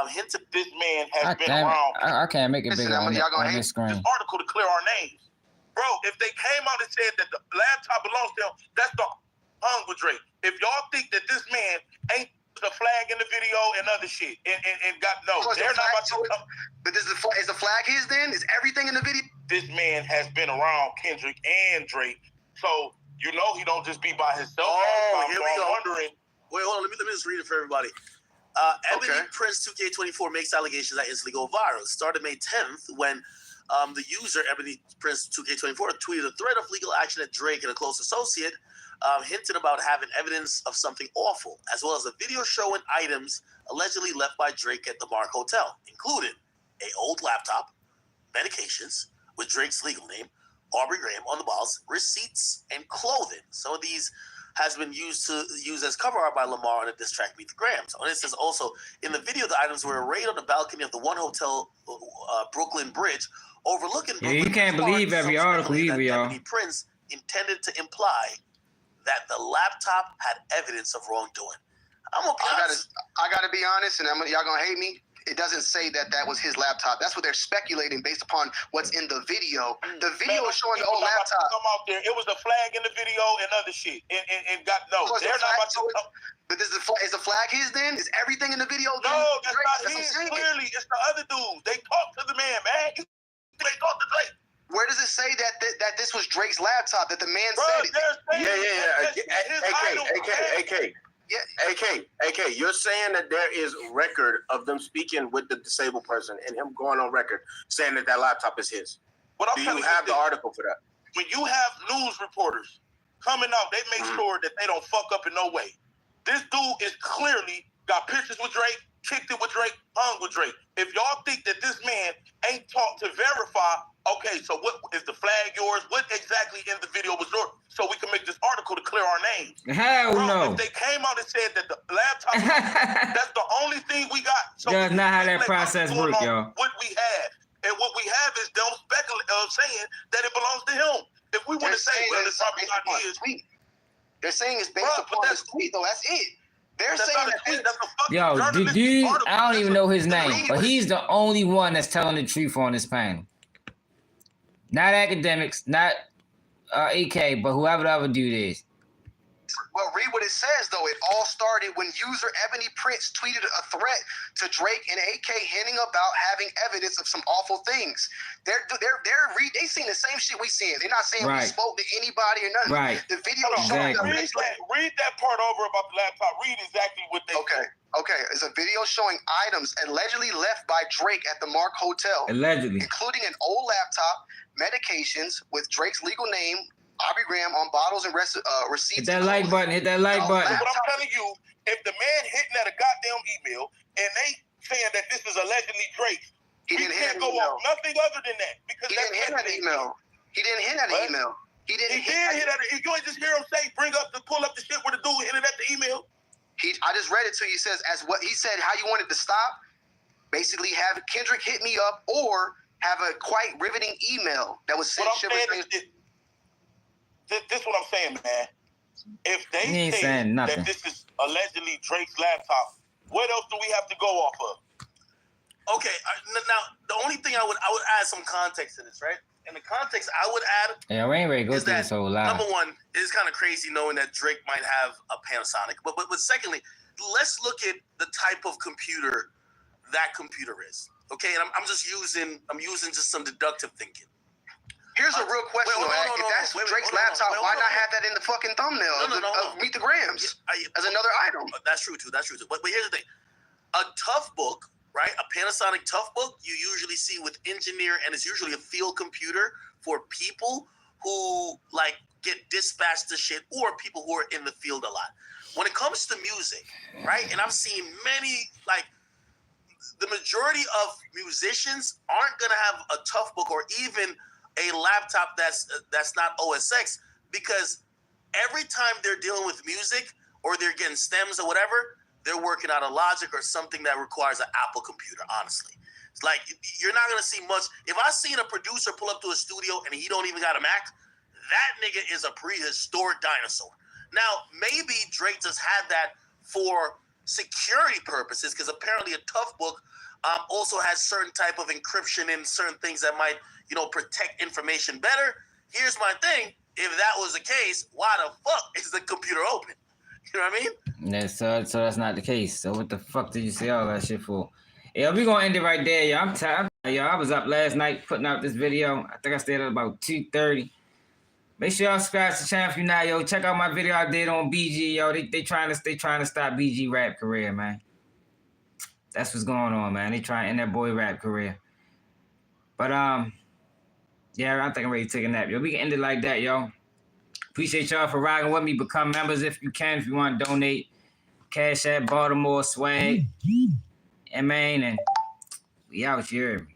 Hinted this man has been around. I can't make it bigger on this screen. This article to clear our names. Bro, if they came out and said that the laptop belongs to him, that's the hung with Drake. If y'all think that this man ain't the flag in the video and other shit and got they're not about to come. But is the flag his then? Is everything in the video? This man has been around Kendrick and Drake, so you know he don't just be by himself. Here we go. Wondering. Wait, hold on. Let me just read it for everybody. Ebony Prince 2K24 makes allegations that instantly go viral. It started May 10th when the user Ebony Prince 2K24 tweeted a thread of legal action at Drake and a close associate, hinted about having evidence of something awful, as well as a video showing items allegedly left by Drake at the Mark Hotel, including an old laptop, medications with Drake's legal name, Aubrey Graham on the balls, receipts, and clothing. Some of these has been used as cover art by Lamar on a diss track Meet the Grams. And it says also, in the video, the items were arrayed on the balcony of the One Hotel Brooklyn Bridge, overlooking Brooklyn. You can't believe every article either, y'all. Prince intended to imply that the laptop had evidence of wrongdoing. I gotta be honest, and y'all gonna hate me. It doesn't say that was his laptop. That's what they're speculating based upon what's in the video. The video is showing the old laptop. Come out there. It was a flag in the video and other shit. And got no. So they're not about to come. But is the flag his then? Is everything in the video? No, that's not his. Clearly, it's the other dudes. They talk to the man, man. They talk to Drake. Where does it say that this was Drake's laptop? That the man said it? AK. Yeah, AK, you're saying that there is record of them speaking with the disabled person and him going on record saying that laptop is his. Do you have the article for that? When you have news reporters coming out, they make sure that they don't fuck up in no way. This dude is clearly got pictures with Drake, kicked it with Drake, hung with Drake. If y'all think that this man ain't taught to verify, okay, so what is the flag yours? What exactly in the video was yours? So we can make this article to clear our names. Hell no. If they came out and said that the laptop, that's the only thing we got. So that's not how that process works, y'all. What we have. And what we have is them saying that it belongs to him. If we want to say, well, it's probably not his. They're saying it's based upon this tweet, though. That's it. They're saying yo, dude, I don't even know his name, but he's the only one that's telling the truth on this panel. Not Akademiks, not AK, but whoever the other dude is. Well, read what it says, though. It all started when user Ebony Prince tweeted a threat to Drake and AK hinting about having evidence of some awful things. They seeing the same shit we seeing. They're not saying we spoke to anybody or nothing. Right. The video showing read that part over about the laptop. Read exactly what they said. Okay. It's a video showing items allegedly left by Drake at the Mark Hotel. Allegedly. Including an old laptop, medications with Drake's legal name, Aubrey Graham on bottles and receipts. Hit that like button. Hit that like button. But I'm telling you, if the man hitting at a goddamn email and they saying that this is allegedly Drake, we can't go off nothing other than that. Because he didn't hit that email. He didn't hit that email. He didn't hit that. You ain't just hear him say, pull up the shit where the dude hinted at the email. I just read it to you. He says, how you wanted to stop, basically have Kendrick hit me up or have a quite riveting email that was sent. This is what I'm saying, man. If they He ain't say saying nothing. that this is allegedly Drake's laptop, what else do we have to go off of? Okay, now the only thing I would add some context to this, right? And the context I would add Yeah, we ain't ready to go is through that this whole lot. number one, it's kind of crazy knowing that Drake might have a Panasonic. But secondly, let's look at the type of computer that computer is. Okay, and I'm using just some deductive thinking. Here's a real question. If that's Drake's laptop, why not have that in the fucking thumbnail of Meet the Grams as another item? That's true too. That's true too. But here's the thing: a tough book, right? A Panasonic tough book, you usually see with engineer, and it's usually a field computer for people who like get dispatched to shit, or people who are in the field a lot. When it comes to music, right? And I've seen many, like the majority of musicians aren't gonna have a tough book or even a laptop that's not OS X, because every time they're dealing with music or they're getting stems or whatever, they're working out a Logic or something that requires an Apple computer, honestly. It's like, you're not going to see much. If I seen a producer pull up to a studio and he don't even got a Mac, that nigga is a prehistoric dinosaur. Now, maybe Drake just had that for security purposes, because apparently a tough book also has certain type of encryption and certain things that might, protect information better. Here's my thing. If that was the case, why the fuck is the computer open? You know what I mean? Yeah, so that's not the case. So what the fuck did you say all that shit for? Yeah, we gonna end it right there, y'all. I'm tired. Y'all, I was up last night putting out this video. I think I stayed at about 2:30. Make sure y'all subscribe to the channel if you're not, yo. Check out my video I did on BG, yo. They trying to stop BG rap career, man. That's what's going on, man. They trying to end that boy rap career. But yeah, I think I'm ready to take a nap, yo. We can end it like that, yo. Appreciate y'all for riding with me. Become members if you can, if you want to donate. Cash App, Baltimore, swag. And man, and we out here.